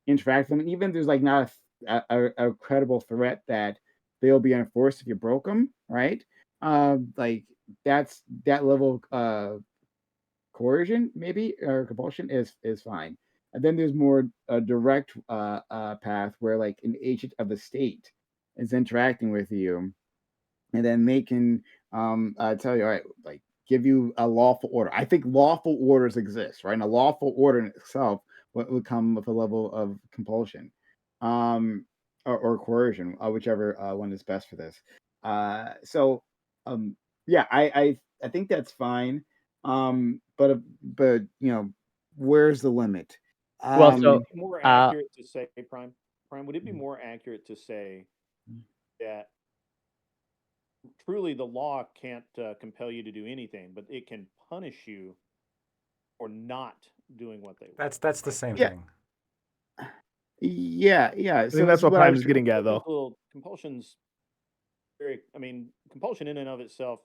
interact with them, and even if there's like not a credible threat that they'll be enforced if you broke them, right? Like that level of coercion, maybe, or compulsion is fine. And then there's more a direct path where like an agent of the state is interacting with you, and then they can tell you, all right, like give you a lawful order. I think lawful orders exist, right? And a lawful order in itself would come with a level of compulsion, um, or coercion, whichever one is best for this. So, um, yeah, I think that's fine. But where's the limit? Well, so Um, More uh, accurate to say, Prime, would it be more accurate to say that truly the law can't compel you to do anything, but it can punish you for not doing what they want, That's the right? same yeah, thing. yeah. I think So this that's is what what I Prime was is getting at, though. Compulsion's very. I mean, compulsion in and of itself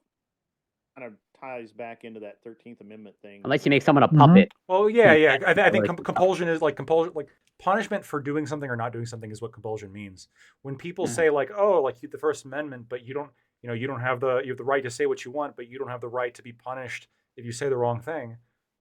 kind of ties back into that 13th Amendment thing. unless you make someone a Mhm. puppet, Well, you yeah. can't I think like compulsion is like compulsion, like punishment for doing something or not doing something is what compulsion means. When people uh, say like, oh, like the First Amendment, but you don't have you have the right to say what you want, but you don't have the right to be punished if you say the wrong thing.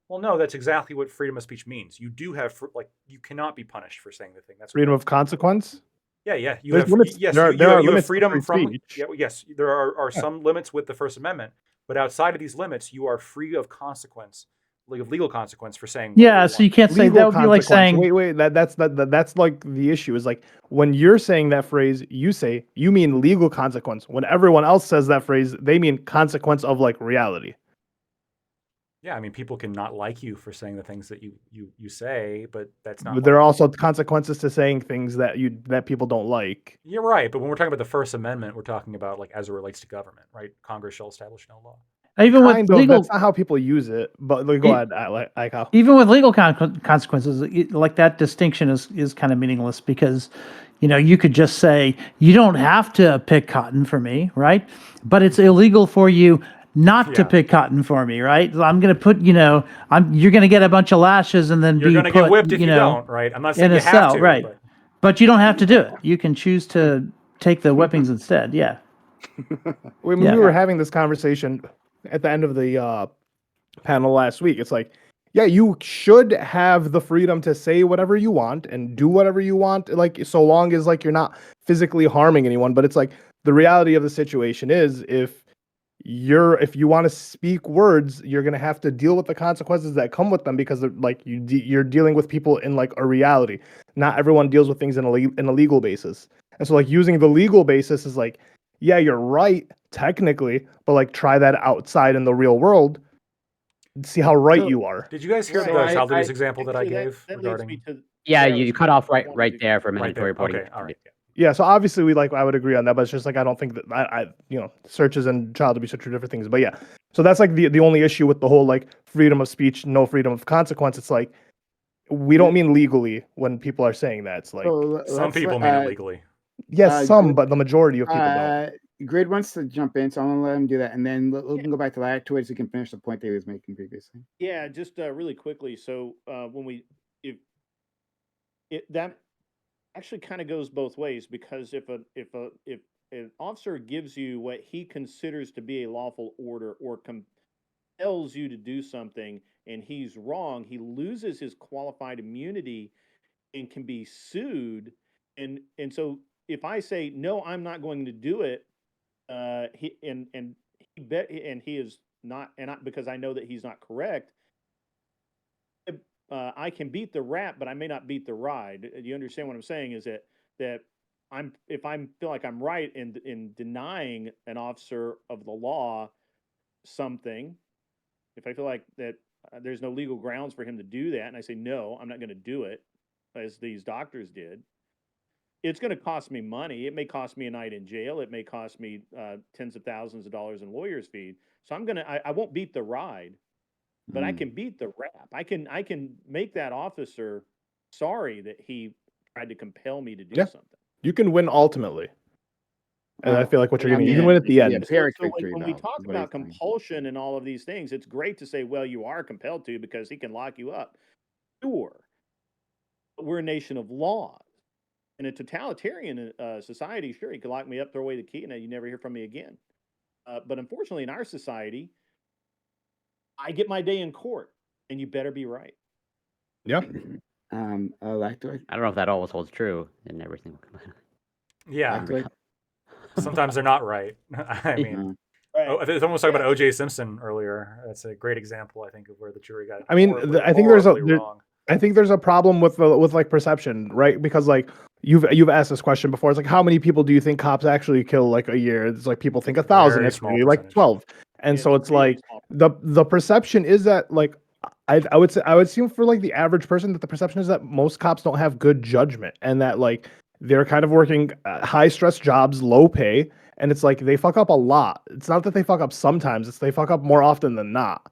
Well, no, that's exactly what freedom of speech means. You do have like you cannot be punished for saying the thing. That's what Freedom that of means. consequence. Yeah. You There's have limits. yes, There are you have limits to freedom free from speech. yes. There are Yeah. some limits with the First Amendment, but outside of these limits, you are free of consequence, like of legal consequence for saying whatever Yeah, you so want. you can't say that Legal would be like consequence. saying, Wait. That's like the issue is like when you're saying that phrase, you mean legal consequence. When everyone else says that phrase, they mean consequence of like reality. Yeah, I mean, people can not like you for saying the things that you say, but that's not But there are like also consequences to saying things that people don't like. you're right. But when we're talking about the First Amendment, we're talking about like as it relates to government, right? Congress shall establish no law. even with Kind of. That's legal, not how people use it. But like, go e- ahead. Like how. even with legal consequences, like that distinction is kind of meaningless because, you could just say you don't have to pick cotton for me, right? But it's illegal for you not to Yeah, pick cotton for me, right? I'm going to put, you're going to get a bunch of lashes and then you're be gonna get put, whipped if you don't, right? I'm not saying in you a have cell, to, right? but But you don't have to do it. You can choose to take the whippings instead. Yeah. I mean, we Yeah. were yeah. having this conversation at the end of the panel last week. It's like, yeah, you should have the freedom to say whatever you want and do whatever you want, like so long as like you're not physically harming anyone. But it's like the reality of the situation is if you want to speak words, you're gonna have to deal with the consequences that come with them because like you're dealing with people in like a reality. Not everyone deals with things in a legal basis, and so like using the legal basis is like, yeah, you're right technically, but like try that outside in the real world, see how right So you are. did you guys hear so the I child abuse I example that I Actually, that gave that leads me regarding to yeah, where I you was cut off wanting to right there go. for right mandatory there? reporting. Okay, all right. Yeah. Yeah, so obviously I would agree on that, but it's just like I don't think that searches and child abuse are two different things. But yeah, so that's like the only issue with the whole like freedom of speech, no freedom of consequence. It's like we don't mean legally when people are saying that. It's like Some let's people mean it legally. yes, uh some, but the majority of people don't. Grid wants to jump in, so I'm gonna let him do that, and then we Yeah, can go back to that to it so he can finish the point that he was making previously. yeah. Just really quickly. So when we if it that actually kind of goes both ways because if an officer gives you what he considers to be a lawful order or compels you to do something and he's wrong, he loses his qualified immunity and can be sued. And so if I say no, I'm not going to do it, he is not, and because I know that he's not correct, I can beat the rap, but I may not beat the ride. You understand what I'm saying? Is that I'm if I feel like I'm right in denying an officer of the law something, if I feel like that there's no legal grounds for him to do that, and I say no, I'm not going to do it, as these doctors did, it's going to cost me money. It may cost me a night in jail. It may cost me tens of thousands of dollars in lawyers' fees. So I won't beat the ride, but I Mm. can beat the rap. I can make that officer sorry that he tried to compel me to do Yeah, something. you can win ultimately, and I Uh, feel like what you're I getting, you can mean, win at the yeah, end. Pyrrhic So victory when we though talk is what he's about saying. compulsion and all of these things, it's great to say, well, you are compelled to because he can lock you up. Sure. But we're a nation of laws. In a totalitarian society, sure, you could lock me up, throw away the key, and then you never hear from me again. But unfortunately, in our society, I get my day in court, and you better be right. Yeah. Lactoid. I don't know if that always holds true in every single. Yeah, Lactoid. sometimes they're not right. I mean, Right. it's almost talking about O.J. Simpson earlier. That's a great example, I think, of where the jury got. I mean, horribly, I think there's horribly wrong. I think there's a problem with like perception, right? Because like you've asked this question before. It's like, how many people do you think cops actually kill like a year? It's like people think 1,000. Very It's small really like percentage. 12. And Yeah, so it's it's like the perception is that like I would say I would assume for like the average person that the perception is that most cops don't have good judgment and that like they're kind of working high stress jobs, low pay, and it's like they fuck up a lot. It's not that they fuck up sometimes; it's they fuck up more often than not.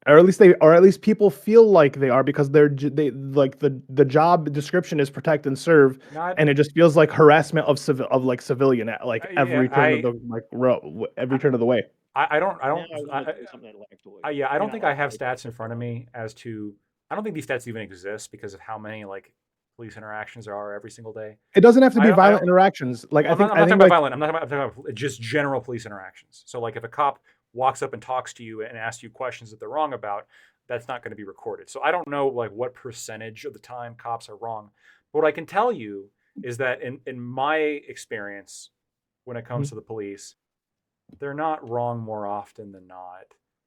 Or at least people feel like they are because they like the job description is protect and serve, Not, and it just feels like harassment of like civilian at like Yeah, every turn of the like every turn of the way. I don't, Now I was gonna say something that Lactoid. yeah, I May don't not think I like have it, stats in but front of me as to. I don't think these stats even exist because of how many like police interactions there are every single day. It doesn't have to be I violent don't- interactions. Like I'm not I talking think about like violent. I'm talking about just general police interactions. So like if a cop walks up and talks to you and asks you questions that they're wrong about, that's not going to be recorded. So I don't know like what percentage of the time cops are wrong. But what I can tell you is that in my experience, when it comes to the police, they're not wrong more often than not.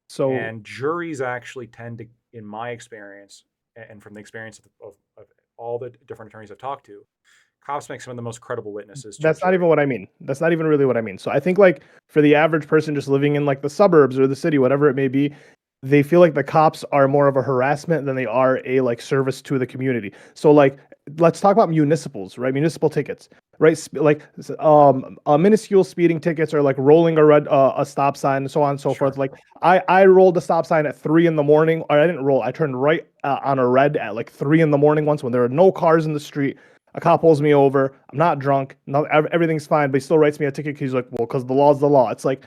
so And juries actually tend to, in my experience, and from the experience of all the different attorneys I've talked to, cops make some of the most credible witnesses to a that's not even jury. what I mean. That's not even really what I mean. So I think like for the average person just living in like the suburbs or the city, whatever it may be, they feel like the cops are more of a harassment than they are a like service to the community. So like let's talk about municipals, right? Municipal tickets, right? Minuscule speeding tickets or like rolling a stop sign and so on and so Sure. forth. Like I rolled a stop sign at 3 a.m, or I didn't roll. I turned right on a red at like 3 a.m. once when there were no cars in the street. A cop pulls me over. I'm not drunk. No, everything's fine, but he still writes me a ticket because he's like, well, because the law's the law. It's like,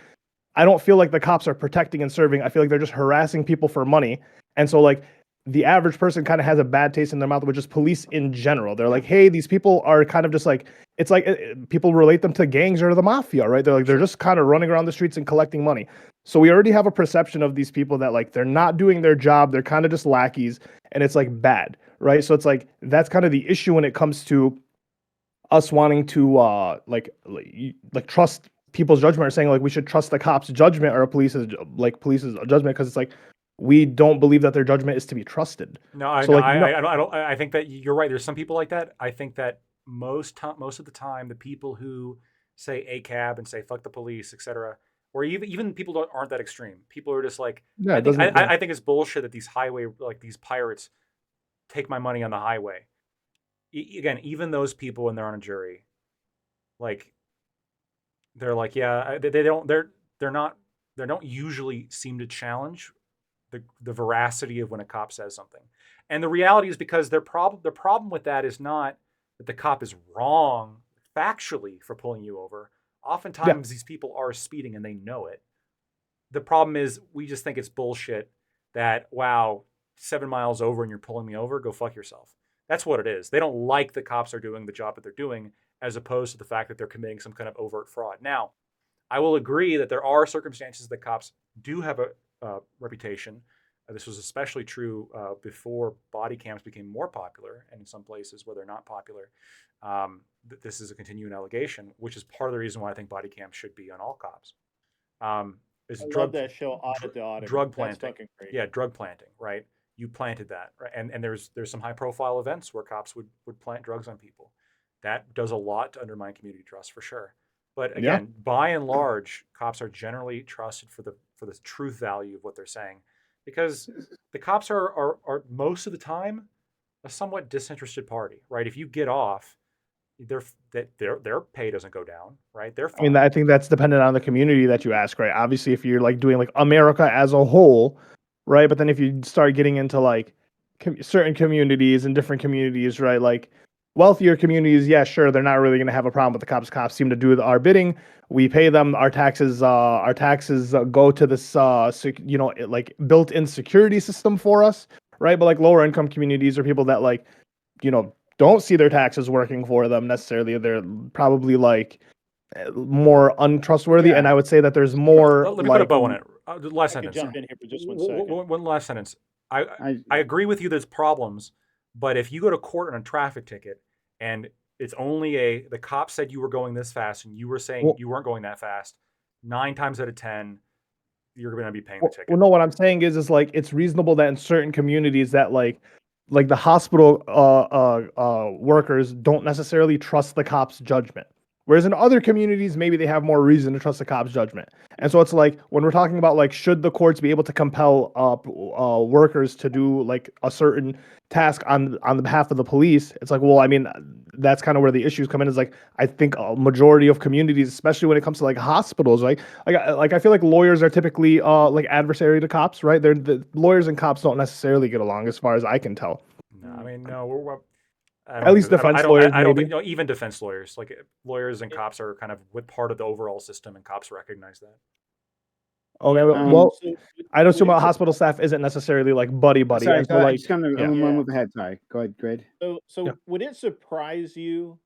I don't feel like the cops are protecting and serving. I feel like they're just harassing people for money. And so, like, the average person kind of has a bad taste in their mouth, which is police in general. They're like, hey, these people are kind of just like, it's like people relate them to gangs or the mafia, right? They're like, they're just kind of running around the streets and collecting money. So we already have a perception of these people that like they're not doing their job. They're kind of just lackeys, and it's like bad, right? So it's like that's kind of the issue when it comes to us wanting to like trust people's judgment or saying like we should trust the cops' judgment or police's judgment because it's like we don't believe that their judgment is to be trusted. No, So, like, no. I don't. I think that you're right. There's some people like that. I think that most of the time, the people who say a cab and say fuck the police, etc., or even people aren't that extreme. People are just like, Yeah, I think I think it's bullshit that these highway like these pirates take my money on the highway. Again, even those people when they're on a jury, like they're like, yeah, they don't they don't usually seem to challenge the veracity of when a cop says something. And the reality is because the problem with that is not that the cop is wrong factually for pulling you over. Oftentimes these people are speeding and they know it. The problem is we just think it's bullshit that, wow, 7 miles over and you're pulling me over, go fuck yourself. That's what it is. They don't like the cops are doing the job that they're doing as opposed to the fact that they're committing some kind of overt fraud. Now, I will agree that there are circumstances that cops do have a reputation. This was especially true before body cams became more popular, and in some places where they're not popular, this is a continuing allegation, which is part of the reason why I think body cams should be on all cops. Is I drug love that show, Audit the Auditor. drug That's planting. fucking great. Yeah, drug planting, right? You planted that, right? And there's some high profile events where cops would plant drugs on people. That does a lot to undermine community trust for sure. But Yeah. again, by and large, cops are generally trusted for the truth value of what they're saying, because the cops are most of the time a somewhat disinterested party, right? If you get off, their pay doesn't go down, right? They're I mean, fine. I think that's dependent on the community that you ask, right? Obviously, if you're like doing like America as a whole, right? But then if you start getting into like certain communities and different communities, right? Like wealthier communities, yeah, sure, they're not really going to have a problem with the cops. Cops seem to do our bidding. We pay them. Our taxes go to this, like built-in security system for us, right? But like lower income communities or people that like, don't see their taxes working for them necessarily. They're probably like more untrustworthy, and Yeah. I would say that there's more Let me put a like bow on it. The last I could sentence. jump in here for just 1 second. One last sentence. I I agree with you. There's problems, but if you go to court on a traffic ticket and it's only the cop said you were going this fast and you were saying Well- you weren't going that fast, 9 times out of 10, you're going to be paying the ticket. Well, no, what I'm saying is like it's reasonable that in certain communities that like the hospital workers don't necessarily trust the cop's judgment. Whereas in other communities, maybe they have more reason to trust the cop's judgment. And so it's like when we're talking about like should the courts be able to compel workers to do like a certain task on the behalf of the police, it's like, well, I mean, that's kind of where the issues come in. Is like I think a majority of communities, especially when it comes to like hospitals, right? Like I feel like lawyers are typically like adversary to cops, right? The lawyers and cops don't necessarily get along, as far as I can tell. No, I mean, no, we're I At least defense lawyers, I don't maybe. think, no, even defense lawyers, like lawyers and cops are kind of with part of the overall system, and cops recognize that. Okay, Um, well, So I don't assume would it hospital staff isn't necessarily like buddy, sorry, and so I like just gonna yeah. move ahead. Sorry, go ahead, Grid. So Yeah. would it surprise you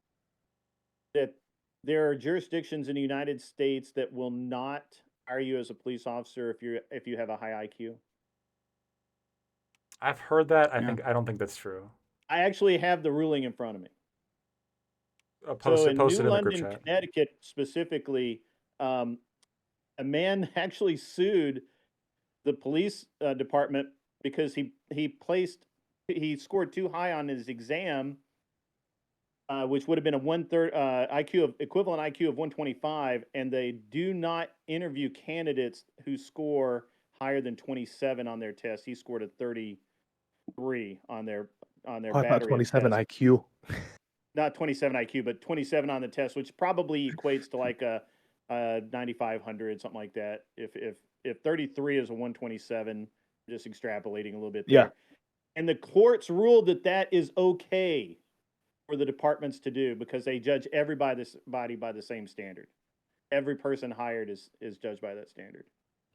that there are jurisdictions in the United States that will not hire you as a police officer if you have a high IQ? I've heard that. Yeah. I don't think that's true. I actually have the ruling in front of me. Post So it in New in the group London, chat. Connecticut, specifically, a man actually sued the police department because he scored too high on his exam, which would have been a 1/3 IQ of equivalent IQ of 125, and they do not interview candidates who score higher than 27 on their test. He scored a 33 on their Oh, I thought battery of 27 tests. IQ. Not 27 IQ, but 27 on the test, which probably equates to like a 9,500, something like that. If 33 is a 127, just extrapolating a little bit there. Yeah. And the courts ruled that is okay for the departments to do because they judge everybody by the same standard. Every person hired is judged by that standard.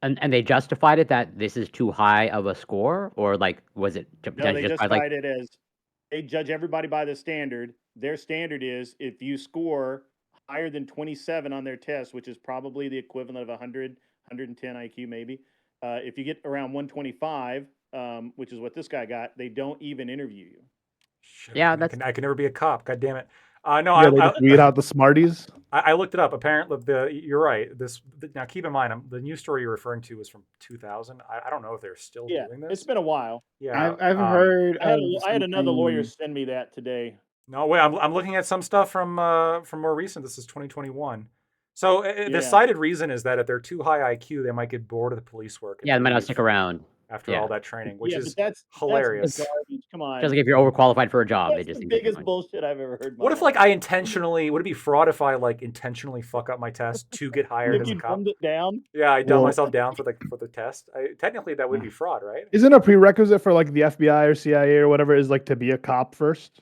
And they justified it that this is too high of a score, or like was it No, they just by like justified it as they judge everybody by the standard. Their standard is if you score higher than 27 on their test, which is probably the equivalent of 100, 110 IQ maybe. If you get around 125, which is what this guy got, they don't even interview you. Shit, Yeah, I can never be a cop. God damn it. No, Yeah, they just weed out the smarties. I looked it up. Apparently, you're right. Now keep in mind, the news story you're referring to was from 2000. I don't know if they're still Yeah, doing this. it's been a while. Yeah, I've heard. I had another lawyer something- send me that today. No, wait. I'm looking at some stuff from more recent. This is 2021. So the Yeah. cited reason is that if they're too high IQ, they might get bored of the police work. yeah, they and might not leave stick around. after Yeah. all that training, which Yeah, is but that's hilarious. garbage. Come on. Just like if you're overqualified for a job, they That's just the think they can biggest find- bullshit I've ever heard. in my What if like life. I intentionally would it be fraud if I like intentionally fuck up my test to get hired If as a you cop? dumbed it down, Yeah, I dumb Well- myself down for the test. Technically, that would be fraud, right? Isn't a prerequisite for like the FBI or CIA or whatever is like to be a cop first?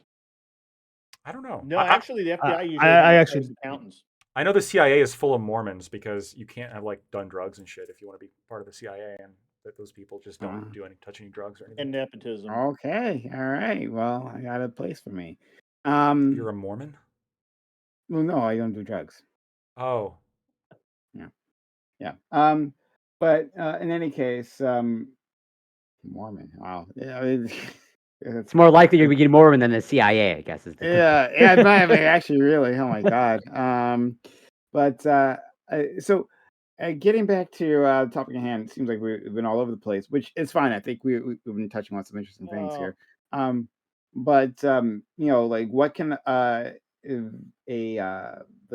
I don't know. no, actually, the FBI usually I hires actually- accountants. I know the CIA is full of Mormons because you can't have like done drugs and shit if you want to be part of the CIA, and that those people just don't touch any drugs or anything. And nepotism. Okay, all right. Well, I got a place for me. You're a Mormon? Well, no, I don't do drugs. Oh, Yeah. But in any case, Mormon. Wow. Yeah, It's more likely you're getting Mormon than the CIA, I guess. Is the yeah, it might have been actually really. Oh my god. But so getting back to the topic at hand, it seems like we've been all over the place, which is fine. I think we've been touching on some interesting things here. But you know, like what can the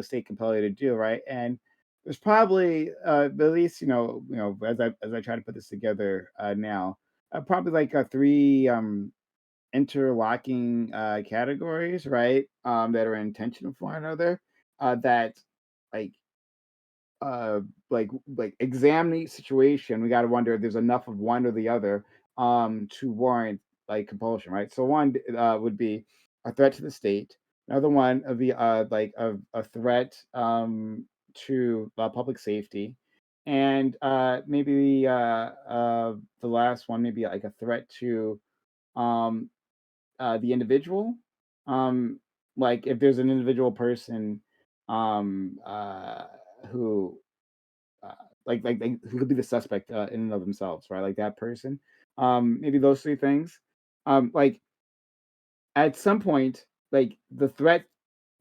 state compel you to do, right? And there's probably at least as I try to put this together now, probably like three interlocking categories, right? That are intentional for one another. That like like examine each situation. We got to wonder if there's enough of one or the other to warrant like compulsion, right? So one would be a threat to the state. Another one would be like a threat to public safety, and maybe the last one maybe like a threat to the individual, Um, like if there's an individual person, um, uh, who, uh, like who could be the suspect in and of themselves, right? Like that person. Maybe those three things. Like at some point, like the threat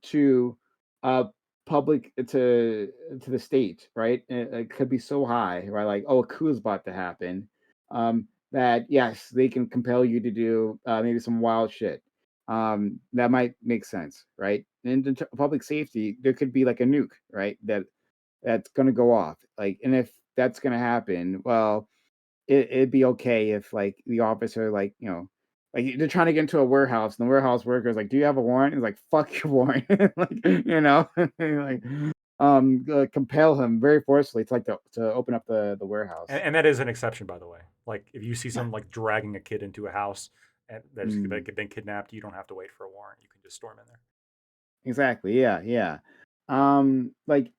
to uh public to the state, right? It could be so high, right? Like, oh, a coup is about to happen. That yes, they can compel you to do maybe some wild shit. That might make sense, right? And in public safety, there could be like a nuke, right? That's gonna go off. Like, and if that's gonna happen, well, it'd be okay if like the officer, like, like they're trying to get into a warehouse and the warehouse worker is like, do you have a warrant? He's like, fuck your warrant. Like, like compel him very forcefully to to open up the warehouse. And that is an exception, by the way. Like if you see someone like dragging a kid into a house and that's Mm, been kidnapped, you don't have to wait for a warrant. You can just storm in there. exactly. Yeah, yeah. Like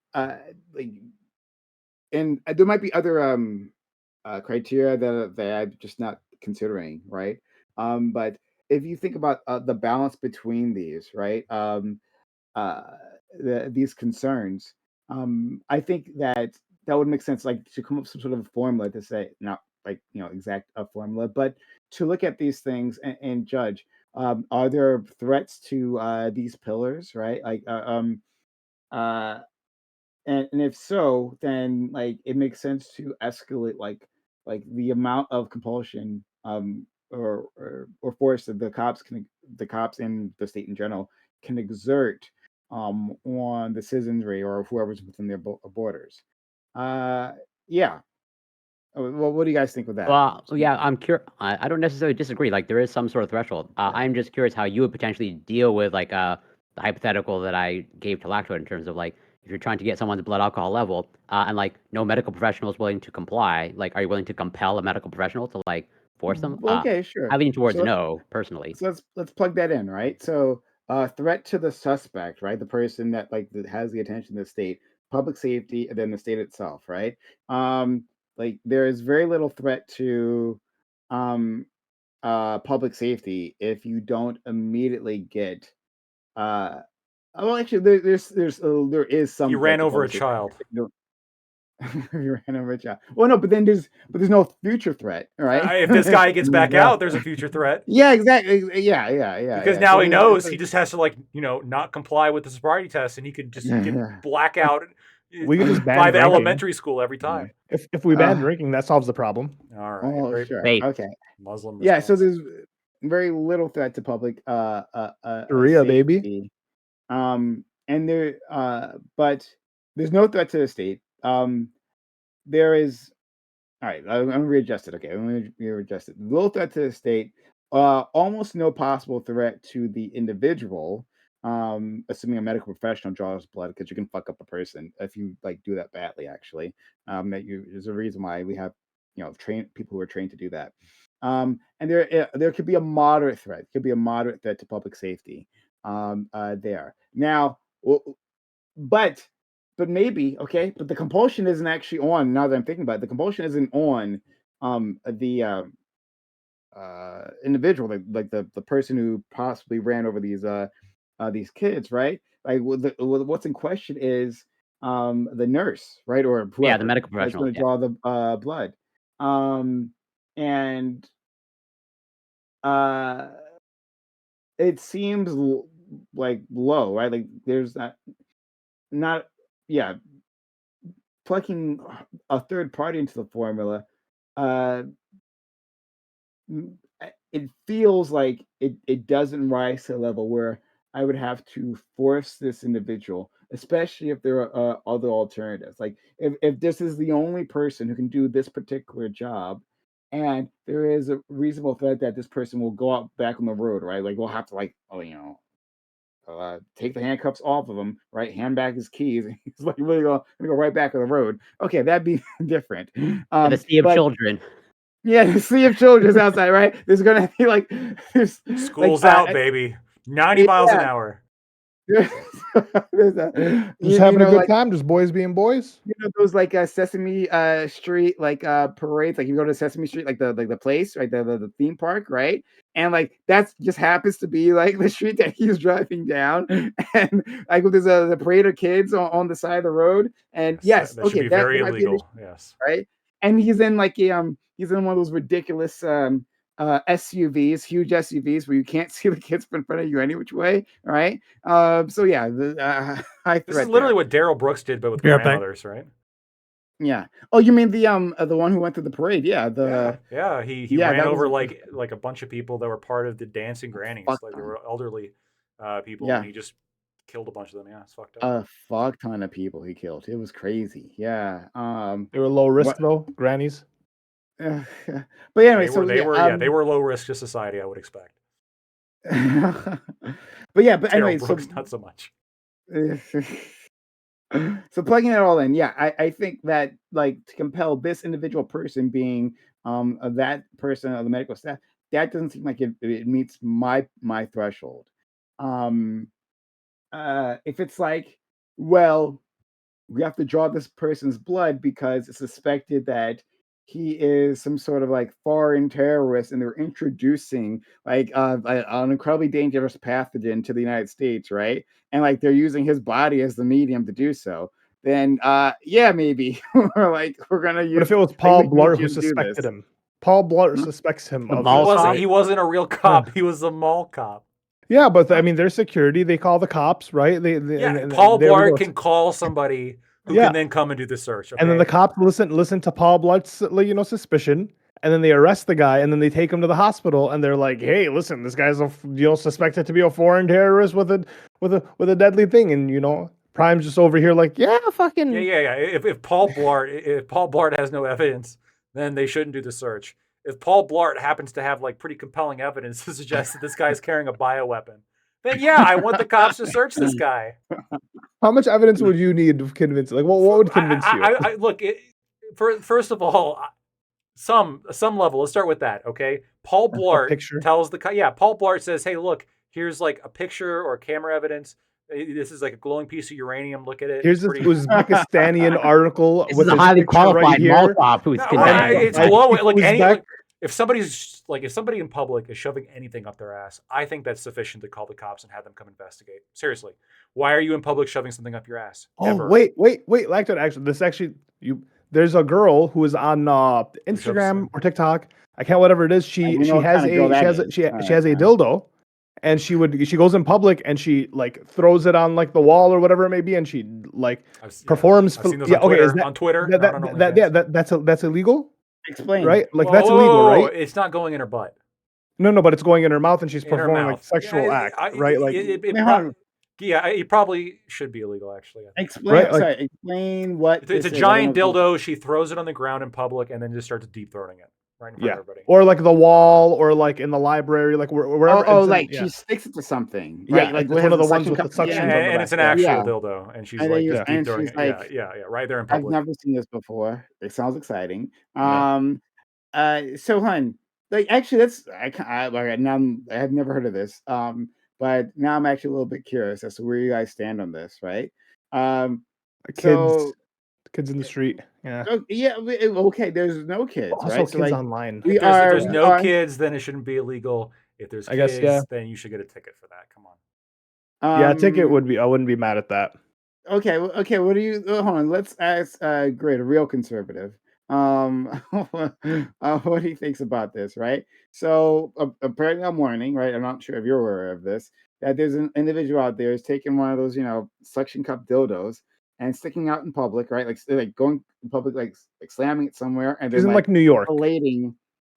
like and there might be other criteria that I'm just not considering, right? But if you think about the balance between these, right? Uh, these concerns, I think that would make sense, like to come up with some sort of a formula to say, not like exact a formula, but to look at these things and judge. Are there threats to these pillars, right? Like, uh, and if so, then like it makes sense to escalate like the amount of compulsion or force that the cops and the state in general can exert on the citizenry or whoever's within their borders. Uh yeah. Well, what do you guys think with that? Well, yeah, I'm curious. I don't necessarily disagree. Like, there is some sort of threshold. I'm just curious how you would potentially deal with like the hypothetical that I gave to Lactoid in terms of like if you're trying to get someone's blood alcohol level, and like no medical professional is willing to comply. Like, are you willing to compel a medical professional to like force them? Okay, sure. I lean towards So no, personally. so let's plug that in, right? So threat to the suspect, right? The person that like that has the attention of the state, public safety, and then the state itself, right? Like there is very little threat to um public safety if you don't immediately get uh well, actually there is He some threat ran to over a public safety. child. You ran over a child. Well, no, but then there's no future threat, right? If this guy gets back Yeah. out, there's a future threat. Yeah, exactly. Because So now he there's knows it's he just has to like not comply with the sobriety test, and he could just get yeah. blackout We could just ban by the drinking. elementary school every time. If we ban Uh, drinking, that solves the problem. All right, oh, very sure. Faith. Okay. Muslim Yeah, so response. there's very little threat to public Sharia, baby. safety. And there but there's no threat to the state. There is all right, I'm gonna readjust it. Okay, I'm gonna readjust it. Little threat to the state, almost no possible threat to the individual, assuming a medical professional draws blood, because you can fuck up a person if you like do that badly, actually. There's a reason why we have, trained people who are trained to do that. And there could be a moderate threat, could be a moderate threat to public safety, there. Now, but maybe okay, but the compulsion isn't actually on. Now that I'm thinking about it, the compulsion isn't on the individual, like the person who possibly ran over these kids, right? Like what's in question is the nurse, right, or Yeah, the whoever medical that's going professional. to Yeah. draw the blood. And uh it seems like low, right? Like there's not yeah, plugging a third party into the formula, uh, it feels like it doesn't rise to a level where I would have to force this individual, especially if there are other alternatives. Like if this is the only person who can do this particular job, and there is a reasonable threat that this person will go out back on the road, right? Like we'll have to like, oh, take the handcuffs off of him, right? Hand back his keys. He's like really gonna go right back on the road. Okay, that'd be different. Yeah, the sea of But children. yeah, the sea of children's outside, right? There's gonna be like there's like School's out, baby. 90 miles an yeah, hour. there's a, Just having a good time, just boys being boys. those like Sesame Street like parades, like you go to Sesame Street, like the place, right, the theme park, right, and like that's just happens to be like the street that he's driving down, and like there's the parade of kids on the side of the road, and Yes, yes, that should okay, be that very might be an illegal. issue, Yes. right, and he's in like he's in one of those ridiculous SUVs, huge SUVs where you can't see the kids in front of you any which way, right? So yeah, high This is threat literally there. what Daryl Brooks did, but with Be right back. grandmothers, right? Yeah. Oh, you mean the one who went to the parade? Yeah. Yeah. He Yeah, ran that was over a like a bunch of people that were part of the dancing grannies, fuck like they ton. were elderly people, and Yeah, he just killed a bunch of them. Yeah, it's fucked up. a fuck ton of people he killed. It was crazy. Yeah. They were low risk What? though, grannies. But anyway, They so were they were low risk to society, I would expect. but yeah, but Daryl anyway, Brooks not so much. So plugging it all in, yeah, I think that like to compel this individual person being that person of the medical staff, that doesn't seem like it meets my threshold. Um if it's like, well, we have to draw this person's blood because it's suspected that he is some sort of like foreign terrorist and they're introducing like an incredibly dangerous pathogen to the United States, right? And like they're using his body as the medium to do so. Then yeah, maybe we're gonna What use if it was like Paul we need Blart who you to do suspected this. him? Paul Blart Hmm? suspects him The of He mall this. cop? wasn't a real cop. He was a mall cop. Yeah, but I mean, there's security. They call the cops, right? Yeah, And Paul there we Blart go. can call somebody who Yeah, can then come and do the search. and then the Okay. cops listen to Paul Blart's suspicion, and then they arrest the guy, and then they take him to the hospital, and they're like, "Hey, listen, this guy's suspected to be a foreign terrorist with a deadly thing," and Prime's just over here like, "Yeah, fucking Yeah. If Paul Blart has no evidence, then they shouldn't do the search. If Paul Blart happens to have like pretty compelling evidence to suggest that this guy's carrying a bioweapon, then yeah, I want the cops to search this guy. How much evidence would you need to convince? Like, what would convince you? Look. First of all, some level. Let's start with that. Okay, Paul A Blart picture. tells Paul Blart says, "Hey, look, here's like a picture or camera evidence. This is like a glowing piece of uranium. Look at it. Here's It's this pretty." Uzbekistanian article This with is a his highly picture right qualified mall here. cop who's No, condemned. it's Like, glowing. Uzbek. If somebody in public is shoving anything up their ass, I think that's sufficient to call the cops and have them come investigate. Seriously, why are you in public shoving something up your ass? Oh, Ever? wait. There's a girl who is on Who shoves Instagram in? or TikTok. I can't whatever it is. I She don't know she what has kind of girl a she that has a, is. she All she right, has a dildo, and she goes in public and she like throws it on like the wall or whatever it may be, and she like performs. I've seen those Yeah, on okay. Twitter. Is that On Twitter, that not on that, OnlyFans. that yeah that's illegal, Explain. right? Like Whoa, that's whoa, illegal, whoa, whoa, right? It's not going in her butt. No, but it's going in her mouth and she's In her performing like mouth. sexual act, right? Like It probably should be illegal, actually. Explain. right, like Sorry. Explain what It's this a is. I don't giant know. dildo. She throws it on the ground in public and then just starts deep throating it right in front yeah, of everybody. or like the wall, or like in the library, like wherever. Oh, it's in- like yeah. she sticks it to something, Yeah, right? Like it's what one has of the the ones suction with the cup? suction Yeah. on the And back. it's an Yeah. actual Yeah. dildo, and she's And like then just deep and throwing she's it. like, Yeah, right there in I've public. never seen this before. It sounds exciting. Yeah. So hun, like actually that's okay, now I have never heard of this. But now I'm actually a little bit curious as to where you guys stand on this, right? So Kids in the street. Yeah. yeah, okay, there's no kids, Also, right? So kids like online. we If are there's we no are kids, then it shouldn't be illegal. If there's I guess, yeah. kids, then you should get a ticket for that. Come on. Yeah, a ticket um would be. I wouldn't be mad at that. okay, what do you hold on, let's ask Great, a real conservative. What he thinks about this, right? So apparently I'm warning, right? I'm not sure if you're aware of this, that there's an individual out there who's taking one of those, suction cup dildos and sticking out in public, right? Like going in public, like slamming it somewhere, and She's then in like like New York. filleting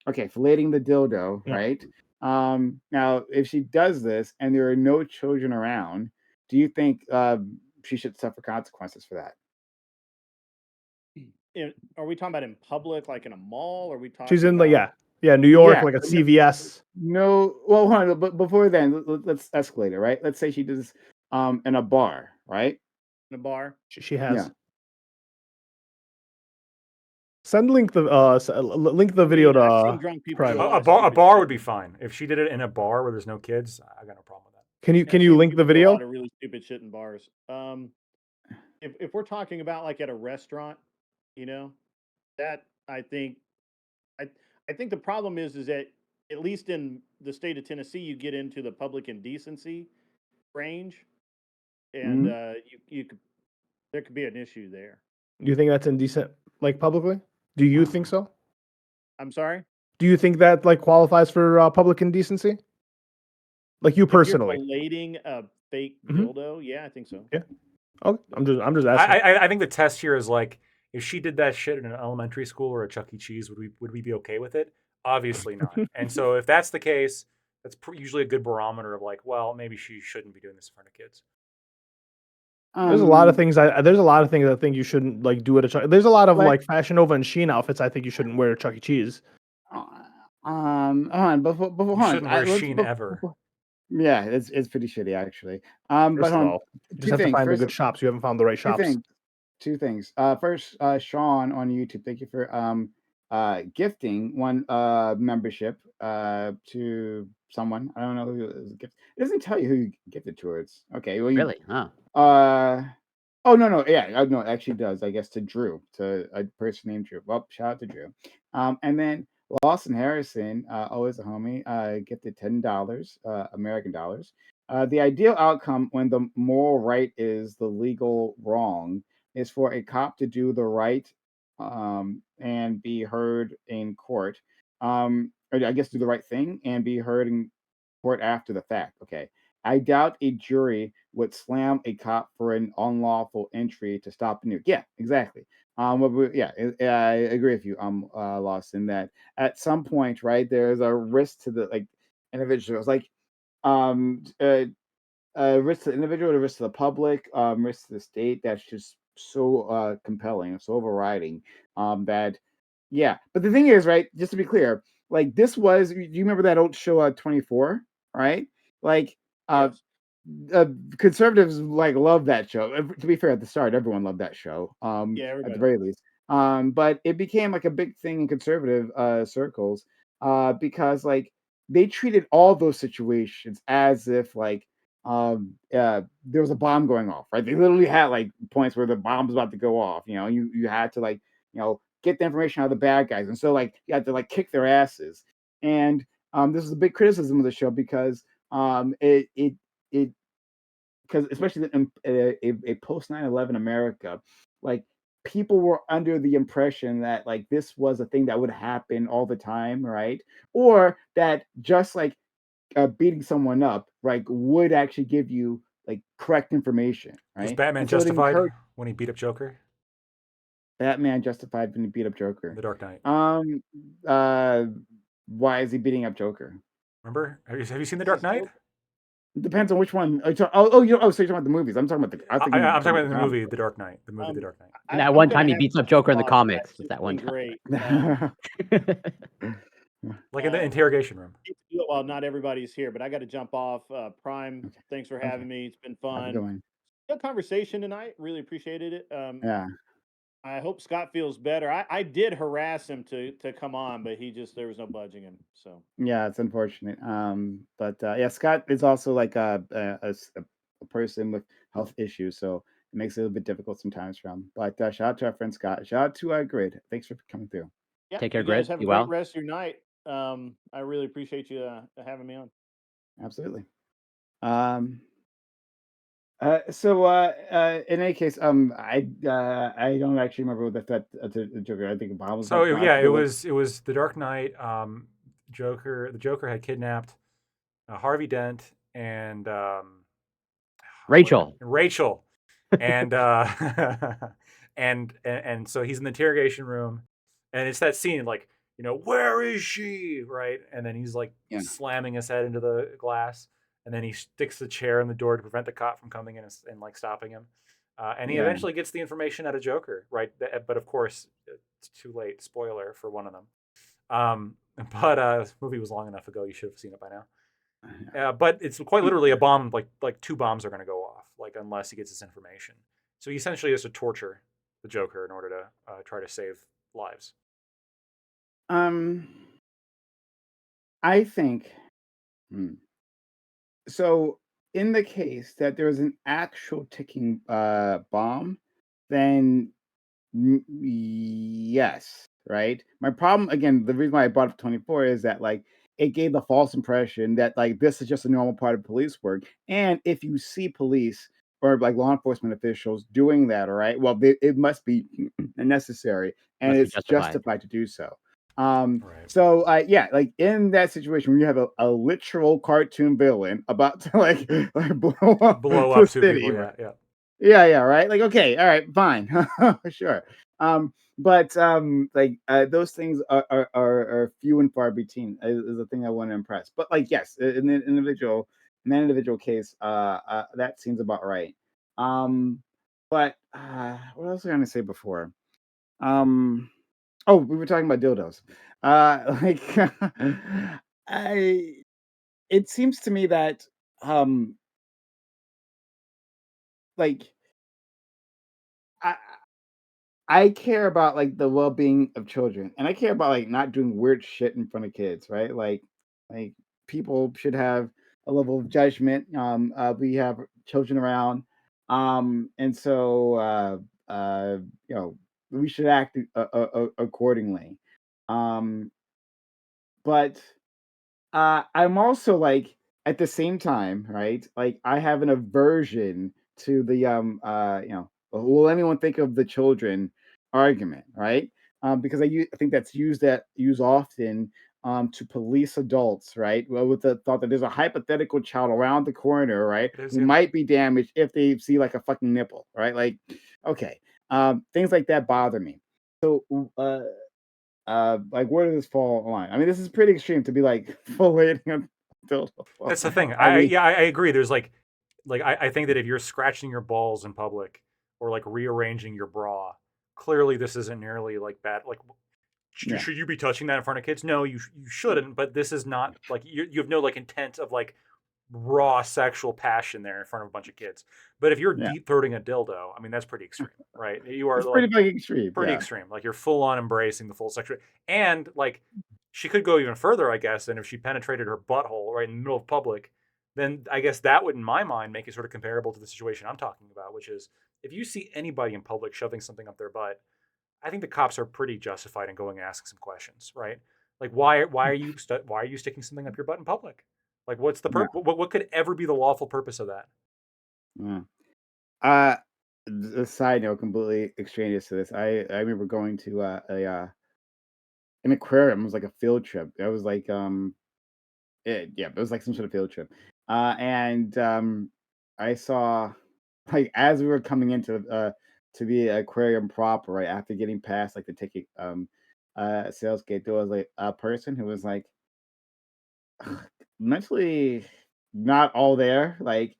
the dildo, Yeah. right? Now if she does this and there are no children around, do you think she should suffer consequences for that? Are we talking about in public, like in a mall? Or are we talking She's in about New York, Yeah. like a CVS. No, well, hold on, but before then, let's escalate it, right? Let's say she does in a bar, right? in a bar? She has. Yeah. Link the video I've seen to drunk people Prime. do a lot A of bar stupid would shit. be fine. If she did it in a bar where there's no kids, I got no problem with that. Can Yeah, you link people the do a lot video? of really stupid shit in bars. If we're talking about like at a restaurant, you know, that I I think the problem is that at least in the state of Tennessee, you get into the public indecency range, and Mhm. you could there could be an issue there. Do you think that's indecent, like publicly? Do you think so? I'm sorry. Do you think that like qualifies for public indecency? Like you If you're personally? filleting a fake Mhm. dildo, yeah, I think so. Yeah. Okay. I'm just asking. I think the test here is like if she did that shit in an elementary school or a Chuck E. Cheese, would we be okay with it? Obviously not. And so if that's the case, that's usually a good barometer of like, well, maybe she shouldn't be doing this in front of kids. There's a lot of Um, things there's a lot of things I think you shouldn't like do at a Chuck. There's a lot of like like Fashion Nova and Sheen outfits I think you shouldn't wear at Chuck E. Cheese. hold on, before You hold on, shouldn't wear let's Sheen ever. yeah, it's pretty shitty actually. But First of hold on, all, you just two have to things. find the First, good shops. You haven't found the right two shops. things. Two things. First, Sean on YouTube, thank you for gifting one membership to someone. I don't know who it was gift. It doesn't tell you who you gifted towards. Okay, well you Really? Huh. oh no, yeah, no, it actually does. I guess to Drew, to a person named Drew. Well, shout out to Drew. And then Lawson Harrison, always a homie, gifted $10, American dollars. The ideal outcome when the moral right is the legal wrong is for a cop to do the right and be heard in court. Or I guess do the right thing and be heard in court after the fact. Okay. I doubt a jury would slam a cop for an unlawful entry to stop a nuke. Yeah, exactly. I agree with you, Lawson, that at some point, right, there's a risk to the like individuals, like um, uh, risk to the individual, the risk to the public, risk to the state. That's just so compelling, so overriding. That yeah. But the thing is, right? Just to be clear, like this was. Do you remember that old show, 24? Right? Like, uh, Yes. uh, conservatives like love that show. To be fair, at the start, everyone loved that show. Yeah, At the everybody very loves it. least. But it became like a big thing in conservative circles, because like they treated all those situations as if like there was a bomb going off, right? They literally had like points where the bomb was about to go off. You know, you had to like get the information out of the bad guys, and so like you had to like kick their asses. And this is a big criticism of the show because it because especially in a post 9/11 America, like people were under the impression that like this was a thing that would happen all the time, right? Or that just like beating someone up, right, would actually give you like correct information, Was right? Batman And so it justified encouraged when he beat up Joker Batman justified when he beat up in Joker. The Dark Knight? Um, uh, why is he beating up Joker? Remember? Have you seen The This Dark is Knight? Joker. It depends on which one. So you're talking about the movies. I'm talking about the. I think you're I'm talking talking about about the the comic movie The Dark Knight. The movie The Um, Dark Knight. And that I'm one gonna time he have to beats up jump Joker in the off. comics. This Just has that one been time. great. Like in the Uh, interrogation room. well, not everybody's here, but I got to jump off. Prime, Okay. thanks for Okay. having me. It's been Have a fun. good one. Good conversation tonight. Really appreciated it. Yeah. I hope Scott feels better. I did harass him to come on, but there was no budging him. So Yeah, it's unfortunate. But yeah, Scott is also like a person with health issues, so it makes it a little bit difficult sometimes for him. But shout out to our friend Scott. Shout out to Grid. Thanks for coming through. yeah, Take care, you guys Grid. have a Be great well. rest of your night. I really appreciate you having me on. Absolutely. Um, in any case, I don't actually remember what the threat to the Joker. I think a bomb was about So to go. I yeah, forget what. it was The Dark Knight. The Joker had kidnapped Harvey Dent and Rachel. Rachel, and and so he's in the interrogation room, and it's that scene like where is she, right? And then he's like Yeah. slamming his head into the glass, and then he sticks the chair in the door to prevent the cop from coming in and like stopping him. And he Yeah. eventually gets the information out of Joker, right? But of course, it's too late. Spoiler for one of them. But this movie was long enough ago. You should have seen it by now. But it's quite literally a bomb. Like two bombs are going to go off, like unless he gets this information. So he essentially has to torture the Joker in order to try to save lives. Um, I think. Hmm. So in the case that there was an actual ticking bomb, then yes, right? My problem, again, the reason why I brought up 24 is that like it gave the false impression that like this is just a normal part of police work. And if you see police or like law enforcement officials doing that, all right, well, it must be necessary and Must be it's justified. justified to do so. Right. So yeah, like in that situation where you have a literal cartoon villain about to like blow up Blow the up two city, people. right? Yeah. Yeah, right. Like, okay, all right, fine, sure. But like those things are few and far between. Is the thing I want to impress. But like, yes, in that individual case, that seems about right. But what else was I going to say before? Um, oh, we were talking about dildos. Like, I. It seems to me that um, like I I care about like the well-being of children, and I care about like not doing weird shit in front of kids, right? Like people should have a level of judgment. We have children around, and so you know we should act accordingly. Um, but I'm also like at the same time, right? Like I have an aversion to the will anyone think of the children argument, right? Because I think that's used often to police adults, right? Well, with the thought that there's a hypothetical child around the corner, right, It is. who Yeah. might be damaged if they see like a fucking nipple, right? Like, okay, things like that bother me. So, like where does this fall line? I mean, this is pretty extreme to be like filleting a dildo. That's the thing. I mean, I agree. There's I think that if you're scratching your balls in public or like rearranging your bra, clearly this isn't nearly like bad. Like, yeah, should you be touching that in front of kids? No, you shouldn't. But this is not like you have no like intent of like raw sexual passion there in front of a bunch of kids. But if you're yeah, deep throating a dildo, I mean that's pretty extreme, right? You are it's pretty like like extreme. pretty Yeah, extreme. Like you're full on embracing the full sexual, and like she could go even further, I guess. And if she penetrated her butthole right in the middle of public, then I guess that would, in my mind, make it sort of comparable to the situation I'm talking about, which is if you see anybody in public shoving something up their butt, I think the cops are pretty justified in going and asking some questions, right? Like why are you sticking something up your butt in public? Like what's the yeah, what could ever be the lawful purpose of that? yeah. Uh, a side note, completely extraneous to this. I remember going to an aquarium. It was like a field trip. It was like yeah, it was like some sort of field trip. And I saw like as we were coming into to the aquarium proper, right after getting past like the ticket sales gate, there was like a person who was like mentally not all there, like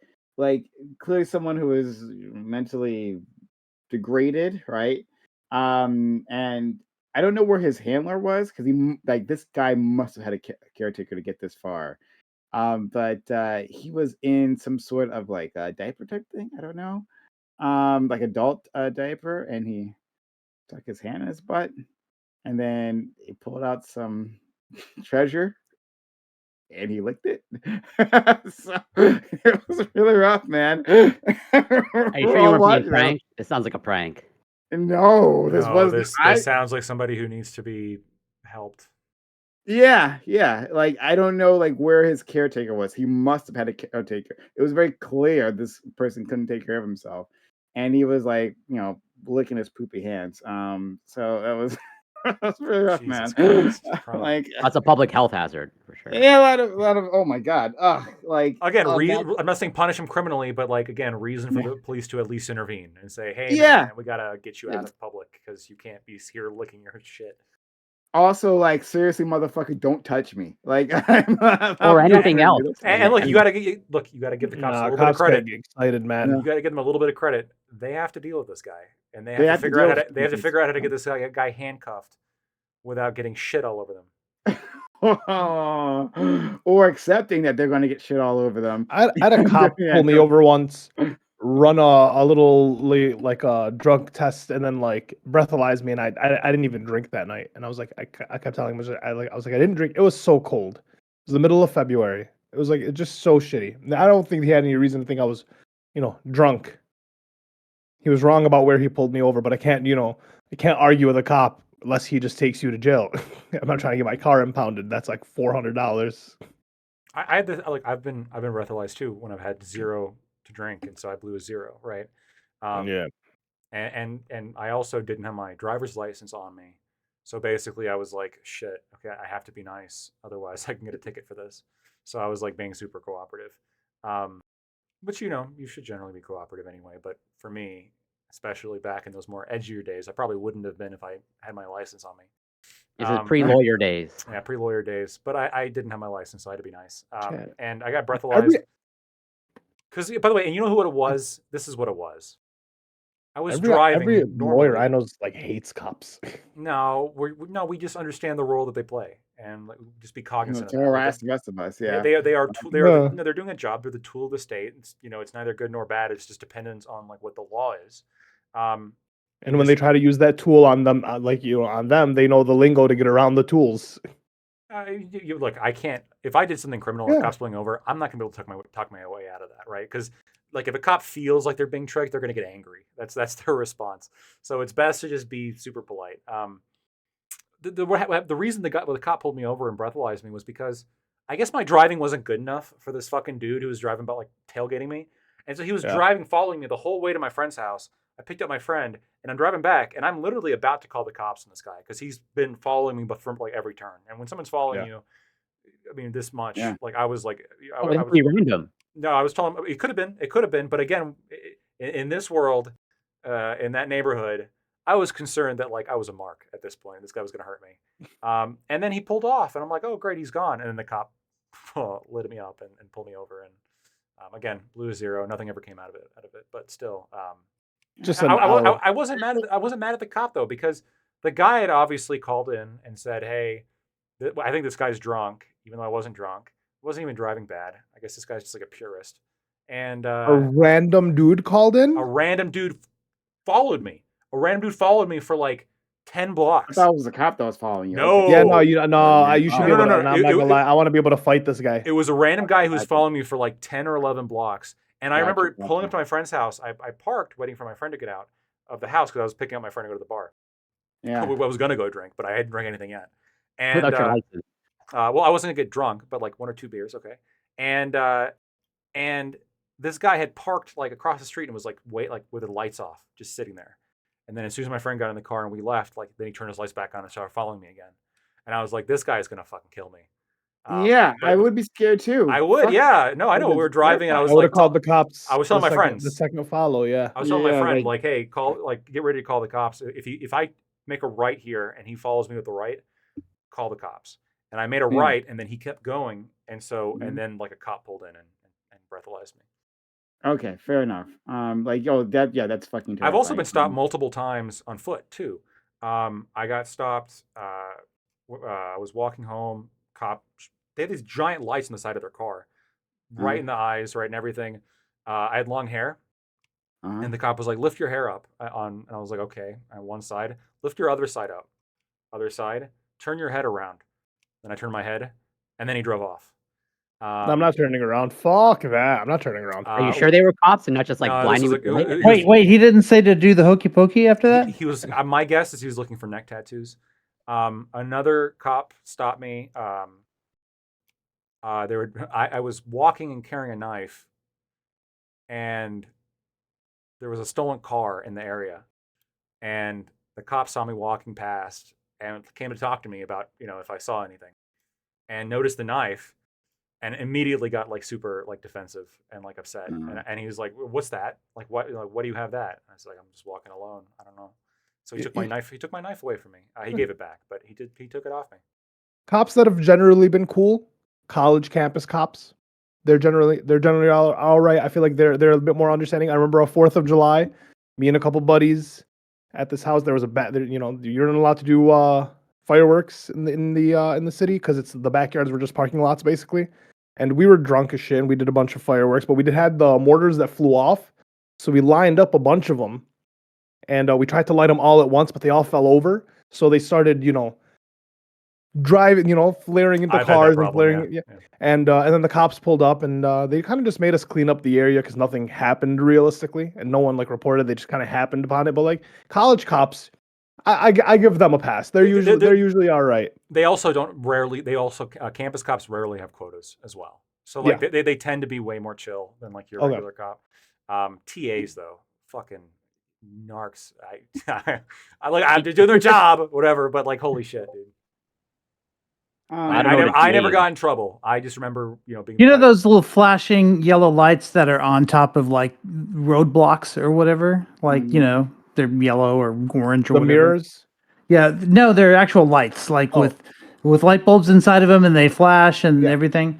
clearly someone who is mentally degraded, right? And I don't know where his handler was because like this guy must have had a caretaker to get this far. But he was in some sort of like a diaper type thing. I don't know, like adult diaper, and he stuck his hand in his butt, and then he pulled out some treasure and he licked it. So it was really rough, man. Are you We're sure you all weren't being watching it. pranked? It sounds like a prank. No, this No, wasn't. this sounds like somebody who needs to be helped. Yeah. Like I don't know, like where his caretaker was. He must have had a caretaker. It was very clear this person couldn't take care of himself, and he was like, licking his poopy hands. So that was that was really rough, man. Jesus Christ. Like, That's a public health hazard for sure. yeah, a lot of. Oh my god. Like, Again, that. I'm not saying punish him criminally, but like again, reason for Yeah. the police to at least intervene and say, "Hey, Yeah. man, we gotta get you out It's of public because you can't be here licking your shit." also like seriously, motherfucker, don't touch me. Like, Or you're anything hurting else. me. And look, you And gotta you gotta give the cops a Nah, little bit of cops can't credit. get excited, man. Yeah. You gotta give them a little bit of credit. They have to deal with this guy, and They have to deal with they have to this. figure out how to get this guy handcuffed without getting shit all over them. Or accepting that they're going to get shit all over them. I had a cop Yeah, pull me no. over once, run a little like a drug test, and then like breathalyze me, and I didn't even drink that night, and I was like I kept telling him I was like I didn't drink. It was so cold. It was the middle of February. It was like it's just so shitty. I don't think he had any reason to think I was, drunk. He was wrong about where he pulled me over, but I can't argue with a cop unless he just takes you to jail. I'm not trying to get my car impounded. That's like $400. I had this like I've been breathalyzed too when I've had 0 to drink, and so I blew a 0, right? Um, Yeah. and I also didn't have my driver's license on me, so basically I was like, shit, okay, I have to be nice, otherwise I can get a ticket for this. So I was like being super cooperative, um, which you should generally be cooperative anyway. But for me, especially back in those more edgier days, I probably wouldn't have been if I had my license on me. This is pre-lawyer days. Yeah, pre-lawyer days. But I didn't have my license, so I had to be nice. Chad, And I got breathalyzed. Every Because, by the way, and you know what it was? This is what it was. I was every driving lawyer I normally. know like hates cops. No, we just understand the role that they play, and like, just be cognizant of To that. Like, harass the rest of us. they, Yeah. they are Yeah. they're doing a job. They're the tool of the state. It's neither good nor bad. It's just dependent on like what the law is. Um, in And when they this, try to use that tool on them, on them, they know the lingo to get around the tools. look, I can't. If I did something criminal and a Yeah. cop's pulling over, I'm not gonna be able to talk my way out of that, right? Because like if a cop feels like they're being tricked, they're gonna get angry. That's their response. So it's best to just be super polite. The reason the cop pulled me over and breathalyzed me was because I guess my driving wasn't good enough for this fucking dude who was driving about like tailgating me, and so he was Yeah. driving, following me the whole way to my friend's house. I picked up my friend, and I'm driving back, and I'm literally about to call the cops on this guy because he's been following me, but from like every turn. And when someone's following Yeah. you, I mean, this much, Yeah. like I was like, Oh, I that's was pretty random. no, I was telling him it could have been, but again, in this world, in that neighborhood, I was concerned that like I was a mark at this point. This guy was going to hurt me. And then he pulled off, and I'm like, oh great, he's gone. And then the cop lit me up and pulled me over, and again, blew a 0. Nothing ever came out of it, but still, Just an hour. I wasn't mad at I wasn't mad at the cop though, because the guy had obviously called in and said, hey, I think this guy's drunk, even though I wasn't drunk. I wasn't even driving bad. I guess this guy's just like a purist. And A random dude called in. a random dude followed me. A random dude followed me for like 10 I blocks. thought it was the cop that was following you. No. Okay. Yeah, no, you should Oh. be No, able no, to. no. And I'm not gonna lie, I want to be able to fight this guy. It was a random guy who was Gotcha. following me for like 10 or 11 blocks. And I remember Gotcha, pulling up gotcha. to my friend's house. I parked waiting for my friend to get out of the house because I was picking up my friend to go to the bar. Yeah. I was going to go drink, but I hadn't drank anything yet. And Without your license. well, I wasn't gonna get drunk, but like 1 or 2 beers, okay. And this guy had parked like across the street and was like with the lights off, just sitting there. And then as soon as my friend got in the car and we left, like then he turned his lights back on and started following me again. And I was like, this guy is gonna fucking kill me. Yeah, but- I would be scared too. I would, Fuck. yeah. No, I know. We were driving and I I was would like, have called the cops. I was telling the my second- friends. the second follow. Yeah. I was telling my Yeah, friend, like- like, hey, get ready to call the cops. If I make a right here and he follows me with the right, call the cops. And I made a Yeah. right, and then he kept going, and so Mhm. and then like a cop pulled in and breathalyzed me. Okay, fair enough. That's fucking terrifying. I've also been stopped multiple times on foot too. I got stopped. I was walking home. Cop. They had these giant lights on the side of their car, right Uh-huh. in the eyes, right in everything. I had long hair, Uh-huh. and the cop was like, "Lift your hair up." And I was like, "Okay." On one side, lift your other side up. Other side, turn your head around. Then I turned my head, and then he drove off. I'm not turning around. Fuck that. I'm not turning around. Are you sure they were cops and not just like no, this blinding was with the like- light? it was- Wait, he didn't say to do the hokey pokey after that? He was. My guess is he was looking for neck tattoos. Another cop stopped me. I was walking and carrying a knife, and there was a stolen car in the area, and the cop saw me walking past and came to talk to me about if I saw anything, and noticed the knife, and immediately got like super like defensive and like upset, and he was like, "What's that? Like what? Like, what do you have that?" And I was like, "I'm just walking alone. I don't know." So he took my knife. He took my knife away from me. He gave it back, but he took it off me. Cops that have generally been cool, college campus cops, they're generally all right. I feel like they're a bit more understanding. I remember a 4th of July, me and a couple buddies at this house. There was you're not allowed to do fireworks in the city because it's the backyards were just parking lots basically, and we were drunk as shit. And we did a bunch of fireworks, but we had the mortars that flew off, so we lined up a bunch of them, and we tried to light them all at once, but they all fell over. So they started, driving, flaring into I've had that cars and problem, flaring. yeah. And then the cops pulled up and they kind of just made us clean up the area because nothing happened realistically, and no one like reported. They just kind of happened upon it. But like college cops, I give them a pass. They're usually all right. They also campus cops rarely have quotas as well. So like Yeah. they tend to be way more chill than like your Okay. regular cop. TAs though, fucking narcs. I like to do their job, whatever. But like, holy shit, dude. I don't know what a I never TA got in trouble. I just remember, being. You know those little flashing yellow lights that are on top of like roadblocks or whatever? Like, they're yellow or orange or The whatever. mirrors. Yeah, no, they're actual lights, like Oh. with light bulbs inside of them, and they flash and Yeah. everything.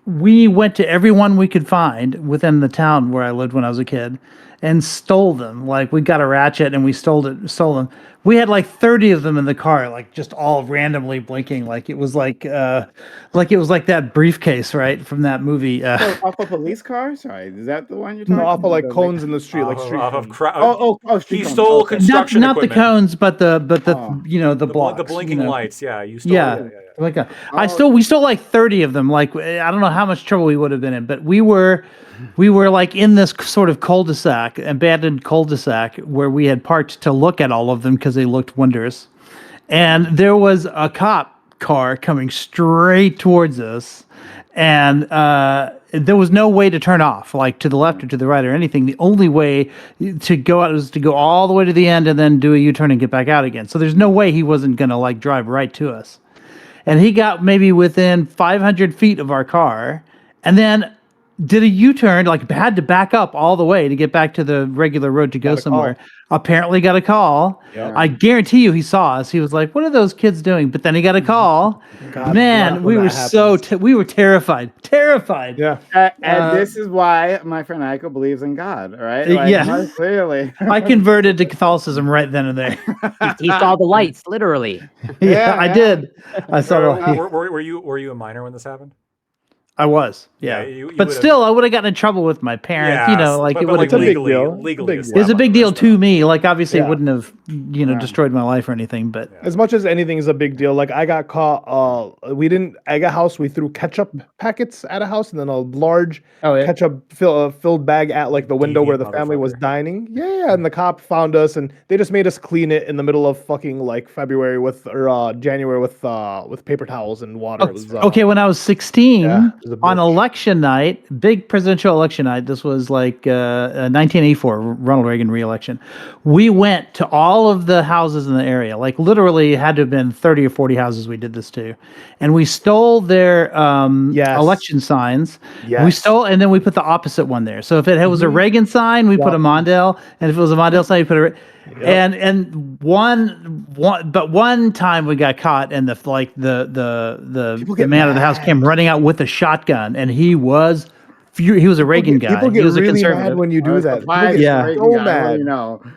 We went to every one we could find within the town where I lived when I was a kid, and stole them. Like we got a ratchet and we stole them. We had like 30 of them in the car, like just all randomly blinking, like it was like that briefcase, right, from that movie. Off a police car? Sorry, is that the one you're No, talking off of like The, cones in the street, like Off street of cones. street he cones. stole Okay. construction not the equipment. cones, but the Oh. blocks, The blinking lights. Yeah, you stole. Yeah. Yeah. Like Oh. we stole like 30 of them. Like I don't know how much trouble we would have been in, but we were like in this sort of cul-de-sac, abandoned cul-de-sac, where we had parked to look at all of them because they looked wondrous. And there was a cop car coming straight towards us, and there was no way to turn off, like to the left or to the right or anything. The only way to go out was to go all the way to the end and then do a U-turn and get back out again. So there's no way he wasn't gonna like drive right to us. And he got maybe within 500 feet of our car, and then did a U-turn, like had to back up all the way to get back to the regular road to go Got a somewhere. call. Apparently got a call. Yeah. I guarantee you he saw us. He was like, what are those kids doing? But then he got a call. God, Man, we when were that we were terrified. Terrified. Yeah. And this is why my friend Aiko believes in God, all right? Yeah. More clearly. I converted to Catholicism right then and there. He saw the lights, literally. Yeah, I yeah. did. I saw the Were you a minor when this happened? I was, Yeah, yeah. you But would've- still, I would have gotten in trouble with my parents. Like but it would have It's a been. big legally, deal. legally, It's a big It was a big deal messed to up. me. Like obviously, Yeah. it wouldn't have destroyed my life or anything. But As much as anything is a big deal, like I got caught. We didn't egg a house. We threw ketchup packets at a house, and then a large ketchup filled bag at like the window where the Deviant family was motherfucker. dining. Yeah, and the cop found us, and they just made us clean it in the middle of fucking like February or January with paper towels and water. It was, okay, when I was 16 Yeah, it was a on bitch. election night, big presidential election night. This was like 1984, Ronald Reagan re-election. We went to all of the houses in the area. Like literally, it had to have been 30 or 40 houses we did this to, and we stole their Yes. election signs. We Yes. stole, and then we put the opposite one there. So if it was a Reagan sign, we put a Mondale, and if it was a Mondale sign, we put a. And one time we got caught, and the man of the house came running out with a shotgun, and he was he was a Reagan guy. People He get was a really conservative. mad when you do that. People get Yeah. so mad.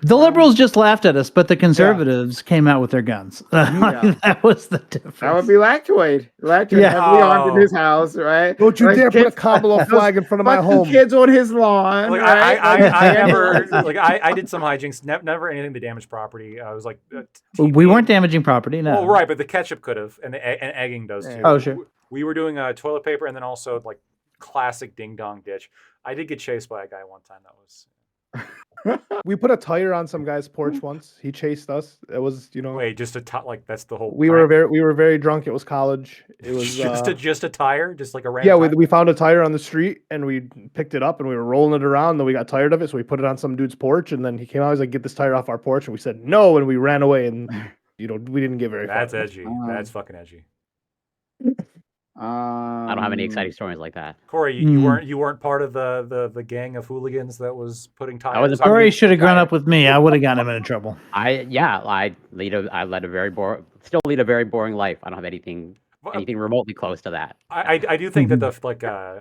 The liberals just laughed at us, but the conservatives came out with their guns. That was the difference. That would be Lactoid. Lactoid Yeah. heavily armed in his house, right? Don't you Like, dare put a kids- Kabbalah flag in front of my fucking home. kids on his lawn, Like right? I never I did some hijinks. Never anything to damage property. I was like, We weren't damaging property, no. Well, right, but the ketchup could have, and egging does too. Oh, sure. We were doing toilet paper, and then also like classic ding dong ditch. I did get chased by a guy one time. That was. We put a tire on some guy's porch once. He chased us. It was, Wait, just like that's the whole. we were very drunk. It was college. It was just a tire, just like a random. yeah. tire? We found a tire on the street and we picked it up and we were rolling it around. Then we got tired of it, so we put it on some dude's porch. And then he came out. He's like, "Get this tire off our porch." And we said no, and we ran away. And we didn't get very far. That's edgy. That's fucking edgy. I don't have any exciting stories like that. Corey, you weren't part of the gang of hooligans that was putting tires. wasn't on Corey the should have grown tire? up with me. I would have gotten him into trouble. I led a very still lead a very boring life. I don't have anything remotely close to that. I do think that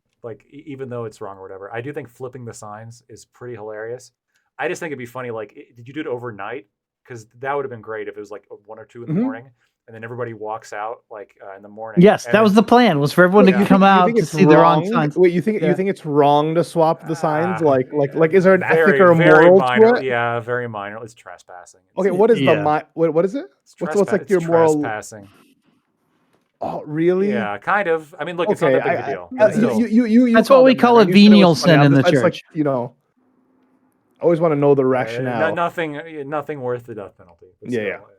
even though it's wrong or whatever, I do think flipping the signs is pretty hilarious. I just think it'd be funny. Like, did you do it overnight? Because that would have been great if it was like 1 or 2 in the morning. and then everybody walks out like in the morning. Yes, and that was then- the plan. Was for everyone Wait, to you come think, you out think to it's see the wrong signs. wrong? Wait, you Yeah. think it's wrong to swap the signs? Ah, Like, is there an very, ethic or a very moral minor. to it? Yeah, very minor. It's trespassing. Okay, what is Yeah. what is it? It's What's like your moral? trespassing. Oh, really? Yeah, kind of. I mean, look, it's Okay, not that big of a deal, but still. you That's what called we it call minor, a and you said it venial was funny. sin in the I just like, church. I always want to know the rationale. Nothing worth the death penalty. But Yeah, still,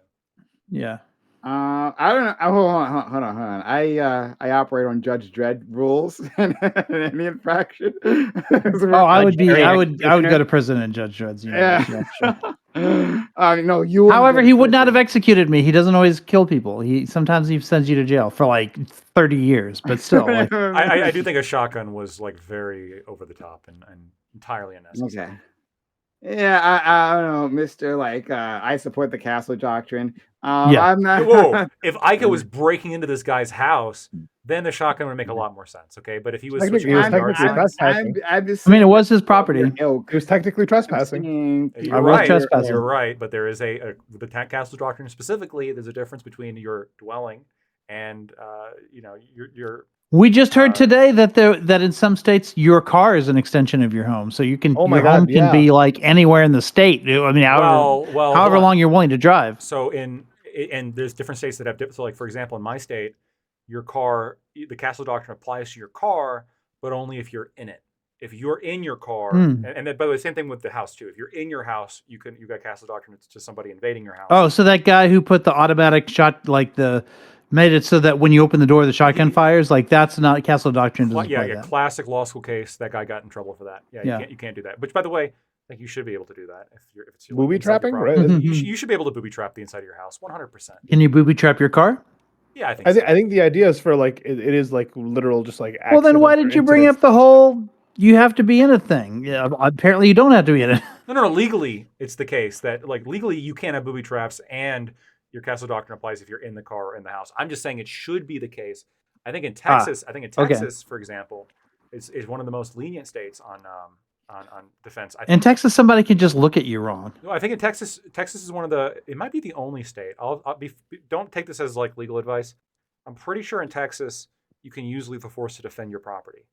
Yeah. I don't know. Hold on. I operate on Judge Dredd rules and any infraction. Oh, I would go to prison in Judge Dredd's universe. Yeah. Yeah, sure. No, you. wouldn't However, go to he would not have prison. executed me. He doesn't always kill people. Sometimes he sends you to jail for like 30 years, but still. Like, I do think a shotgun was like very over the top and entirely unnecessary. Okay. Yeah, I don't know, Mister. I support the castle doctrine. Yeah. I'm not. Whoa! If Ica was breaking into this guy's house, then the shotgun would make a lot more sense. Okay, but if he was Technically, switching he was on technically yard signs, trespassing. I'm just I mean, it saying was his that property. your ilk. He was technically trespassing. you're was right. trespassing. You're right, but there is the castle doctrine specifically. There's a difference between your dwelling and your. We just heard today that in some states your car is an extension of your home, so your home can be like anywhere in the state. I mean, however long you're willing to drive. So and there's different states that have different. So like for example, in my state, your car, the castle doctrine applies to your car, but only if you're in it. If you're in your car, and by the way, same thing with the house too. If you're in your house, you got castle doctrine to somebody invading your house. Oh, so that guy who put the automatic shot, made it so that when you open the door, the shotgun fires. Like that's not castle doctrine. That. Classic law school case. That guy got in trouble for that. Yeah. You can't do that. Which, by the way, I think you should be able to do that if it's your booby inside your trapping, property. right? You should be able to booby trap the inside of your house, 100%. Can you booby trap your car? Yeah, I think the idea is for like it is like literal, just like. Well, then why did you bring up the whole? You have to be in a thing. Yeah, apparently you don't have to be in it. No. Legally, it's the case that legally you can't have booby traps and your castle doctrine applies if you're in the car or in the house. I'm just saying it should be the case. I think in Texas, for example, is one of the most lenient states on defense. In Texas, somebody can just look at you wrong. No, I think in Texas is one of it might be the only state. Don't take this as like legal advice. I'm pretty sure in Texas you can use lethal force to defend your property.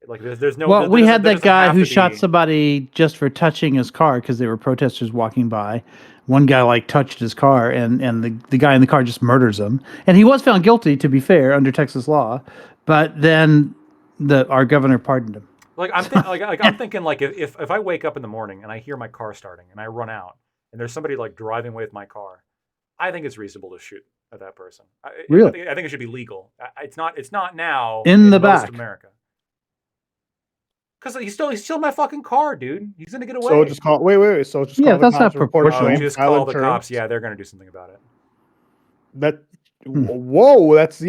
Like there's no. Well, we had that guy who shot somebody just for touching his car because they were protesters walking by. One guy touched his car, and the guy in the car just murders him. And he was found guilty, to be fair, under Texas law. But then our governor pardoned him. I'm thinking if I wake up in the morning and I hear my car starting and I run out and there's somebody driving away with my car, I think it's reasonable to shoot at that person. Really? I think it should be legal. It's not now in the most back of America. Because he's still my fucking car, dude. He's gonna get away. So just call. Wait. So just yeah, call that's the not cops, report it to proportional. him, Just file call the insurance. cops. Yeah, they're gonna do something about it. Whoa, that's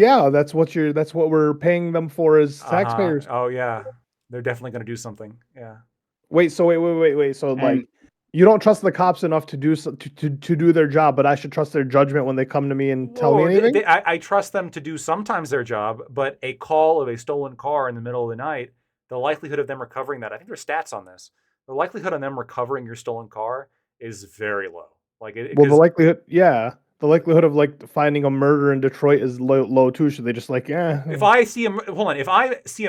what we're paying them for as taxpayers. Oh yeah, they're definitely gonna do something. Yeah. Wait. So you don't trust the cops enough to do their job, but I should trust their judgment when they come to me and tell me anything. I trust them to do sometimes their job, but a call of a stolen car in the middle of the night, the likelihood of them recovering that, I think there's stats on this. The likelihood of them recovering your stolen car is very low. The likelihood of finding a murder in Detroit is low too. Should they just If I see a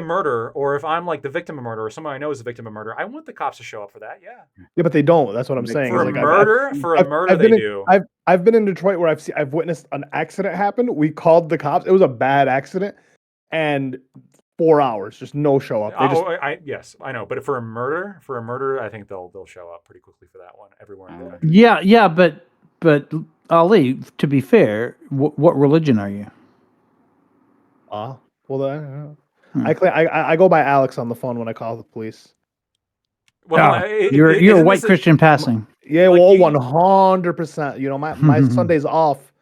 murder, or if I'm the victim of murder, or someone I know is the victim of murder, I want the cops to show up for that. Yeah. Yeah, but they don't. That's what I'm saying. For a murder, they do. I've been in Detroit where I've witnessed an accident happen. We called the cops. It was a bad accident, and 4 hours, just no show up. Yes, I know. But for a murder, I think they'll show up pretty quickly for that one everywhere in the country. Yeah, but Ali, to be fair, what religion are you? I go by Alex on the phone when I call the police. Well, you're a white Christian passing. Yeah, 100%. You know, my Sunday's off.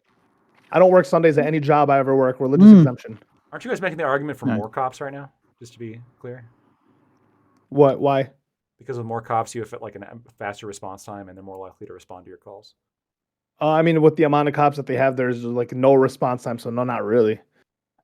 I don't work Sundays at any job I ever work. Religious exemption. Aren't you guys making the argument for more cops right now? Just to be clear. What? Why? Because with more cops, you have a faster response time, and they're more likely to respond to your calls. I mean, with the amount of cops that they have, there's no response time. So no, not really.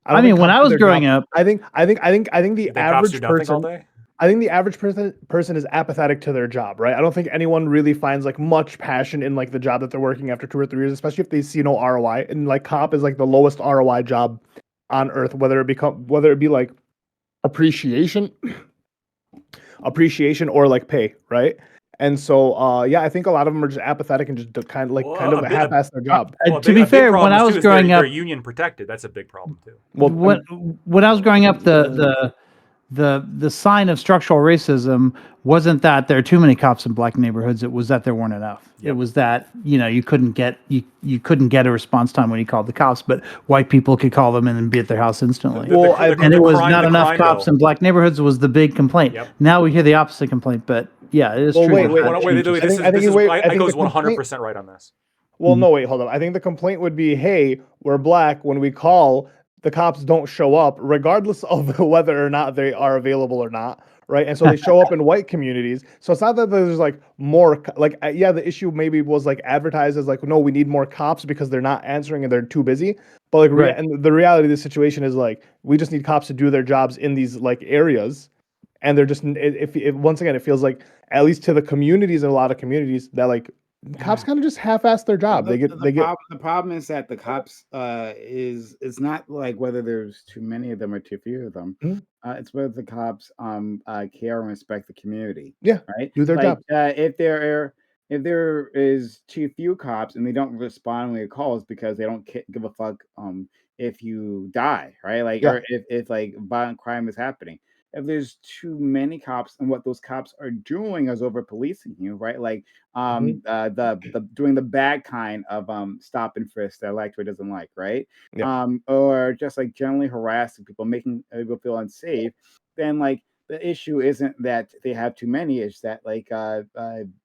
I mean, when I was growing up, I think the average person. All day? I think the average person is apathetic to their job, right? I don't think anyone really finds like much passion in like the job that they're working after 2 or 3 years, especially if they see no ROI. And like cop is like the lowest ROI job on earth, whether it be like appreciation, or like pay, right? And so, yeah, I think a lot of them are just apathetic and just kind Well, of half-ass their job. Well, To be a big fair, when problem I is was too is growing they're up, union protected. That's a big problem too. Well, when I was growing up, the sign of structural racism wasn't that there are too many cops in black neighborhoods. It was that there weren't enough. It Yep. was that you couldn't get you couldn't get a response time when you called the cops, but white people could call them in and be at their house instantly. Well, and it was not the enough crime cops bill. in black neighborhoods was the big complaint. Yep. Now we hear the opposite complaint, but yeah, it is Well, true. wait, that wait, that Wait, changes. wait, I this think- is I think this is wait, I I think goes the 100% right on this. Well, no, wait, hold on. I think the complaint would be, hey, we're black. When we call, the cops don't show up, regardless of whether or not they are available or not, right? And so they show up in white communities. So it's not that there's like more, like, yeah, the issue maybe was like advertised as like, no, we need more cops because they're not answering and they're too busy. But like, Right. and the reality of the situation is like, we just need cops to do their jobs in these like areas. And they're just, if once again, it feels like, at least to the communities, in a lot of communities, that like cops kind of just half-ass their job. They get The problem is that the cops is it's not like whether there's too many of them or too few of them. Mhm. It's whether the cops care and respect the community. Yeah, Right. do their Like job. if there is too few cops and they don't respond when it calls because they don't give a fuck if you die, right? Like Yeah. or if like violent crime is happening. If there's too many cops and what those cops are doing is over policing you, right? Like Mhm. the doing the bad kind of stop and frisk that electorate doesn't like, right? Yeah. Or just like generally harassing people, making people feel unsafe, then like the issue isn't that they have too many, it's that like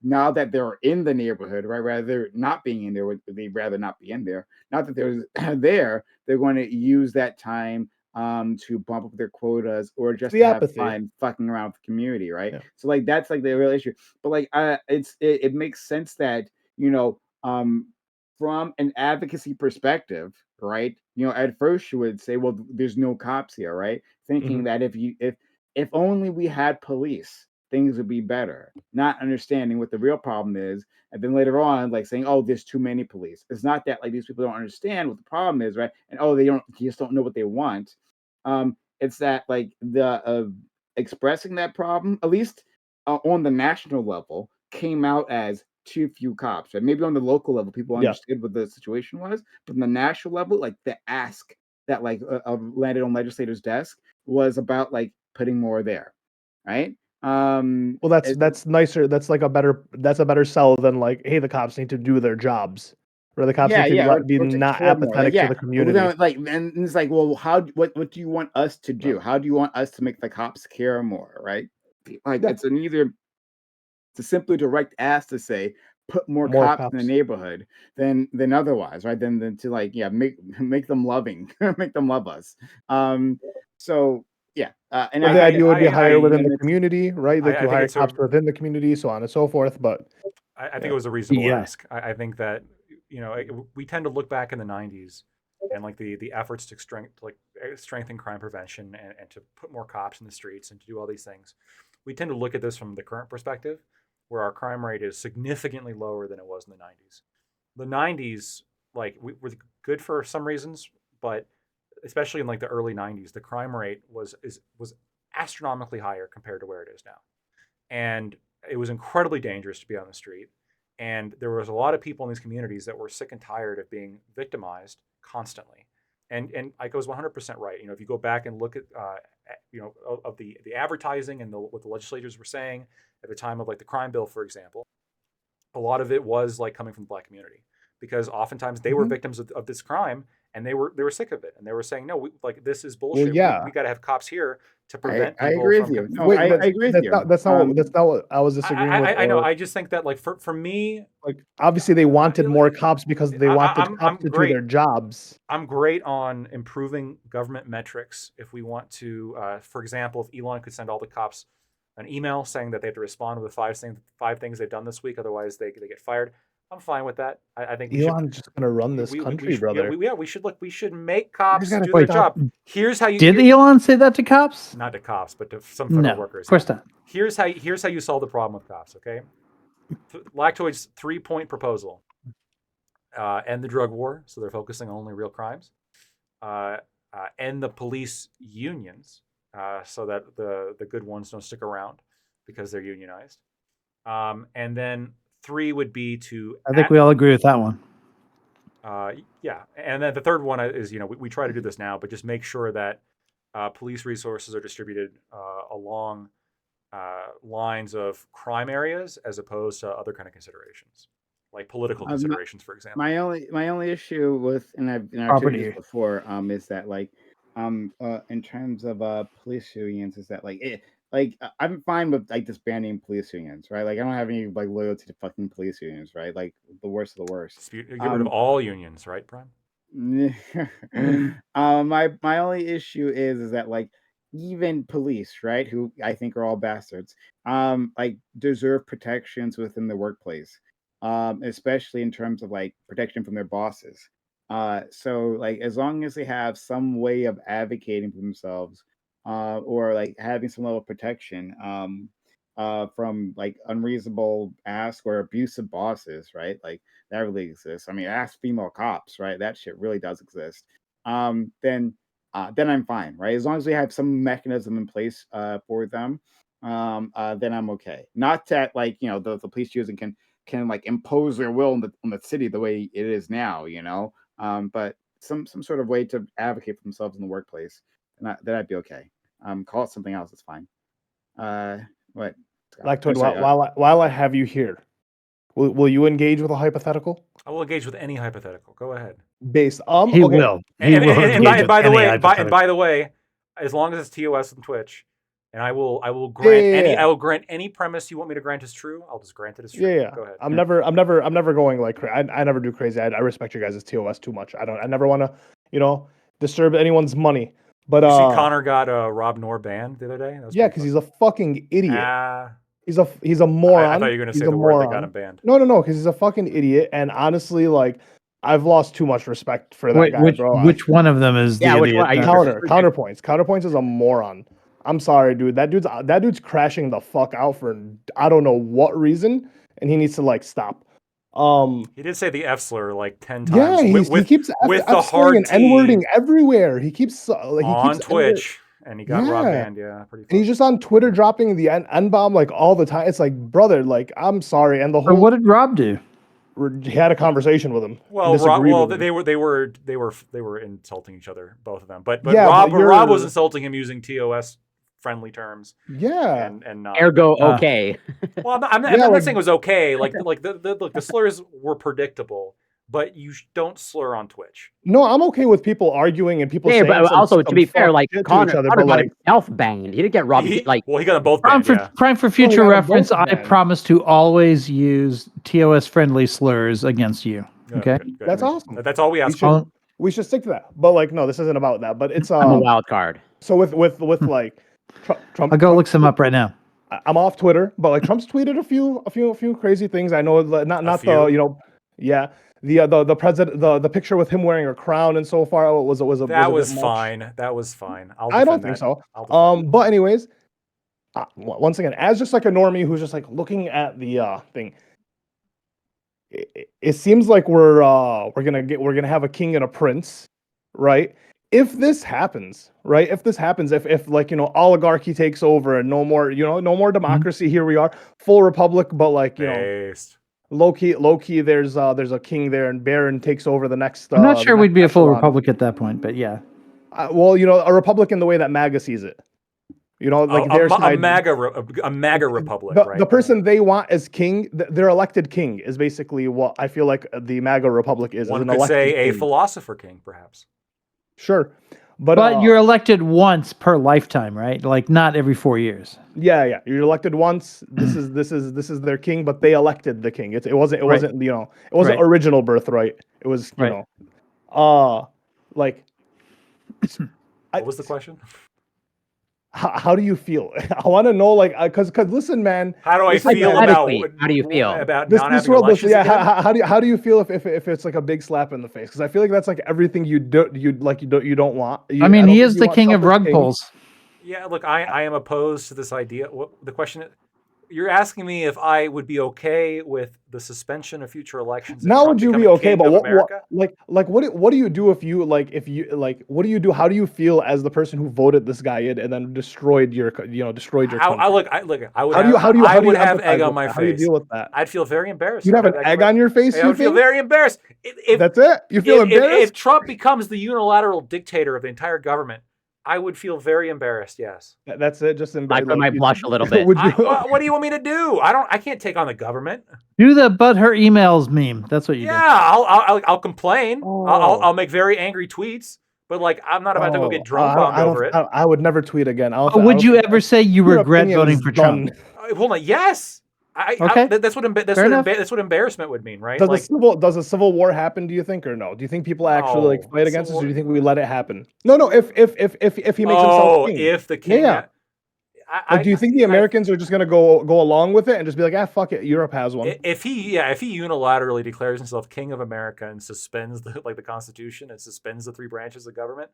now that they're in the neighborhood, right? Rather not being in there, they'd rather not be in there. Not that they're there, they're going to use that time to bump up their quotas or just the to have apathy. fun fucking around with the community, right? Yeah. So like that's like the real issue. But like it makes sense that from an advocacy perspective, right? At first you would say, well, there's no cops here, right? Thinking Mhm. that if only we had police, things would be better. Not understanding what the real problem is, and then later on, like saying, "Oh, there's too many police." It's not that like these people don't understand what the problem is, right? And oh, they just don't know what they want. It's that like the expressing that problem, at least on the national level, came out as too few cops. Right? Maybe on the local level, people Yeah. understood what the situation was, but on the national level, like the ask that like landed on legislators' desk was about like putting more there, right? Well, that's nicer. That's like that's a better sell than like, hey, the cops need to do their jobs, or the cops Yeah, need to yeah, be or to not care more. Like, apathetic to yeah, the well, community. then, like, and it's like, well, what do you want us to Yeah. do? How do you want us to make the cops care more, right? Like, Yeah. it's a simply direct ask to say put more More cops in the cops. neighborhood than otherwise, right? Than to like, yeah, make them loving, make them love us. So yeah, and Well, I the think idea would be higher within the limits. community, right? Like I you think hire it's a cops within the community, so on and so forth. But I think yeah. it was a reasonable Yeah. ask. I think that we tend to look back in the '90s and like the efforts to strengthen crime prevention and to put more cops in the streets and to do all these things. We tend to look at this from the current perspective, where our crime rate is significantly lower than it was in the '90s. The '90s, like, were good for some reasons, but especially in like the early '90s, the crime rate was astronomically higher compared to where it is now, and it was incredibly dangerous to be on the street. And there was a lot of people in these communities that were sick and tired of being victimized constantly. And Ike was 100% right. If you go back and look at of the advertising and what the legislators were saying at the time of like the crime bill, for example, a lot of it was like coming from the black community, because oftentimes they were Mhm. victims of this crime, and they were sick of it, and they were saying, no, like, this is Well, bullshit. yeah. We got to have cops here to I prevent I people agree with from you. No, Wait, I agree with you. that's not what I was disagreeing with. I know. Or I just think that, like, for me, like obviously they wanted more cops because they wanted cops I'm to do their great. jobs. I'm great on improving government metrics. If we want to, for example, if Elon could send all the cops an email saying that they have to respond with five things they've done this week, otherwise they get fired. I'm fine with that. I think we should. Elon's just gonna run this country, should, brother. we should look. We should make cops gotta do their stop. job. Here's how you. Did Elon say that to cops? Not to cops, but to some federal No, workers. of course not. Here's how you solve the problem with cops. Okay, Lactoid's 3-point proposal: end the drug war, so they're focusing on only real crimes. End the police unions, so that the good ones don't stick around because they're unionized. And then 3 would be to. I think we all agree with that one. Yeah, and then the third one is, we try to do this now, but just make sure that police resources are distributed along lines of crime areas as opposed to other kind of considerations, like political considerations, for example. My only issue with, and I've told Property. you this before, is that in terms of police unions, is that I'm fine with disbanding police unions, right? Like I don't have any loyalty to fucking police unions, right? Like the worst of the worst. Get rid of all unions, right, Prime? My only issue is that even police, right, who I think are all bastards, deserve protections within the workplace, especially in terms of protection from their bosses. So as long as they have some way of advocating for themselves, or having some level of protection, from unreasonable ask or abusive bosses, right? That really exists. I mean, ask female cops, right? That shit really does exist. Then I'm fine, right? As long as we have some mechanism in place for them, then I'm okay. Not that the police using can impose their will on the city the way it is now, but some sort of way to advocate for themselves in the workplace, and then I'd be okay. Call it something else. It's fine. What? Lactoid, while I have you here, will you engage with a hypothetical? I will engage with any hypothetical. Go ahead. Based He okay. will. He will. And by the way, as long as it's TOS and Twitch, and I will grant I will grant any premise you want me to grant as true. I'll just grant it as true. Yeah. Go ahead. I'm never going I never do crazy. I respect your guys' TOS too much. I never want to, disturb anyone's money. But you see Connor got Rob Noor banned the other day? Yeah, because he's a fucking idiot. He's a moron. I thought you were going to say the word that got him banned. No, because he's a fucking idiot. And honestly, I've lost too much respect for that guy, bro. Which one of them is the idiot? Counterpoints. Counterpoints is a moron. I'm sorry, dude. That dude's crashing the fuck out for I don't know what reason, and he needs to stop. He did say the F slur 10 times. Yeah, he keeps with the hard and N-wording everywhere. He keeps on Twitch, and he got Rob banned. Yeah, pretty. And he's just on Twitter dropping the N-bomb all the time. It's brother, I'm sorry. And the whole. What did Rob do? He had a conversation with him. Well, they were insulting each other, both of them. But Rob was insulting him using TOS friendly terms. Yeah, and not ergo okay. Well, I'm not saying it was okay. The slurs were predictable, but you don't slur on Twitch. No, I'm okay with people arguing and people. saying but also to be fair, Connor got himself banned. He didn't get robbed. He got them both banned. Prime for future reference. I promise to always use TOS friendly slurs against you. Okay, good. That's awesome. That's all we ask for. We should stick to that. But no, this isn't about that. But it's I'm a wild card. So with Trump, I'll go look some up right now. I'm off Twitter, but Trump's tweeted a few crazy things. I know not the the president, the picture with him wearing a crown and so far was fine. That was fine. I don't think so. But anyways, once again, as just a normie who's just looking at the thing, it seems like we're gonna have a king and a prince, right? If this happens, right? If oligarchy takes over and no more democracy, here we are, full republic, but low key, there's a king there, and Barron takes over the next. I'm not sure we'd be a full republic at that point, but yeah. A republic in the way that MAGA sees it. A MAGA republic. Right? The person they want as king, their elected king, is basically what I feel like the MAGA republic is. One could say a philosopher king, perhaps. Sure, but you're elected once per lifetime, right? Not every 4 years. Yeah. You're elected once. This is their king, but they elected the king. It wasn't original birthright. It was what was the question? how do you feel? I want to know, like, because listen, man, How do I this is feel like, about Hypothetically, how do you feel? about this not this having world? Listen, elections yeah. again? How do you feel if it's like a big slap in the face? Because I feel like that's like everything you don't want. I mean, I don't he think is you the want king Trump of as rug king. pulls. Yeah, look, I am opposed to this idea. What the question? You're asking me if I would be okay with the suspension of future elections and Now Trump would you be becoming okay? king But of what America? what do you do if you what do you do? How do you feel as the person who voted this guy in and then destroyed your destroyed your country? I look. I would How do you have. I would have egg empathize on with my that? How do you face. deal with that? I'd feel very embarrassed. You'd I have would an have egg on your face. I You would feel think? very embarrassed. If That's it? You feel if embarrassed? Trump becomes the unilateral dictator of the entire government, I would feel very embarrassed. Yes. That's it. Just embarrassed. Lacto might blush a little bit. Would you? What do you want me to do? I can't take on the government. Do the but her emails meme. That's what you Yeah, do. I'll complain. Oh. I'll make very angry tweets. But like, I'm not about to go get drone bombed I over it. I would never tweet again. But would you ever say you your regret voting opinion's for done. Trump? Hold on. Yes. Okay. That's what Fair enough. that's what embarrassment would mean, right? Does a civil war happen? Do you think, or no? Do you think people actually like No, fight against civil us, or do you war- think we let it happen? No. If he makes himself king, if the king. Yeah. Like, do you think the Americans are just gonna go along with it and just be like, fuck it, Europe has one? If he unilaterally declares himself king of America and suspends the Constitution and suspends the three branches of government,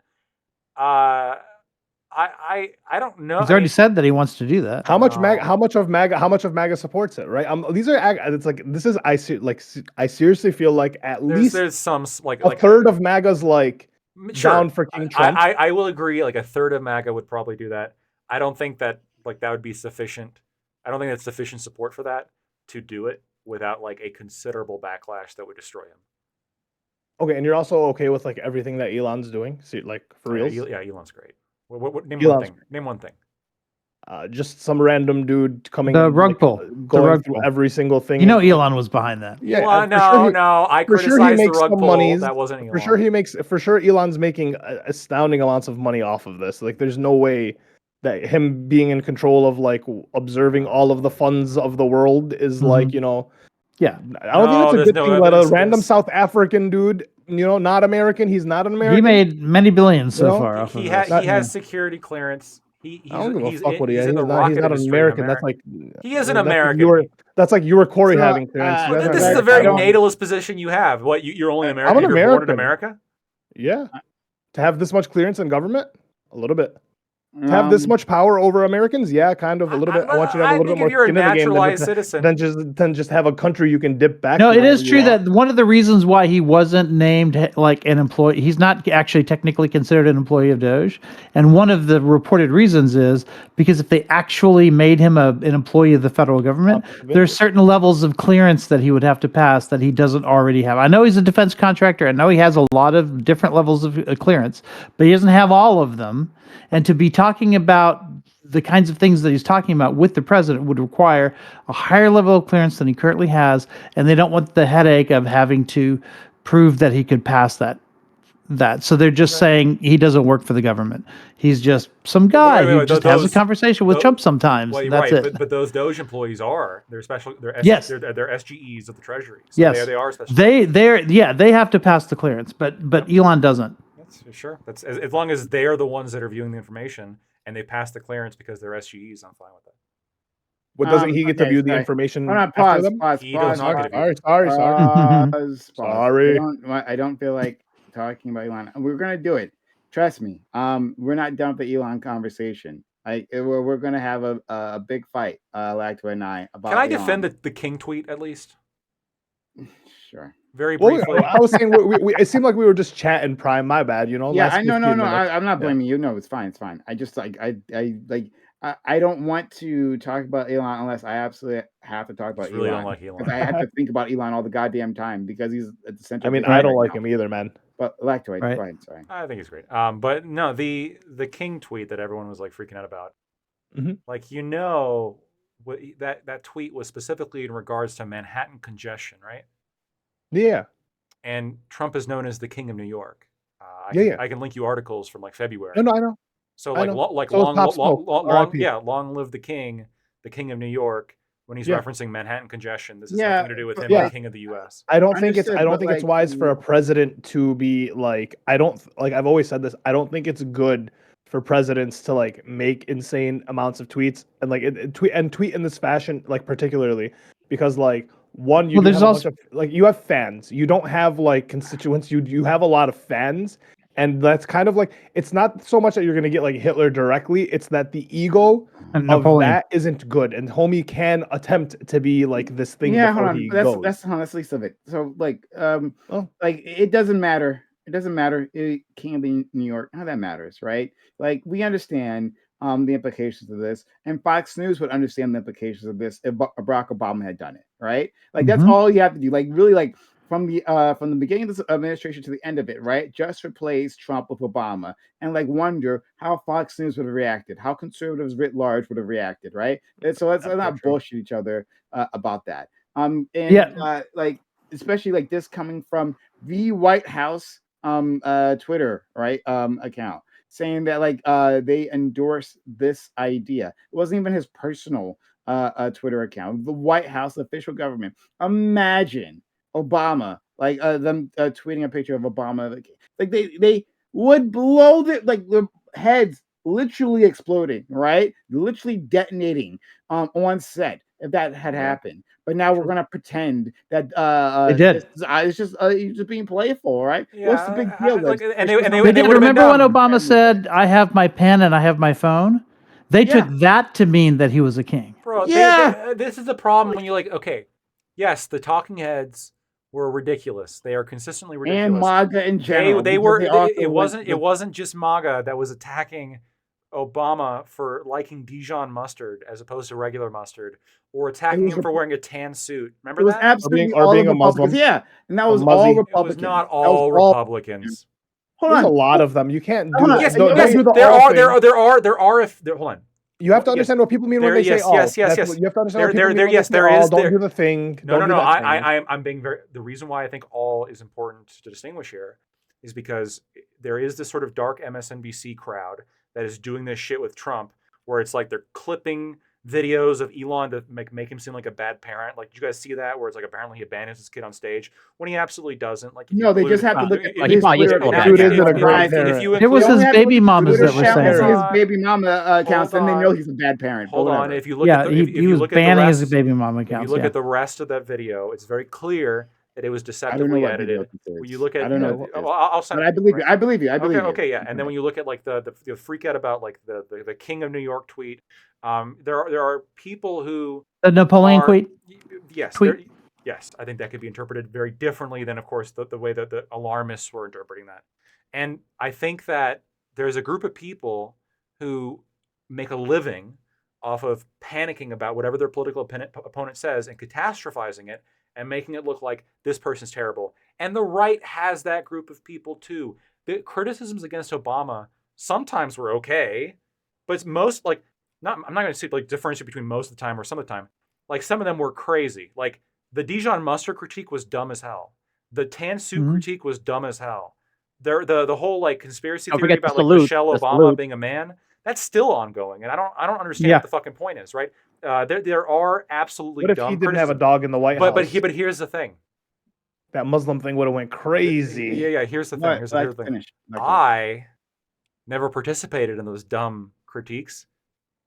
I don't know. He's already said that he wants to do that. How much No. How much of MAGA supports it? Right? These are it's like this is I seriously feel like at least there's some a third of MAGA's like sure. down for King Trump. I will agree. Like a third of MAGA would probably do that. I don't think that that would be sufficient. I don't think that's sufficient support for that to do it without like a considerable backlash that would destroy him. Okay, and you're also okay with like everything that Elon's doing, like for reals? Yeah, Elon's great. Name Elon's one thing. Name one thing. Just some random dude coming The rug pull. going rug through pull. every single thing. You know Elon was behind that. Yeah, Well, no. I for sure criticized he the makes rug some pull. monies. That wasn't Elon. For sure Elon's making astounding amounts of money off of this. Like there's no way that him being in control of like observing all of the funds of the world is like, Yeah. I don't think it's a good thing that a evidence of random this. South African dude, not American, he's not an American. He made many billions so far off of He this. has security clearance. I don't give a fuck what he he's is. in the He's rocket not an industry in American. That's like he is an that's like American. that's like you or Corey So, having clearance. Well, This is a very natalist position you have. What you're only American? I'm an if you're born in American. America. Yeah. To have this much clearance in government? A little bit. To have this much power over Americans? Yeah, kind of a little bit. I want you to have a little bit more If you're a skin in the game naturalized citizen, than just have a country you can dip back No, to. it is true that one of the reasons why he wasn't named like an employee, he's not actually technically considered an employee of Doge. And one of the reported reasons is because if they actually made him an employee of the federal government, there's certain levels of clearance that he would have to pass that he doesn't already have. I know he's a defense contractor. I know he has a lot of different levels of clearance, but he doesn't have all of them. And to be talking about the kinds of things that he's talking about with the president would require a higher level of clearance than he currently has, and they don't want the headache of having to prove that he could pass that. So they're just saying he doesn't work for the government. He's just some guy who just has a conversation with Trump sometimes. Well, That's right, it. But those Doge employees they're special. They're Yes. they're SGEs of the Treasury. So Yes, they are special. they have to pass the clearance, but Elon doesn't. That's sure. That's as long as they're the ones that are viewing the information and they pass the clearance because they're SGEs. I'm fine with that. What doesn't he get to okay, view the sorry. information? Hold on, after pause, them? pause, He does pause. not get to view Sorry. Pause. Sorry. I don't feel like talking about Elon. We're gonna do it. Trust me. We're not done with the Elon conversation. We're gonna have a big fight, Lacto and I, about. Can I Elon. defend the King tweet at least? Sure. Very Well, briefly. I was saying it seemed like we were just chatting Prime. My bad. Yeah, last I know. 15 minutes. I'm not blaming you. No, it's fine. It's fine. I just I don't want to talk about Elon unless I absolutely have to talk about Just really Elon. don't like Elon. 'Cause I have to think about Elon all the goddamn time because he's at the center. I of mean, the I debate don't right like now. him either, man. But Lactoid, Right. go ahead. Sorry. I think he's great. But no, the King tweet that everyone was like freaking out about, Mhm. like what that tweet was specifically in regards to Manhattan congestion, right? Yeah. And Trump is known as the King of New York. I can link you articles from like February. No, I know. So I like know. So is Pop Smoke. RIP. long live the King of New York. When he's Yeah. referencing Manhattan congestion, this has Yeah, nothing to do with him yeah. being King of the U.S. I don't think Understood, but, it's wise for a president to be like. I've always said this. I don't think it's good for presidents to like make insane amounts of tweets and like tweet in this fashion, like particularly because like one, you Well, do there's have a bunch also of like you have fans. You don't have like constituents. You have a lot of fans, and that's kind of like it's not so much that you're gonna get like Hitler directly. It's that the ego and of Napoleon. that isn't good, and homie can attempt to be like this thing Yeah, hold before on. he That's goes. that's honestly some of it. So Oh. like it doesn't matter. It doesn't matter. King of the New York. How that matters, right? Like we understand the implications of this, and Fox News would understand the implications of this if Barack Obama had done it, right? Like that's Mhm. all you have to do. Like really, like from the beginning of this administration to the end of it, right? Just replace Trump with Obama, and like wonder how Fox News would have reacted, how conservatives writ large would have reacted, right? And so let's Yeah, for not sure. bullshit each other about that. And Yeah. like especially like this coming from the White House Twitter right account saying that like they endorse this idea. It wasn't even his personal Twitter account. The White House official government. Imagine Obama like them tweeting a picture of Obama like they would blow the heads literally exploding, right? Literally detonating on set if that had Yeah. happened. But now we're True. gonna pretend that They did. this is, it's just you're just being playful, right? What's the Yeah, big deal? like, and It's just they They did. would have been Remember when dumb. Obama said, "I have my pen and I have my phone"? They Yeah. took that to mean that he was a king. Bro, Yeah. this is the problem when you like, okay, yes, the talking heads were ridiculous. They are consistently And ridiculous. MAGA in general. They because were they also it went wasn't just MAGA that was attacking Obama for liking Dijon mustard as opposed to regular mustard, or attacking was him for wearing a tan suit. Remember it was that? absolutely or all being of a Republicans. Muslim, Yeah, and that a was all muzzy. It was Republicans. not That was all all. Republicans. Hold There's a on. lot of them. You can't do Hold on. that. Yes, Don't yes, do the there all are, thing. hold on. You have to Yes, understand what people mean when they say yes, all. yes, yes, That's yes. what you have to understand what people mean when yes, they say there all. is Don't there. do the thing. No, Don't no, do no. that thing. I'm being very. The reason why I think all is important to distinguish here is because there is this sort of dark MSNBC crowd that is doing this shit with Trump, where it's like they're clipping videos of Elon to make him seem like a bad parent. Like, did you guys see that? Where it's like apparently he abandons his kid on stage when he absolutely doesn't. Like, if you No, they just include- have to look at Like, he his probably is Twitter a bad account. Dude isn't a parent. great if parent. you It was They his only have to baby look at mamas Twitter that were accounts saying and Hold that. his on. baby mama accounts, then they know on. he's a bad parent. Hold but on. whatever. If you look Yeah, at the, he you was look at the banning rest, his baby mama if you accounts. look Yeah. at the rest of that video, it's very clear that it was I don't know deceptively what video edited. this When you is. look at, I don't know Yeah, what well, this is. I'll send But it I to you, believe right? you. I believe you. I Okay, believe you. okay, yeah. And then when you look at like the freak out about like the King of New York tweet, there are people who The Napoleon are tweet. yes, Tweet. yes. I think that could be interpreted very differently than, of course, the way that the alarmists were interpreting that. And I think that there's a group of people who make a living off of panicking about whatever their political opponent says and catastrophizing it and making it look like this person's terrible. And the right has that group of people too. The criticisms against Obama sometimes were okay, but most like not. I'm not going to say like differentiate between most of the time or some of the time. Like some of them were crazy. Like the Dijon mustard critique was dumb as hell. The tan suit Mhm. critique was dumb as hell. The whole like conspiracy Don't theory forget the about like salute. Michelle The Obama salute. being a man, that's still ongoing, and I don't understand Yeah. what the fucking point is, right? There are absolutely What if dumb he didn't have a criticisms. dog in the White But House? here's the thing. That Muslim thing would have went crazy. Yeah. Here's the thing. But Here's like the thing. finish. Like, I never participated in those dumb critiques,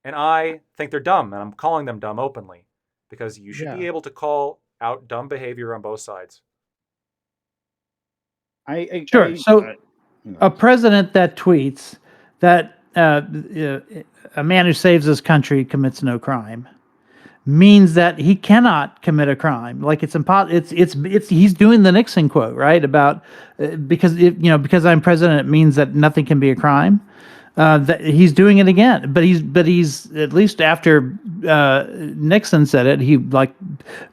and I think they're dumb, and I'm calling them dumb openly because you should be Yeah. able to call out dumb behavior on both sides. Sure. So a president that tweets that a man who saves his country commits no crime means that he cannot commit a crime. Like it's impossible. It's he's doing the Nixon quote, right? About because I'm president, it means that nothing can be a crime. That he's doing it again, but he's at least after Nixon said it, he like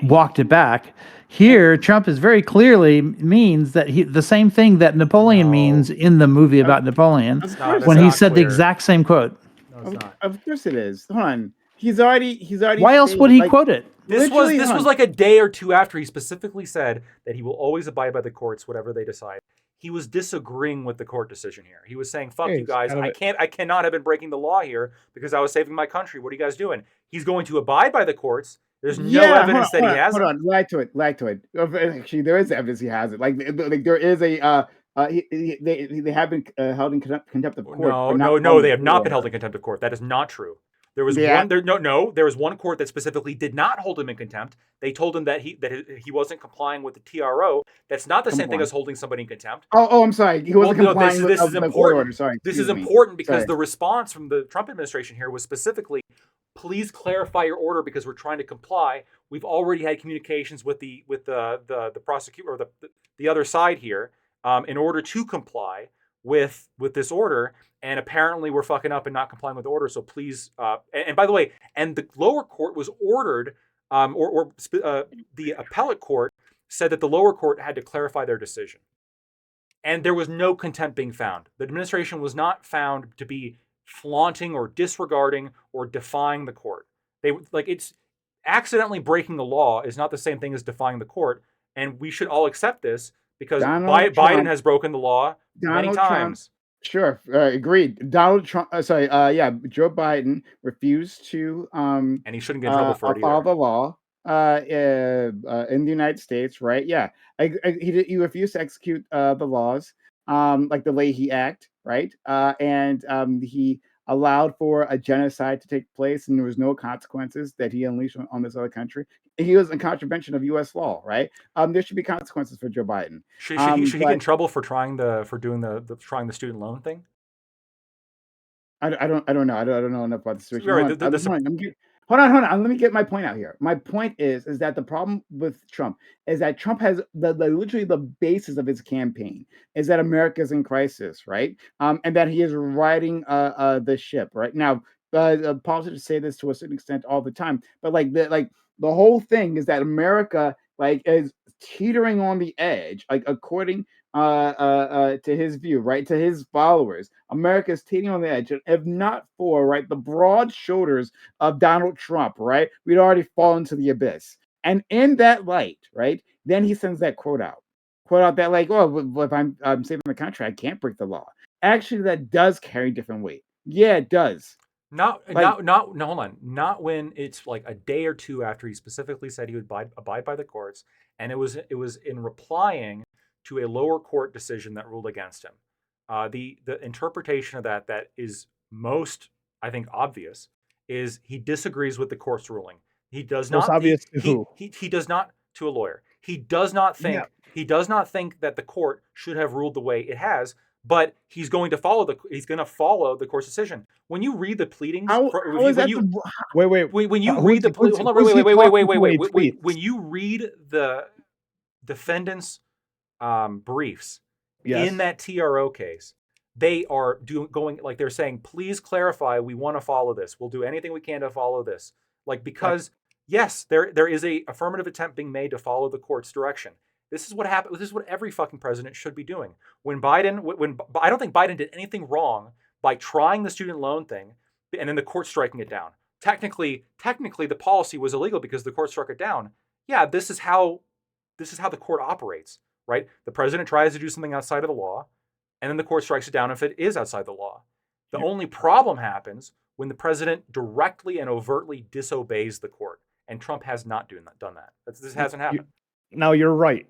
walked it back. Here, Trump is very clearly means that the same thing that Napoleon No. means in the movie about Napoleon Of not- course when it's he not said the clear. exact same quote. No, it's not. Of course it is. Hold on. He's already. Why else would stated, he like, quote it? This literally, was hold on. like a day or two after he specifically said that he will always abide by the courts, whatever they decide. He was disagreeing with the court decision here. He was saying, "Fuck Yeah, you he's guys! kind of I cannot have been breaking the law here because I was saving my country. What are you guys doing?" He's going to abide by the courts. There's no evidence that he hasn't. Hold on, lie to it. Actually, there is evidence he has it. Like there is a They have been held in contempt of court for No, not no, no, following they the have court not been held order. in contempt of court. That is not true. There was Yeah. one there no, there was one court that specifically did not hold him in contempt. They told him that he wasn't complying with the TRO. That's not the same thing Complying. as holding somebody in contempt. Oh, I'm sorry. He Well, wasn't no, complying with this is the court order. important. Sorry, This is excuse me. important because Sorry. the response from the Trump administration here was specifically, please clarify your order because we're trying to comply. We've already had communications with the prosecutor or the other side here in order to comply with this order, and apparently we're fucking up and not complying with the order. So please, and by the way, and the lower court was ordered, the appellate court said that the lower court had to clarify their decision. And there was no contempt being found. The administration was not found to be flaunting or disregarding or defying the court. It's accidentally breaking the law is not the same thing as defying the court, and we should all accept this because Donald Biden Trump. has broken the law many Donald Trump. times. Sure, agreed. Donald Trump. Joe Biden refused to And he shouldn't get in trouble for it follow either. the law in the United States, right? Yeah, he refused to execute the laws, like the Leahy Act, right? And he allowed for a genocide to take place, and there was no consequences that he unleashed on this other country. He was in contravention of U.S. law, right? There should be consequences for Joe Biden. Should he get in trouble for trying trying the student loan thing? I don't know. I don't know enough about the situation. Right, Hold on. Let me get my point out here. My point is that the problem with Trump is that Trump has literally the basis of his campaign is that America is in crisis, right? And that he is riding the ship right now. Politicians say this to a certain extent all the time, but the whole thing is that America is teetering on the edge, according to his view, right, to his followers. America is teetering on the edge, and if not for right the broad shoulders of Donald Trump, right, we'd already fallen to the abyss. And in that light, right, then he sends that quote out that if I'm saving the country, I can't break the law. Actually, that does carry different weight. Yeah, it does. No, hold on. Not when it's like a day or two after he specifically said he would abide by the courts, and it was in replying to a lower court decision that ruled against him. The interpretation of that is most, I think, obvious is he disagrees with the court's ruling. He does Most not. obvious to who? He does not to a lawyer. He does not think. Yeah. He does not think that the court should have ruled the way it has. But he's going to follow the court's decision. When you read the pleadings, when you read the hold on, wait. When you read the defendant's briefs in that TRO case, they are going like they're saying, please clarify. We want to follow this. We'll do anything we can to follow this. Because yes, there is a affirmative attempt being made to follow the court's direction. This is what happened. This is what every fucking president should be doing. When I don't think Biden did anything wrong by trying the student loan thing and then the court striking it down. Technically, the policy was illegal because the court struck it down. Yeah, this is how the court operates, right? The president tries to do something outside of the law, and then the court strikes it down if it is outside the law. The only problem happens when the president directly and overtly disobeys the court, and Trump has not done that. This hasn't happened. Now you're right.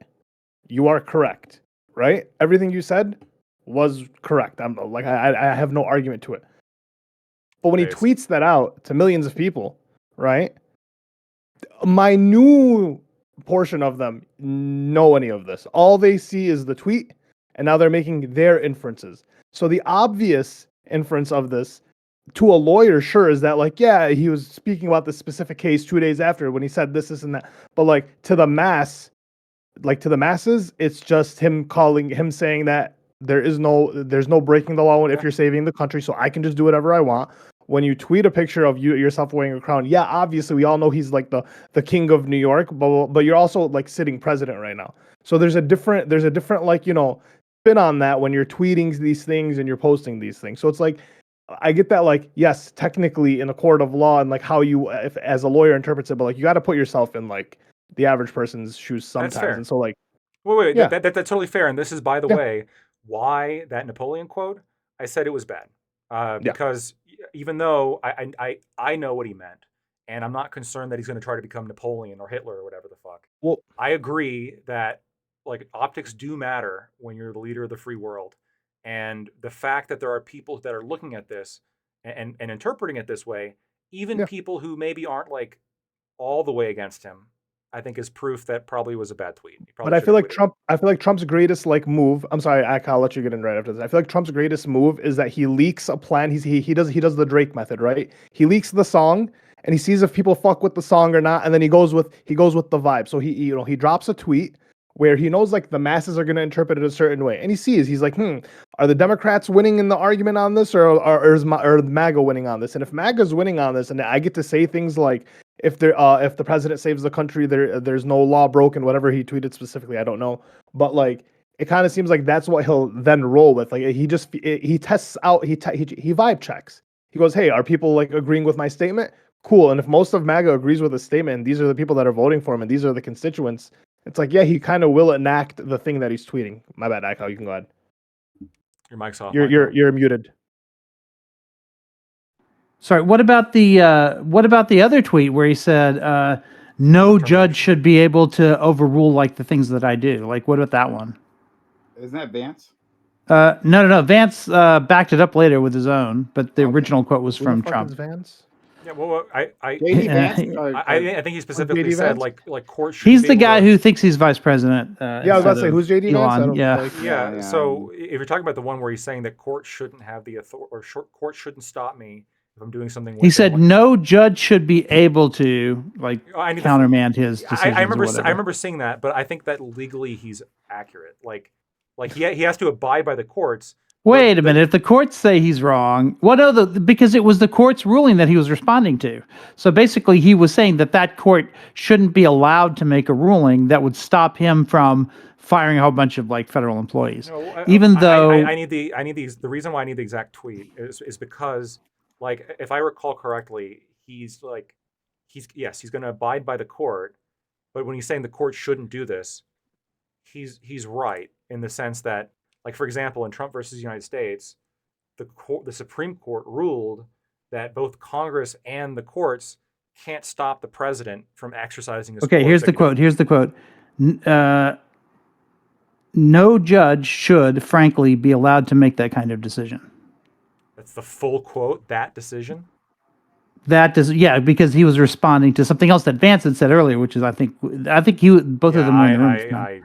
You are correct, right? Everything you said was correct. I have no argument to it. But when he tweets that out to millions of people, right? My new portion of them know any of this. All they see is the tweet, and now they're making their inferences. So the obvious inference of this to a lawyer, sure, is that he was speaking about this specific case 2 days after when he said this and that. But to the masses, it's just him saying that there's no breaking the law if you're saving the country, so I can just do whatever I want. When you tweet a picture of yourself wearing a crown, yeah, obviously we all know he's the king of New York, but you're also sitting president right now. So there's a different spin on that when you're tweeting these things and you're posting these things. So it's I get that yes, technically in a court of law and how you if as a lawyer interprets it, but you got to put yourself in the average person's shoes sometimes. That's fair. And so wait, yeah. that's totally fair. And this is, by the way, why that Napoleon quote, I said it was bad. Because even though I know what he meant, and I'm not concerned that he's going to try to become Napoleon or Hitler or whatever the fuck. Well, I agree that like optics do matter when you're the leader of the free world, and the fact that there are people that are looking at this and interpreting it this way, even Yeah. people who maybe aren't like all the way against him, I think is proof that probably was a bad tweet. He But probably I should feel have like tweeted it. I feel like Trump's greatest like move. I'm sorry, I'll let you get in right after this. I feel like Trump's greatest move is that he leaks a plan. He does the Drake method, right? He leaks the song and he sees if people fuck with the song or not, and then he goes with the vibe. So he drops a tweet where he knows like the masses are gonna interpret it a certain way, and he's like, are the Democrats winning in the argument on this, or is MAGA winning on this? And if MAGA's winning on this, and I get to say things like, if the president saves the country, there's no law broken, whatever he tweeted specifically, I don't know, but like it kind of seems like that's what he'll then roll with. Like he tests out, he vibe checks. He goes, hey, are people like agreeing with my statement? Cool. And if most of MAGA agrees with the statement, and these are the people that are voting for him, and these are the constituents, it's like, yeah, he kind of will enact the thing that he's tweeting. My bad, Akal, you can go ahead. Your mic's off. You're muted. Sorry, what about the other tweet where he said no judge should be able to overrule like the things that I do? Like, what about that one? Isn't that Vance? No. Vance backed it up later with his own, but the Okay. original quote was Who from the fuck Trump. is Vance? Yeah, well, JD Vance? I think he specifically JD said Vance? like court should. He's the guy who thinks he's vice president. Yeah, I was about to say, who's JD Vance? I Elon. don't Yeah. like. Yeah. Yeah, So if you're talking about the one where he's saying that court shouldn't have the authority, or court shouldn't stop me if I'm doing something. He said no judge should be able to like countermand his decisions. I remember. Or whatever. I remember seeing that, but I think that legally he's accurate. Like he has to abide by the courts. Wait a minute. If the courts say he's wrong, well, no, because it was the court's ruling that he was responding to. So basically, he was saying that court shouldn't be allowed to make a ruling that would stop him from firing a whole bunch of like federal employees. No, even though I need the reason why I need the exact tweet is because, like, if I recall correctly, he's going to abide by the court, but when he's saying the court shouldn't do this, he's right in the sense that, like, for example, in Trump versus United States, the Supreme Court ruled that both Congress and the courts can't stop the president from exercising his. Okay, here's the quote. No judge should, frankly, be allowed to make that kind of decision. That's the full quote. That decision. That does, yeah, because he was responding to something else that Vance had said earlier, which is both of them were in the room.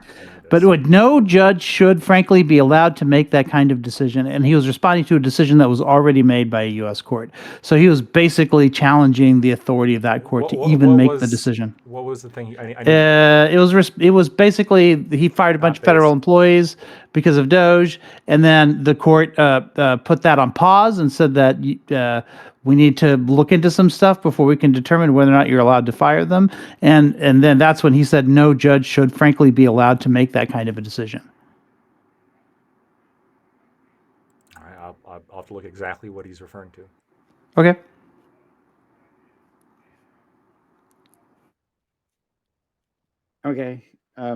But no judge should, frankly, be allowed to make that kind of decision. And he was responding to a decision that was already made by a U.S. court. So he was basically challenging the authority of that court to even make the decision. What was the thing? It was basically he fired a bunch of federal employees because of Doge, and then the court put that on pause and said that we need to look into some stuff before we can determine whether or not you're allowed to fire them. And then that's when he said no judge should, frankly, be allowed to make that kind of a decision. All right, I'll have to look exactly what he's referring to. Okay. Okay. All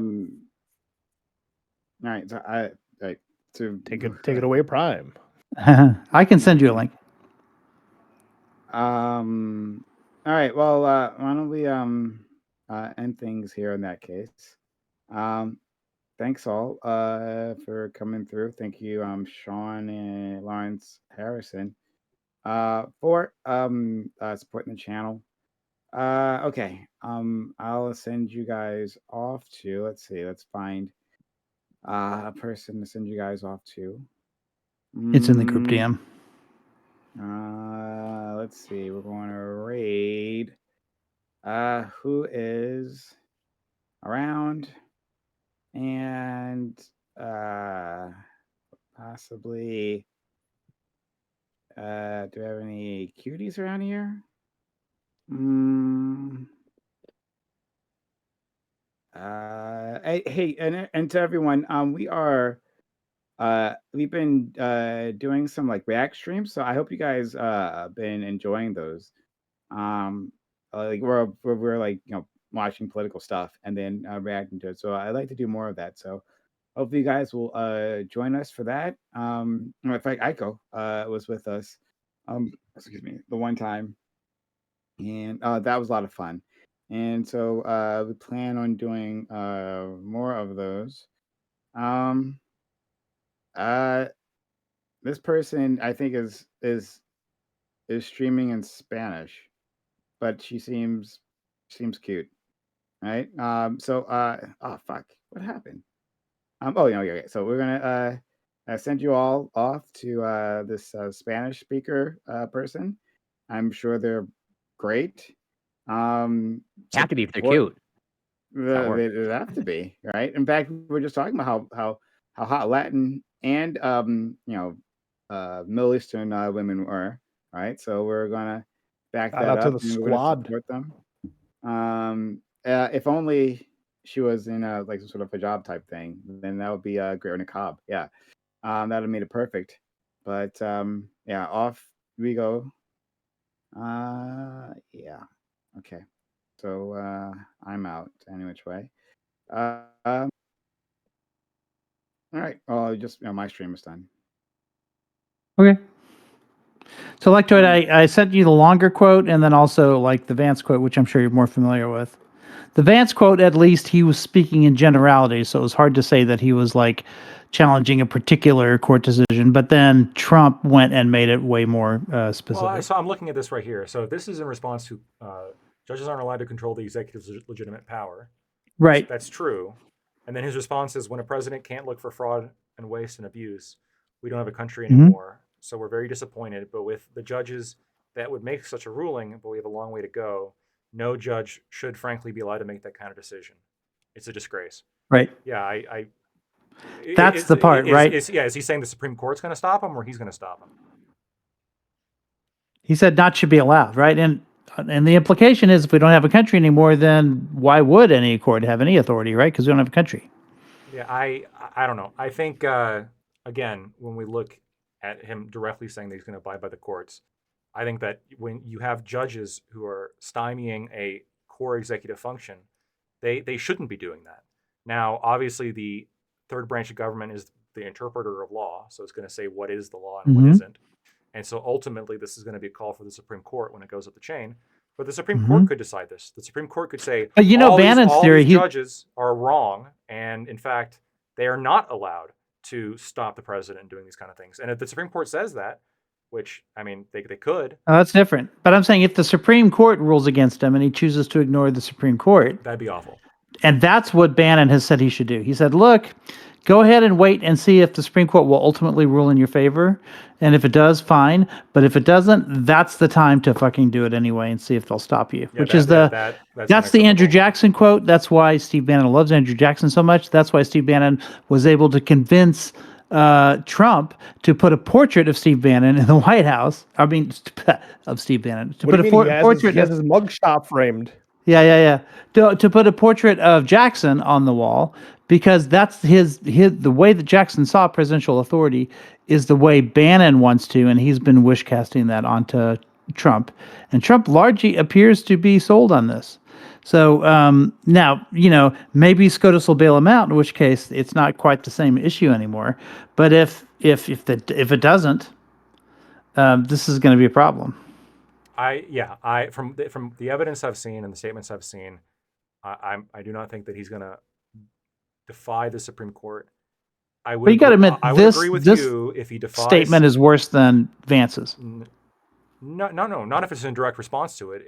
right. So take it away, Prime. I can send you a link. All right. Well, why don't we end things here in that case. Thanks all for coming through. Thank you, Sean and Lawrence Harrison, for supporting the channel. Okay. I'll send you guys off to. Let's see. Let's find a person to send you guys off to. It's in the group DM. Let's see. We're going to raid. Who is around and possibly do we have any cuties around here? Hey, and to everyone, we've been doing some like react streams, so I hope you guys been enjoying those. Like we're like, you know, watching political stuff and then reacting to it. So I like to do more of that. So hopefully you guys will join us for that. In fact, Aiko was with us. Excuse me, the one time, and that was a lot of fun. and so we plan on doing more of those. Um, uh, this person I think is streaming in Spanish, but she seems cute, right? So oh fuck, what happened? Oh yeah, okay. So we're gonna send you all off to this Spanish speaker person. I'm sure they're great. Have to be if they're Support cute. That works. they have to be right. In fact, we are just talking about how hot Latin and Middle Eastern women were, right? So we're gonna back Shout that out to up the and we're gonna squad. support them. If only she was in like some sort of hijab type thing, then that would be great, or niqab. Yeah, that would made it perfect. But yeah, off we go. Yeah, okay. So I'm out any which way. All right. Oh, just my stream is done. Okay. So, Lectoid, Um, I sent you the longer quote and then also like the Vance quote, which I'm sure you're more familiar with. The Vance quote, at least, he was speaking in generalities, so it was hard to say that he was like challenging a particular court decision. But then Trump went and made it way more specific. So I'm looking at this right here. So this is in response to judges aren't allowed to control the executive's legitimate power. Right. That's true. And then his response is, when a president can't look for fraud and waste and abuse, we don't have a country Mhm. anymore. So we're very disappointed. But with the judges that would make such a ruling, but we have a long way to go, no judge should frankly be allowed to make that kind of decision. It's a disgrace. Right. Yeah, That's the part, right? Is he saying the Supreme Court's going to stop him, or he's going to stop him? He said not should be allowed, right? And the implication is if we don't have a country anymore, then why would any court have any authority, right? Because we don't have a country. Yeah, I don't know. I think again, when we look at him directly saying that he's going to abide by the courts, I think that when you have judges who are stymieing a core executive function, they shouldn't be doing that. Now, obviously, the third branch of government is the interpreter of law, so it's going to say what is the law and what Mhm. isn't. And so ultimately, this is going to be a call for the Supreme Court when it goes up the chain. But the Supreme Court could decide this. The Supreme Court could say, But Bannon's all theory, these judges are wrong, and in fact, they are not allowed to stop the president doing these kind of things. And if the Supreme Court says that, which I mean, they could, oh, that's different. But I'm saying if the Supreme Court rules against him and he chooses to ignore the Supreme Court, that'd be awful. and that's what Bannon has said he should do. He said, look, go ahead and wait and see if the Supreme Court will ultimately rule in your favor. And if it does, fine. But if it doesn't, that's the time to fucking do it anyway and see if they'll stop you. Yeah, Which is that's the Andrew unacceptable. Jackson quote. That's why Steve Bannon loves Andrew Jackson so much. That's why Steve Bannon was able to convince Trump to put a portrait of Steve Bannon in the White House. I mean, of Steve Bannon. To What put do a you mean? portrait He has his mugshot framed. yeah. To put a portrait of Jackson on the wall, because that's the way that Jackson saw presidential authority is the way Bannon wants to, and he's been wish casting that onto Trump, and Trump largely appears to be sold on this. So now, maybe SCOTUS will bail him out, in which case it's not quite the same issue anymore. But if it doesn't, this is going to be a problem. From the evidence I've seen and the statements I've seen, I do not think that he's going to defy the Supreme Court. But you got to admit, I would this agree with this you if he defies statement is worse than Vance's. No, not if it's in direct response to it.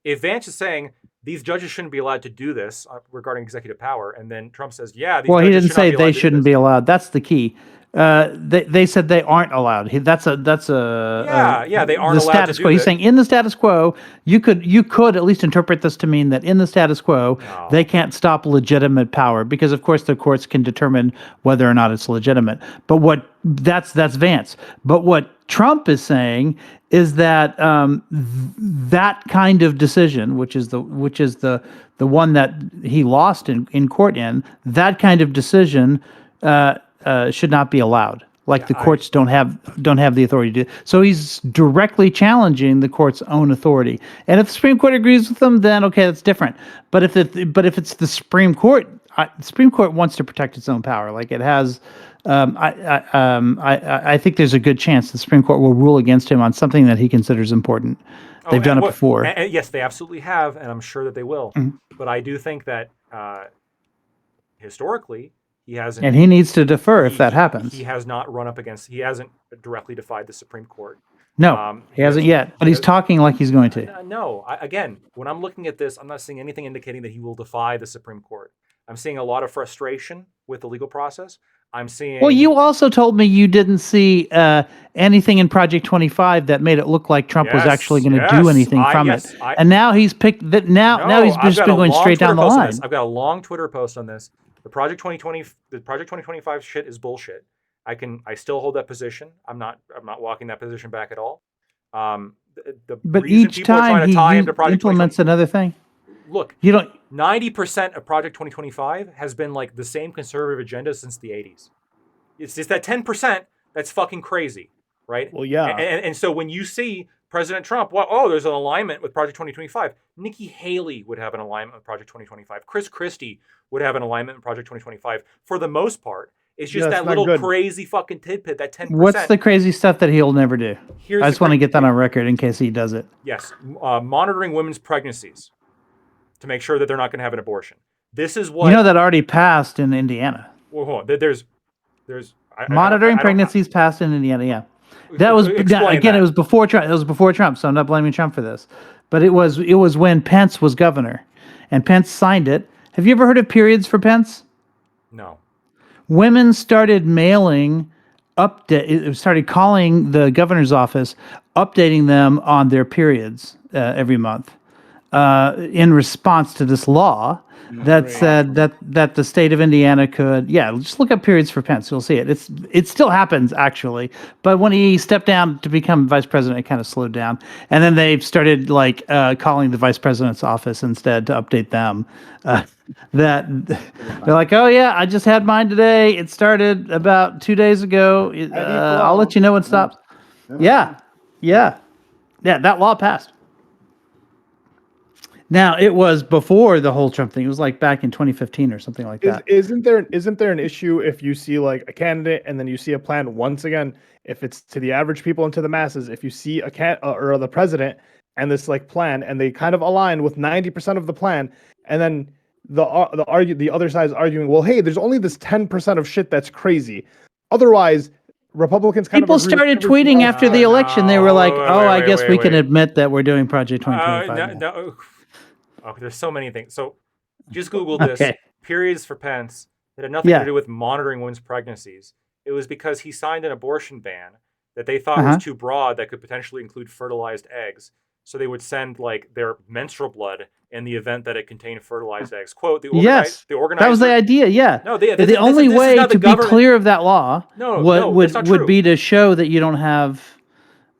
If Vance is saying these judges shouldn't be allowed to do this regarding executive power, and then Trump says, yeah, these Well, he judges didn't should not say be allowed they to do shouldn't this. be allowed. That's the key. They said they aren't allowed. That's a they aren't the allowed status to do quo. He's that. saying in the status quo, you could at least interpret this to mean that in the status quo, No. they can't stop legitimate power because of course the courts can determine whether or not it's legitimate. But that's Vance. But what Trump is saying is that that kind of decision, which is the one that he lost in court that kind of decision should not be allowed. Like the courts don't have the authority to do. So he's directly challenging the court's own authority. And if the Supreme Court agrees with them, then okay, that's different. But if it's the Supreme Court, the Supreme Court wants to protect its own power. Like it has I think there's a good chance the Supreme Court will rule against him on something that he considers important. They've done it before. And yes, they absolutely have, and I'm sure that they will. Mhm. But I do think that historically, he hasn't. And he needs to defer if that happens. He has not run up against. He hasn't directly defied the Supreme Court. No, he hasn't yet, but he's talking like he's going to. No, again, when I'm looking at this, I'm not seeing anything indicating that he will defy the Supreme Court. I'm seeing a lot of frustration with the legal process. I'm seeing. Well, you also told me you didn't see anything in Project 25 that made it look like Trump was actually going to do anything from it. And now he's picked that. Now he's just been going straight down the line. I've got a long Twitter post on this. The Project 2025 shit is bullshit. I still hold that position. I'm not walking that position back at all. But each time he implements another thing. Look, 90% of Project 2025 has been like the same conservative agenda since the 80s. It's just that 10% that's fucking crazy, right? Well, yeah. And so when you see President Trump, there's an alignment with Project 2025. Nikki Haley would have an alignment with Project 2025. Chris Christie would have an alignment with Project 2025. For the most part, it's just that little crazy fucking tidbit, that 10%. What's the crazy stuff that he'll never do? I just want to get that on record in case he does it. Yes. Monitoring women's pregnancies to make sure that they're not going to have an abortion. This is what... that already passed in Indiana. Well, hold on. There's monitoring pregnancies passed in Indiana, yeah. That was, again, it was before Trump. It was before Trump, so I'm not blaming Trump for this. But it was when Pence was governor, and Pence signed it. Have you ever heard of periods for Pence? No. Women started started calling the governor's office, updating them on their periods every month in response to this law that said that the state of Indiana could, just look up periods for Pence. You'll see it. It still happens, actually. But when he stepped down to become vice president, it kind of slowed down. And then they started calling the vice president's office instead to update them. That they're like, oh yeah, I just had mine today. It started about 2 days ago. I'll let you know when it stops. Yeah, that law passed. Now it was before the whole Trump thing. It was like back in 2015 or something like that. Isn't there an issue if you see like a candidate and then you see a plan once again? If it's to the average people and to the masses, if you see or the president and this like plan and they kind of align with 90% of the plan, and then the other side is arguing, well, hey, there's only this 10% of shit that's crazy. Otherwise, Republicans people started tweeting after the election. They were like, I guess we can admit that we're doing Project 2025. Oh, there's so many things. So just Google this. Periods for Pence. It had nothing to do with monitoring women's pregnancies. It was because he signed an abortion ban that they thought was too broad that could potentially include fertilized eggs. So they would send like their menstrual blood in the event that it contained fertilized eggs. Quote, the organizer. That was the idea, yeah. No, the only way to be clear of that law would be to show that you don't have...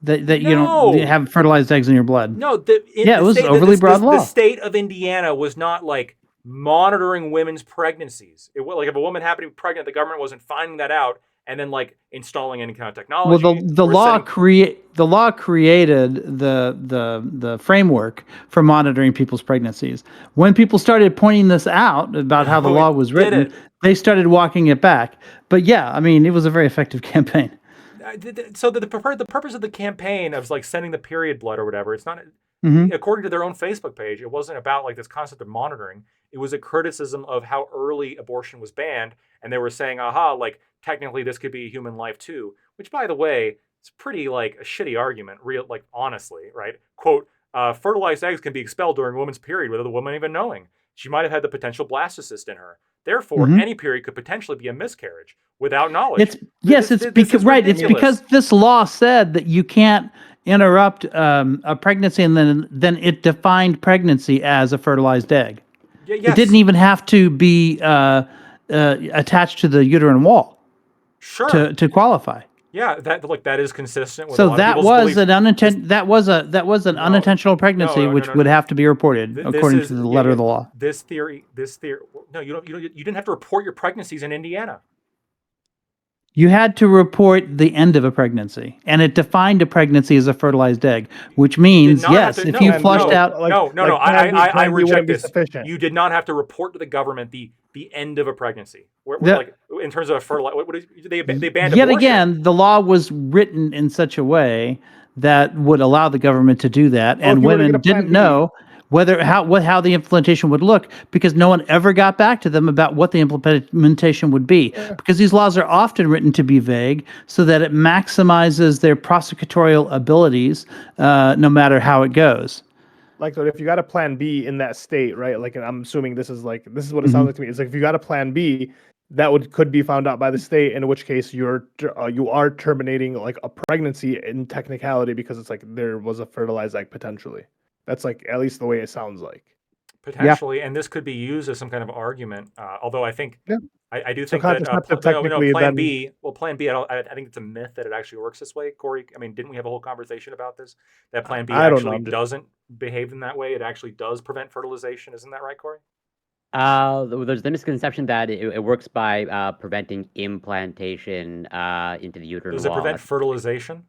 That you don't have fertilized eggs in your blood. No, it was overly broad law. The state of Indiana was not like monitoring women's pregnancies. It was like if a woman happened to be pregnant, the government wasn't finding that out and then like installing any kind of technology. Well, the law created the framework for monitoring people's pregnancies. When people started pointing this out about how the law was written, they started walking it back. But yeah, I mean, it was a very effective campaign. So the purpose of the campaign of like sending the period blood or whatever, it's not according to their own Facebook page. It wasn't about like this concept of monitoring. It was a criticism of how early abortion was banned, and they were saying, like technically this could be a human life too. Which, by the way, it's pretty like a shitty argument. Honestly, right? Quote: fertilized eggs can be expelled during a woman's period without the woman even knowing. She might have had the potential blastocyst in her. Therefore, any period could potentially be a miscarriage without knowledge. It's because this law said that you can't interrupt a pregnancy, and then it defined pregnancy as a fertilized egg. It didn't even have to be attached to the uterine wall. Sure. To qualify. Yeah, that is consistent with. So that was an unintentional pregnancy, which would have to be reported according to the letter of the law. This theory. No, you didn't have to report your pregnancies in Indiana. You had to report the end of a pregnancy, and it defined a pregnancy as a fertilized egg, which means if you flushed out. I reject this. You did not have to report to the government the end of a pregnancy. in terms of fertilizer, they banned Yet abortion. again, the law was written in such a way that would allow the government to do that, Well, if and you were to get women a Plan didn't B. know how the implementation would look, because no one ever got back to them about what the implementation would be. Yeah. Because these laws are often written to be vague, so that it maximizes their prosecutorial abilities, no matter how it goes. Like, so if you got a Plan B in that state, right? Like, and I'm assuming this is what it sounds Mhm. like to me. It's like if you got a Plan B, that could be found out by the state, in which case you are terminating like a pregnancy in technicality, because it's like there was a fertilized egg potentially. That's like at least the way it sounds like. Potentially, and this could be used as some kind of argument. Although I think Yeah. I do So think that contraceptive no, technically Plan then. B. Well, Plan B. I think it's a myth that it actually works this way, Corey. I mean, didn't we have a whole conversation about this? That Plan B I don't know. actually doesn't behave in that way. It actually does prevent fertilization. Isn't that right, Corey? There's the misconception that it works by preventing implantation into the uterine Does it wall. prevent fertilization?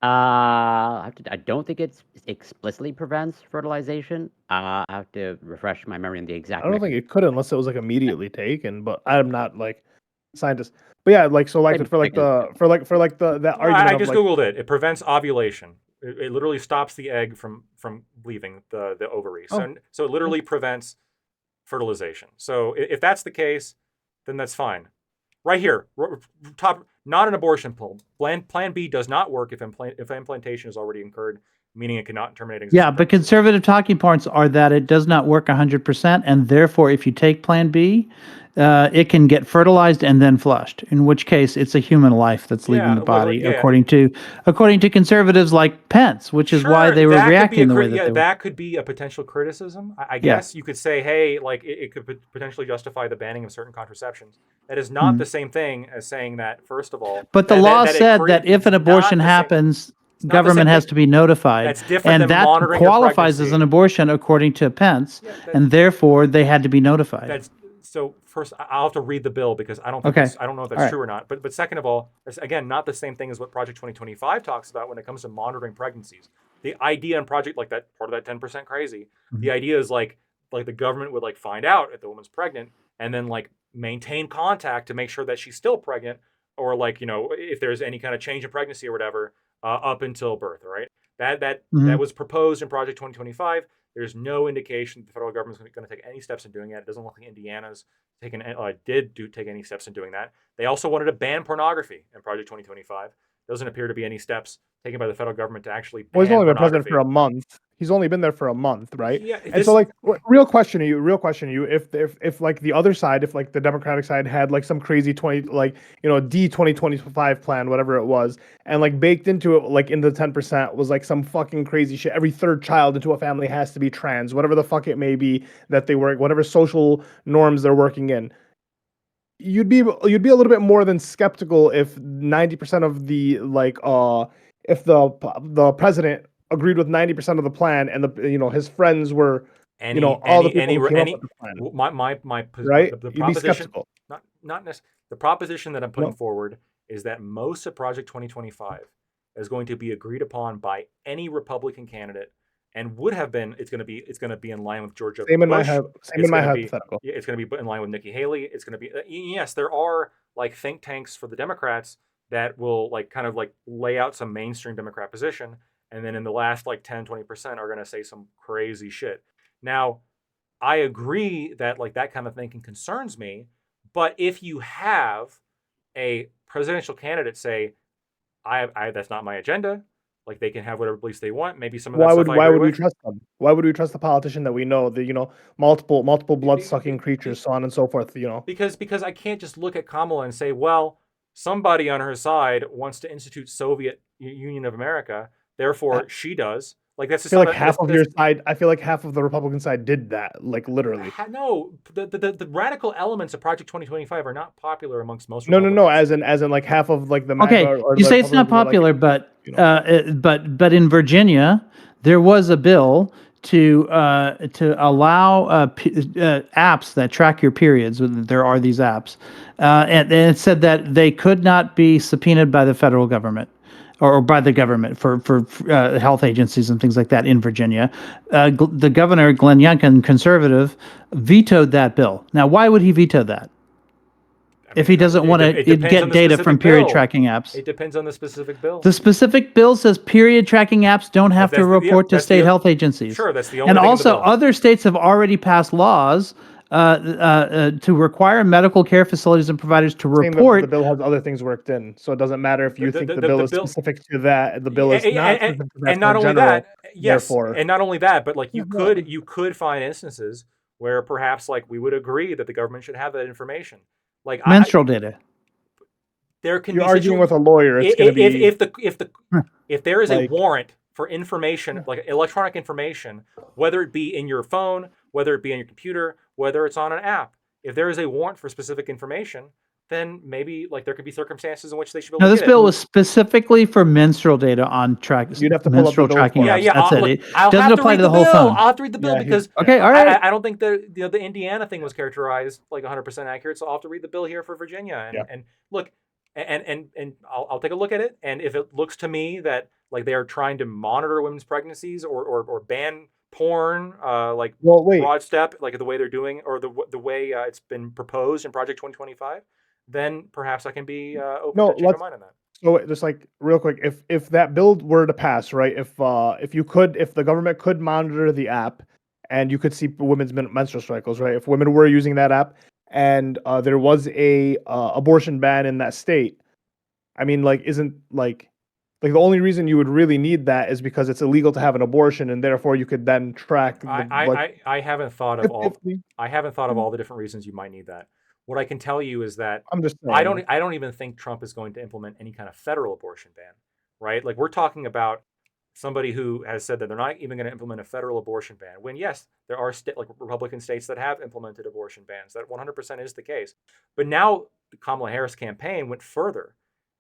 I don't think it explicitly prevents fertilization. I have to refresh my memory on the I exact don't think mechanism. it could unless it was like immediately taken, but I'm not like a scientist. But yeah, like so like Maybe for like mechanism. that Well, argument I of just like googled it. It prevents ovulation. It literally stops the egg from leaving the ovary. Oh. So it literally prevents fertilization. So if that's the case, then that's fine. Right here, top, not an abortion pill. Plan B does not work if implantation is already incurred, meaning it cannot terminate existing Yeah, but pregnancy. conservative talking points are that it does not work 100%, and therefore, if you take Plan B, it can get fertilized and then flushed. In which case, it's a human life that's leaving Yeah, the body, yeah. according to conservatives like Pence, which is why they were that could be reacting the way that yeah, they were. that could be a potential criticism. I Yeah. guess you could say, hey, like it could potentially justify the banning of certain contraceptions. That is not the same thing as saying that, first of all. But the that- law that it said that if it's an not abortion the same- happens, not the government same has thing. to be notified. That's different And than that monitoring a qualifies as pregnancy. an abortion, according to Pence, Yeah, and therefore they had to be notified. That's so. First, I'll have to read the bill because I don't think Okay. I don't know if that's All right. true or not. But second of all, it's again not the same thing as what Project 2025 talks about when it comes to monitoring pregnancies. The idea in project like that, part of that 10% crazy. Mhm. The idea is like the government would like find out if the woman's pregnant and then like maintain contact to make sure that she's still pregnant, or like if there's any kind of change in pregnancy or whatever up until birth. All right, that Mhm. was proposed in Project 2025. There's no indication the federal government's going to take any steps in doing it. It doesn't look like Indiana's take any steps in doing that. They also wanted to ban pornography in Project 2025. Doesn't appear to be any steps taken by the federal government to actually ban well, he's only been president pornography. for a month. He's only been there for a month, right? Yeah, And so like real question to you, if like the other side, if like the Democratic side had like some crazy D2025 plan, whatever it was, and like baked into it, like in the 10% was like some fucking crazy shit. Every third child into a family has to be trans, whatever the fuck it may be that they work, whatever social norms they're working in. You'd be a little bit more than skeptical if 90% of the if the president agreed with 90% of the plan, and his friends were all the people who came up with the plan, right? The You'd be proposition, skeptical. not necessarily. The proposition that I'm putting No. forward is that most of Project 2025 is going to be agreed upon by any Republican candidate, and would have been. It's going to be in line with George W. Same in my Bush. hypothetical. Yeah, it's going to be in line with Nikki Haley. It's going to be yes, there are like think tanks for the Democrats that will like kind of like lay out some mainstream Democrat position, and then in the last like 10-20% are going to say some crazy shit. Now, I agree that like that kind of thinking concerns me, but if you have a presidential candidate say, I that's not my agenda. Like they can have whatever beliefs they want. Maybe some of that stuff I Why agree would we with. trust them? Why would we trust the politician that we know that multiple blood sucking creatures, so on and so forth? Because I can't just look at Kamala and say, well, somebody on her side wants to institute Soviet Union of America, therefore she does. Like that's I just feel like not- half that's- of your side. I feel like half of the Republican side did that, like literally. No, the radical elements of Project 2025 are not popular amongst most No, Republicans. as in like half of like the MAGA Okay, or you the say it's not Republicans are, popular, like, but in Virginia, there was a bill to allow apps that track your periods. There are these apps, and it said that they could not be subpoenaed by the federal government or by the government for health agencies and things like that in Virginia. The governor, Glenn Youngkin, conservative, vetoed that bill. Now, why would he veto that? if he doesn't want to depends on get the data specific from period bill. tracking apps. It depends on the specific bill. The specific bill says period tracking apps don't have to report to state health agencies. Sure, that's the only And thing in the also, bill. other states have already passed laws to require medical care facilities and providers to Saying that report. the bill has other things worked in, so it doesn't matter if you think the bill is specific to that. The bill is not specific to that. And not only general, that, yes, therefore. and not only that, but like you could find instances where perhaps like we would agree that the government should have that information. Like menstrual data. There can You're be arguing with a lawyer. It's going to be if there is like, a warrant for information, like electronic information, whether it be in your phone, whether it be on your computer, whether it's on an app. If there is a warrant for specific information, then maybe like there could be circumstances in which they should be able to this get bill it. was specifically for menstrual data on You'd have to pull up the menstrual bill tracking for apps. it. That's it. Look, It I'll doesn't have to apply read to the whole bill. phone. I'll have to read the bill because okay, all right. I don't think the Indiana thing was characterized like 100% accurate, so I'll have to read the bill here for Virginia. And look, and I'll take a look at it, and if it looks to me that like they are trying to monitor women's pregnancies or ban porn, broad step, like the way they're doing, or the way it's been proposed in Project 2025, then perhaps I can be open to change my mind on that. So just like real quick, if that bill were to pass, right? If the government could monitor the app, and you could see women's menstrual cycles, right? If women were using that app, and there was a abortion ban in that state, I mean, like, isn't like the only reason you would really need that is because it's illegal to have an abortion, and therefore you could then track. I haven't thought of all the different reasons you might need that. What I can tell you is that I'm just saying, I don't even think Trump is going to implement any kind of federal abortion ban, right? Like we're talking about somebody who has said that they're not even going to implement a federal abortion ban. When yes, there are like Republican states that have implemented abortion bans. That 100% is the case. But now the Kamala Harris campaign went further.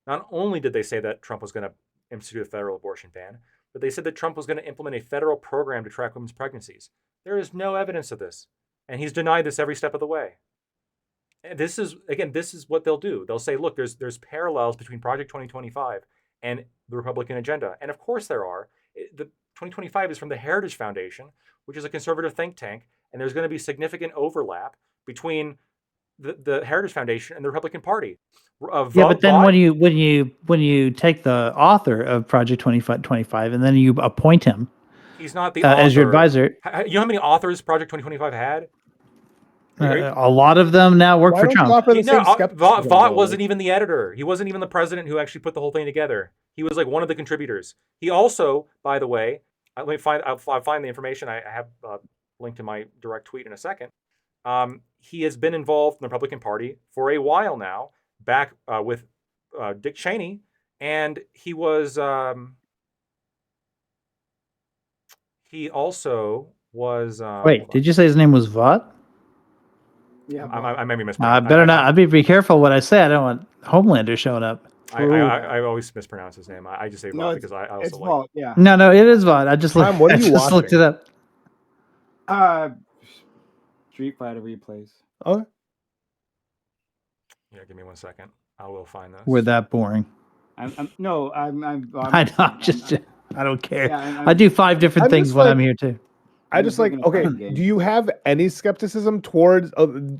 Not only did they say that Trump was going to institute a federal abortion ban, but they said that Trump was going to implement a federal program to track women's pregnancies. There is no evidence of this, and he's denied this every step of the way. And this is what they'll do. They'll say, look, there's parallels between Project 2025 and the Republican agenda. And of course there are. The 2025 is from the Heritage Foundation, which is a conservative think tank, and there's going to be significant overlap between the Heritage Foundation and the Republican Party. But then when you take the author of Project 2025 and then you appoint him, he's not the author. As your advisor. You know how many authors Project 2025 had? A lot of them now work for Trump. Vaught wasn't even the editor. He wasn't even the president who actually put the whole thing together. He was like one of the contributors. He also, by the way, I'll find the information. I have linked to my direct tweet in a second. He has been involved in the Republican Party for a while now, back with Dick Cheney, and he was. He also was. Wait, did you say his name was Vaught? Yeah, I may be mispronouncing. I better not. I'd be careful what I say. I don't want Homelander showing up. I always mispronounce his name. I just say Vaught because I also like. Vaught, yeah. No, it is Vaught. I just looked. What are you just looked it up. Street Fighter replays. Oh. Yeah, give me 1 second. I will find this. We're that boring. I know. I don't care. Yeah, I do 5 different things when I'm here too. I just like, okay, do you have any skepticism towards the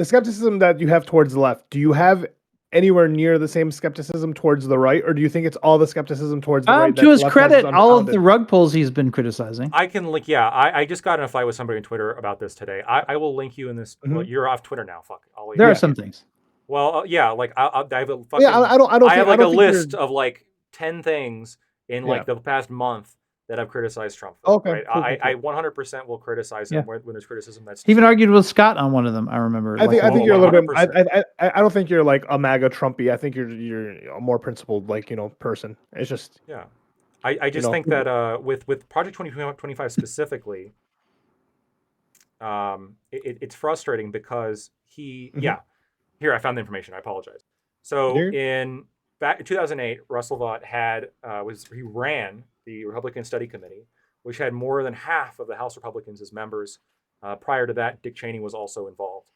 skepticism that you have towards the left? Do you have anywhere near the same skepticism towards the right, or do you think it's all the skepticism towards the right? To his credit, all of the rug pulls he's been criticizing. I can link, I just got in a fight with somebody on Twitter about this today. I will link you in this. Mm-hmm. Well, you're off Twitter now. Fuck. There are some things. Well, like I have a fucking. I have like a list of like 10 things in like the past month that I've criticized Trump for. Okay, right? cool. I 100% will criticize him when there's criticism that's. He even argued with Scott on one of them. I remember. I think you're a little bit. I don't think you're like a MAGA Trumpy. I think you're a more principled, like, person. It's just. Yeah, I just think that with Project 2025 specifically, it's frustrating because he Here, I found the information. I apologize. So back in 2008, Russell Vaught he ran the Republican Study Committee, which had more than half of the House Republicans as members. Prior to that, Dick Cheney was also involved.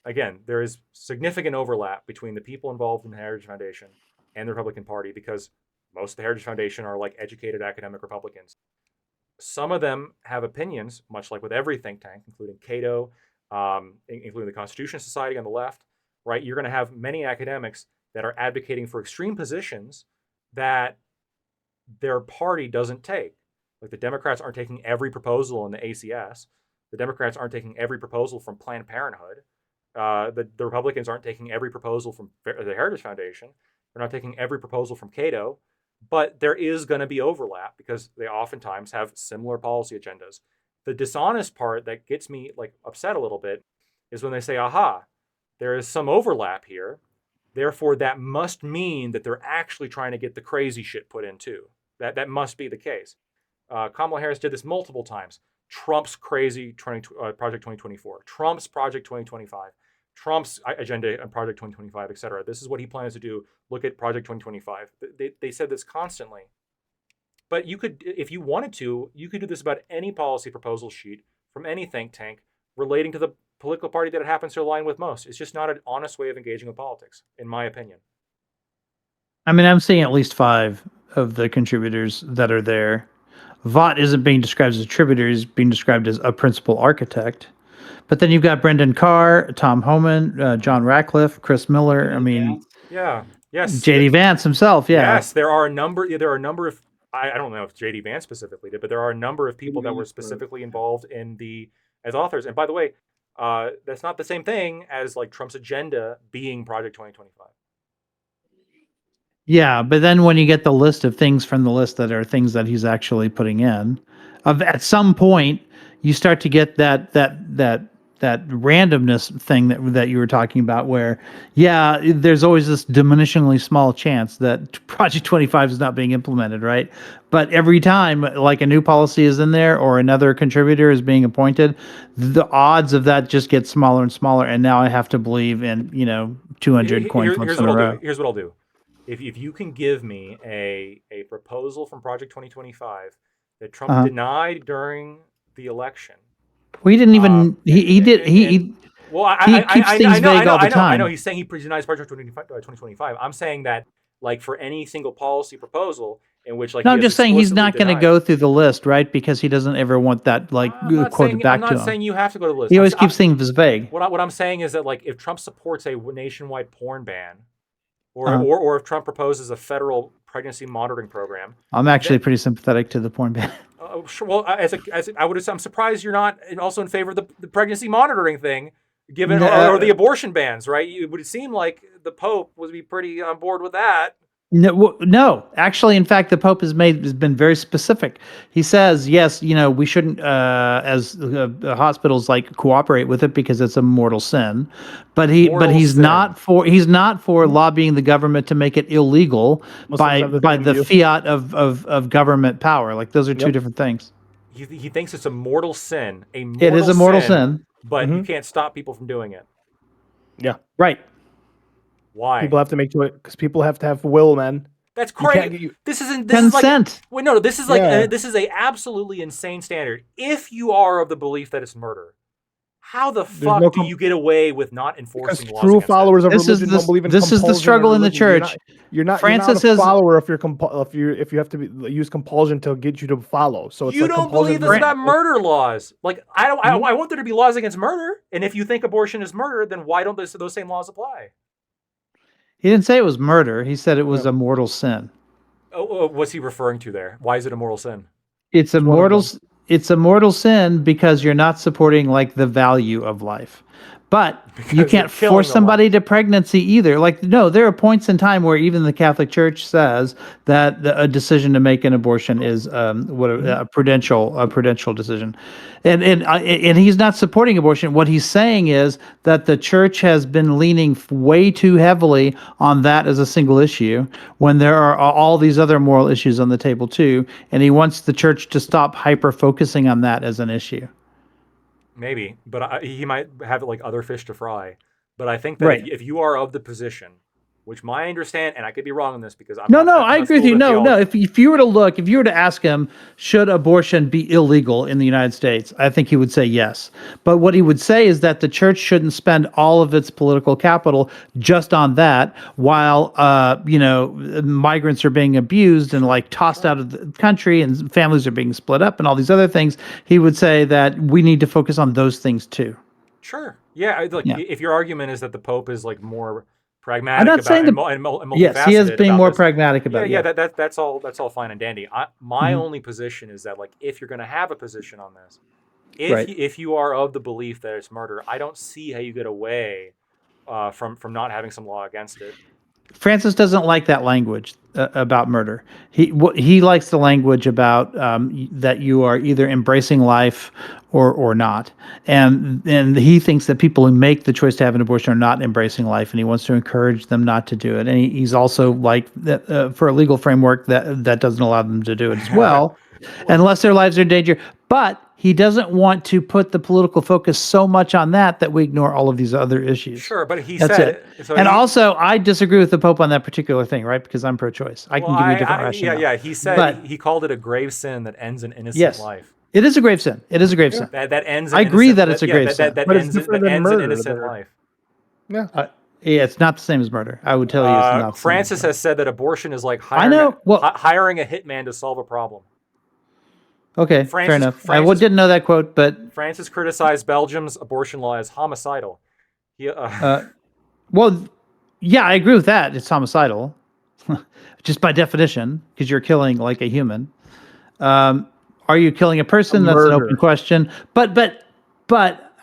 Again, there is significant overlap between the people involved in the Heritage Foundation and the Republican Party because most of the Heritage Foundation are like educated academic Republicans. Some of them have opinions, much like with every think tank, including Cato, including the Constitution Society on the left, right? You're going to have many academics that are advocating for extreme positions that their party doesn't take. Like the Democrats aren't taking every proposal in the ACS. The Democrats aren't taking every proposal from Planned Parenthood. The Republicans aren't taking every proposal from the Heritage Foundation. They're not taking every proposal from Cato. But there is going to be overlap because they oftentimes have similar policy agendas. The dishonest part that gets me like upset a little bit is when they say, aha, there is some overlap here. Therefore, that must mean that they're actually trying to get the crazy shit put in too. That must be the case. Kamala Harris did this multiple times. Trump's crazy Project 2024, Trump's Project 2025, Trump's agenda on Project 2025, et cetera. This is what he plans to do. Look at Project 2025. They said this constantly. But you could, if you wanted to, you could do this about any policy proposal sheet from any think tank relating to the political party that it happens to align with most. It's just not an honest way of engaging with politics, in my opinion. I mean, I'm seeing at least 5 of the contributors that are there. Vought isn't being described as a contributor; he's being described as a principal architect. But then you've got Brendan Carr, Tom Homan, John Ratcliffe, Chris Miller. I mean, yeah, yes, J.D. Vance himself. Yeah, yes. There are a number of. I don't know if J.D. Vance specifically did, but there are a number of people that were specifically involved in as authors. And by the way, that's not the same thing as like Trump's agenda being Project 2025. Yeah, but then when you get the list of things from the list that are things that he's actually putting in, at some point you start to get that randomness thing that you were talking about, where there's always this diminishingly small chance that Project 25 is not being implemented, right? But every time like a new policy is in there or another contributor is being appointed, the odds of that just get smaller and smaller. And now I have to believe in 200 coin flips in a row. Here's what I'll do. If you can give me a proposal from Project 2025 that Trump denied during the election. Well, he didn't even he keeps things vague all the time. I know he's saying he denies Project 2025. I'm saying that like for any single policy proposal in which like I'm just saying he's not going to go through the list, right? Because he doesn't ever want that quoted back to him. I'm not saying you have to go to the list. He always keeps things vague. What I'm saying is that like if Trump supports a nationwide porn ban, or if Trump proposes a federal pregnancy monitoring program. I'm actually pretty sympathetic to the porn ban. Sure. Well, I'm surprised you're not also in favor of the pregnancy monitoring thing, given or the abortion bans, right? It would seem like the Pope would be pretty on board with that. No. Actually, in fact, the Pope has been very specific. He says, yes, we shouldn't, as hospitals cooperate with it because it's a mortal sin. But he's not for lobbying the government to make it illegal by the fiat of government power. Like those are two different things. He thinks it's a mortal sin. It is a mortal sin, but you can't stop people from doing it. Yeah. Right. Why? People have to make it because people have to have will, man. That's crazy. This is consent. This is like this is a absolutely insane standard. If you are of the belief that it's murder, how the fuck do you get away with not enforcing laws? True followers of religion don't believe in compulsion. This is the struggle in the church. You're not a follower if you have to use compulsion to get you to follow. So it's you don't believe it's not murder laws. Like I want there to be laws against murder. And if you think abortion is murder, then why don't those same laws apply? He didn't say it was murder. He said it was a mortal sin. Oh, what's he referring to there? Why is it a mortal sin? It's a mortal sin because you're not supporting the value of life. But you can't force somebody to pregnancy either. There are points in time where even the Catholic Church says that a decision to make an abortion is a prudential decision, and he's not supporting abortion. What he's saying is that the Church has been leaning way too heavily on that as a single issue when there are all these other moral issues on the table too, and he wants the Church to stop hyper focusing on that as an issue. Maybe, but he might have other fish to fry. But I think that if you are of the position, which my understand, and I could be wrong on this because I'm I agree with you. No. If you were to ask him, should abortion be illegal in the United States? I think he would say yes. But what he would say is that the church shouldn't spend all of its political capital just on that, while migrants are being abused and tossed out of the country, and families are being split up, and all these other things. He would say that we need to focus on those things too. Sure. Yeah, like Yeah. if your argument is that the Pope is like more I'm pragmatic not about saying and, that. and multifaceted Yes, he is being about more this, pragmatic about it. yeah, Yeah. that's all fine and dandy. My Mhm. only position is that like if you're going to have a position on this, Right. if you are of the belief that it's murder, I don't see how you get away from not having some law against it. Francis doesn't like that language about murder. He likes the language about that you are either embracing life or not, and he thinks that people who make the choice to have an abortion are not embracing life, and he wants to encourage them not to do it. And he's also like that for a legal framework that doesn't allow them to do it as well, unless their lives are in danger. But he doesn't want to put the political focus so much on that we ignore all of these other issues. Sure, but he That's said it. so. And also, I disagree with the Pope on that particular thing, right? Because I'm pro-choice. I Well, can give you a different rationale. yeah. He said But he called it a grave sin that ends an innocent yes, life. it is a grave sin. It is a grave sin. That ends. I agree that it's a grave sin. That But it's ends different that than ends an murder. innocent life. Yeah. Yeah, it's not the same as murder. I would tell you, it's not. The same as Francis murder. has said that abortion is like I know. Well, hiring a hitman to solve a problem. okay, fair enough. I didn't know that quote, but Francis criticized Belgium's abortion law as homicidal. He, well, yeah, I agree with that. It's homicidal, just by definition, because you're killing like a human. Are you killing a person? That's an open murder. question. But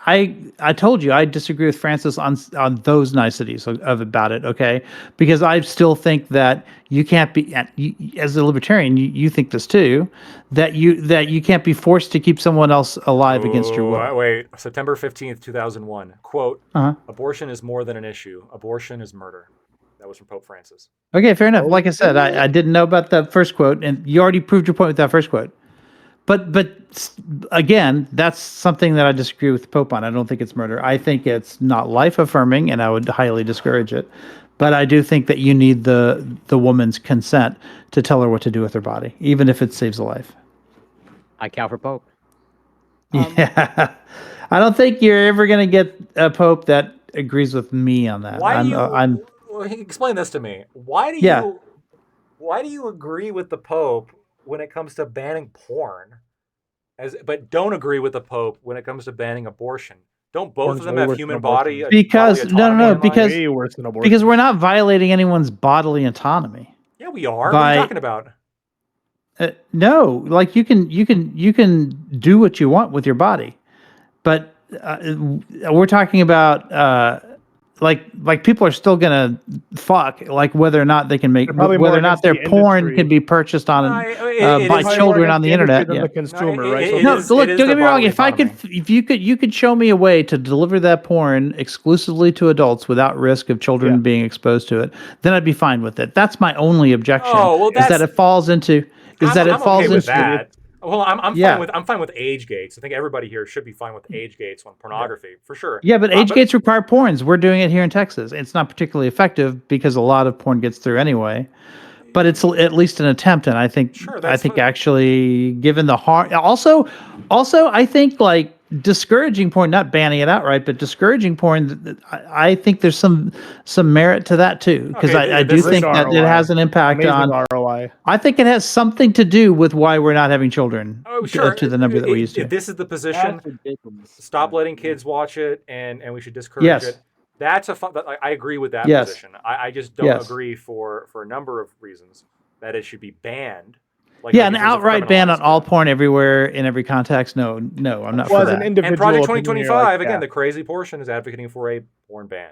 I told you I disagree with Francis on those niceties of about it. Okay, because I still think that you can't be as a libertarian. You think this too, that you can't be forced to keep someone else alive against your will. Wait, September 15th, 2001. Quote, Uh-huh. abortion is more than an issue. Abortion is murder. That was from Pope Francis. Okay, fair enough. Like I said, I didn't know about the first quote, and you already proved your point with that first quote. But again, that's something that I disagree with the Pope on. I don't think it's murder. I think it's not life affirming, and I would highly discourage it. But I do think that you need the woman's consent to tell her what to do with her body, even if it saves a life. I count for Pope. Yeah, I don't think you're ever going to get a Pope that agrees with me on that. Why do you? Explain this to me. Why do you agree with the Pope when it comes to banning porn, but don't agree with the Pope when it comes to banning abortion? Don't both of them have human body? Because way worse than abortion. Because we're not violating anyone's bodily autonomy. Yeah, we are. What are you talking about? No, like you can do what you want with your body, but we're talking about like people are still gonna fuck, like whether or not they can make, whether or not their porn can be purchased on by children on the internet. Yeah. The consumer, right? No, look, don't get me wrong. If you could show me a way to deliver that porn exclusively to adults without risk of children being exposed to it, then I'd be fine with it. That's my only objection. Is that it falls into. I'm okay with that. Well, I'm fine with age gates. I think everybody here should be fine with age gates on pornography, for sure. Yeah, but age gates require porns. We're doing it here in Texas. It's not particularly effective because a lot of porn gets through anyway. But it's at least an attempt, and I think actually, given the harm, also I think like discouraging porn, not banning it outright, but discouraging porn. I think there's some merit to that too, because I do think that it has an impact on ROI. I think it has something to do with why we're not having children to the number that we used to. If this is the position, stop letting kids watch it, and we should discourage it. That's I agree with that position. I just don't agree for a number of reasons that it should be banned. An outright ban on all porn everywhere in every context. No, I'm not for that. And Project 2025, again, the crazy portion is advocating for a porn ban,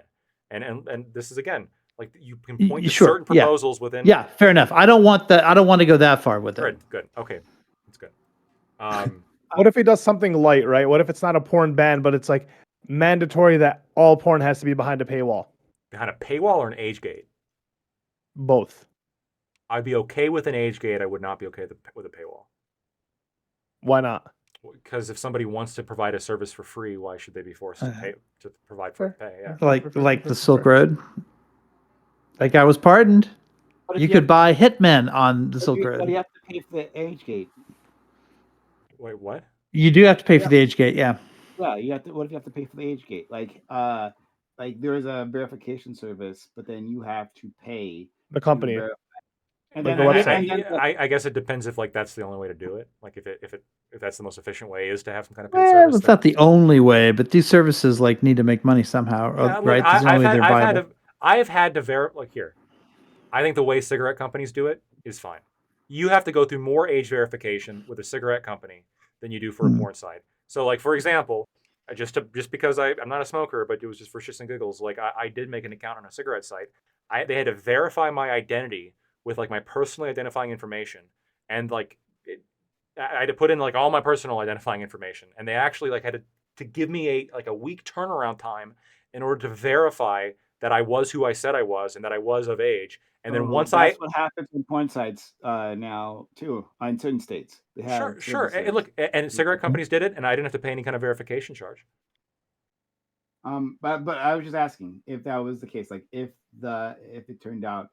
and this is again like you can point to certain proposals within. Yeah, fair enough. I don't want to go that far with it. Good. Okay, that's good. What if he does something light, right? What if it's not a porn ban, but it's like mandatory that all porn has to be behind a paywall? Behind a paywall or an age gate? Both. I'd be okay with an age gate. I would not be okay with a paywall. Why not? Because if somebody wants to provide a service for free, why should they be forced to provide for pay? Yeah. Like the Silk Road. That guy was pardoned. You could buy hitmen on the Silk Road. But you have to pay for the age gate. Wait, what? You do have to pay for the age gate, yeah. Yeah, you have to. What if you have to pay for the age gate? Like there is a verification service, but then you have to pay the company. And Like then, the and, website. and then the- I guess it depends if like that's the only way to do it. Like if that's the most efficient way is to have some kind of paid Well, service. it's not the only way, but these services like need to make money somehow, Yeah, look, right? That's the only way they're viable. I have had to verify. Like here, I think the way cigarette companies do it is fine. You have to go through more age verification with a cigarette company than you do for a Hmm. porn site. So, like for example, just because I'm not a smoker, but it was just for shits and giggles. Like I did make an account on a cigarette site. They had to verify my identity with like my personally identifying information, and like I had to put in like all my personal identifying information, and they actually like had to give me a week turnaround time in order to verify that I was who I said I was and that I was of age. And then once that's what happens in porn sites now too in certain states. They have sure, and services. look, and cigarette companies did it, and I didn't have to pay any kind of verification charge. But I was just asking if that was the case, like if it turned out,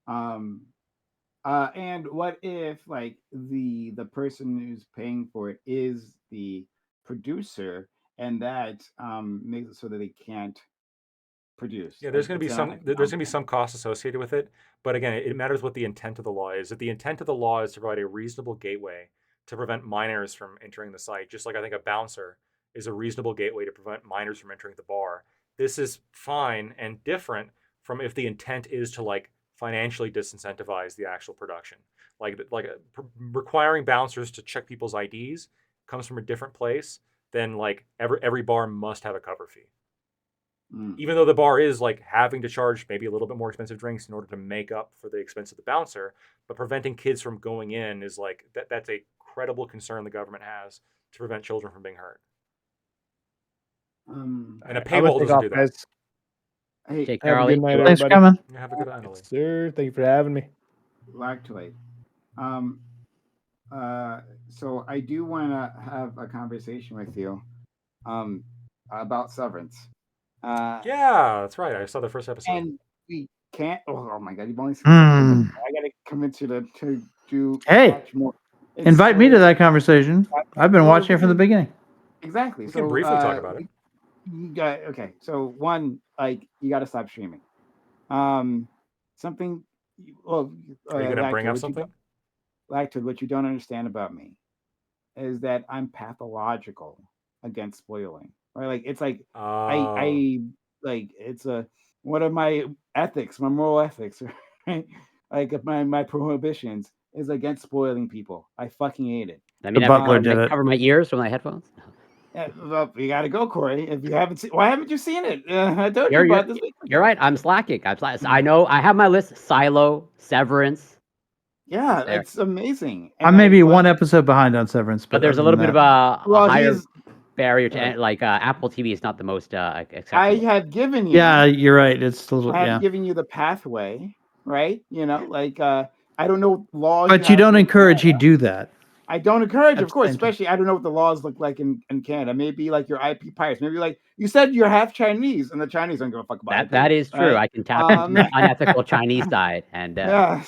and what if like the person who's paying for it is the producer, and that makes it so that they can't produce. Yeah, Like it's not there's going to be economical. some costs associated with it, but again, it matters what the intent of the law is. If the intent of the law is to provide a reasonable gateway to prevent minors from entering the site, just like I think a bouncer is a reasonable gateway to prevent minors from entering the bar. This is fine and different from if the intent is to like financially disincentivize the actual production. Requiring bouncers to check people's IDs comes from a different place than like every bar must have a cover fee. Mm. Even though the bar is like having to charge maybe a little bit more expensive drinks in order to make up for the expense of the bouncer, but preventing kids from going in is like that's a credible concern the government has to prevent children from being hurt. Um, And a I'm gonna paywall take doesn't off, do that. guys. hey, Take care, Have a Ollie. good night, Thanks for everybody. coming. Yeah, have a good night, Ollie. Yes, sir. Thank you for having me. Lactoid. Um, so I do want to have a conversation with you, about Severance. Yeah, that's right. I saw the first episode. And we can't. Oh my god, you've only seen 6 episodes. I gotta convince you to Hey, watch more. It's invite me to so- that conversation. I've been Well, watching it from the beginning. Exactly. We So can briefly talk about it. you got okay. So one, like you got to stop streaming. Something. Well, Are you going to bring Lacto, up something? Lacto, what you don't understand about me is that I'm pathological against spoiling. Right? Like it's like Oh. I like it's a one of my ethics, my moral ethics, right? Like my prohibitions is against spoiling people. I fucking hate it. I mean, The I butler did it. cover my ears with my headphones. Yeah, well, you gotta go, Corey. If you haven't seen, why haven't you seen it? I told you You're, about you're, this week. you're right. I'm slacking. I know. I have my list: Silo, Severance. Yeah, There. it's amazing. I'm maybe one episode behind on Severance, But there's a other little than bit of that- a Well, higher he's. barrier to Right. like Apple TV is not the most I acceptable. have given you. Yeah, you're right. It's a little I have yeah. given you the pathway, right? You know, like I don't know what laws. But you have don't in encourage Canada. you do that. I don't encourage, At of the course, same time. especially I don't know what the laws look like in Canada. Maybe like your IP pirates. Maybe like you said you're half Chinese, and the Chinese don't give a fuck about That it. is true. Right? I can tap into the unethical Chinese side, and Yeah.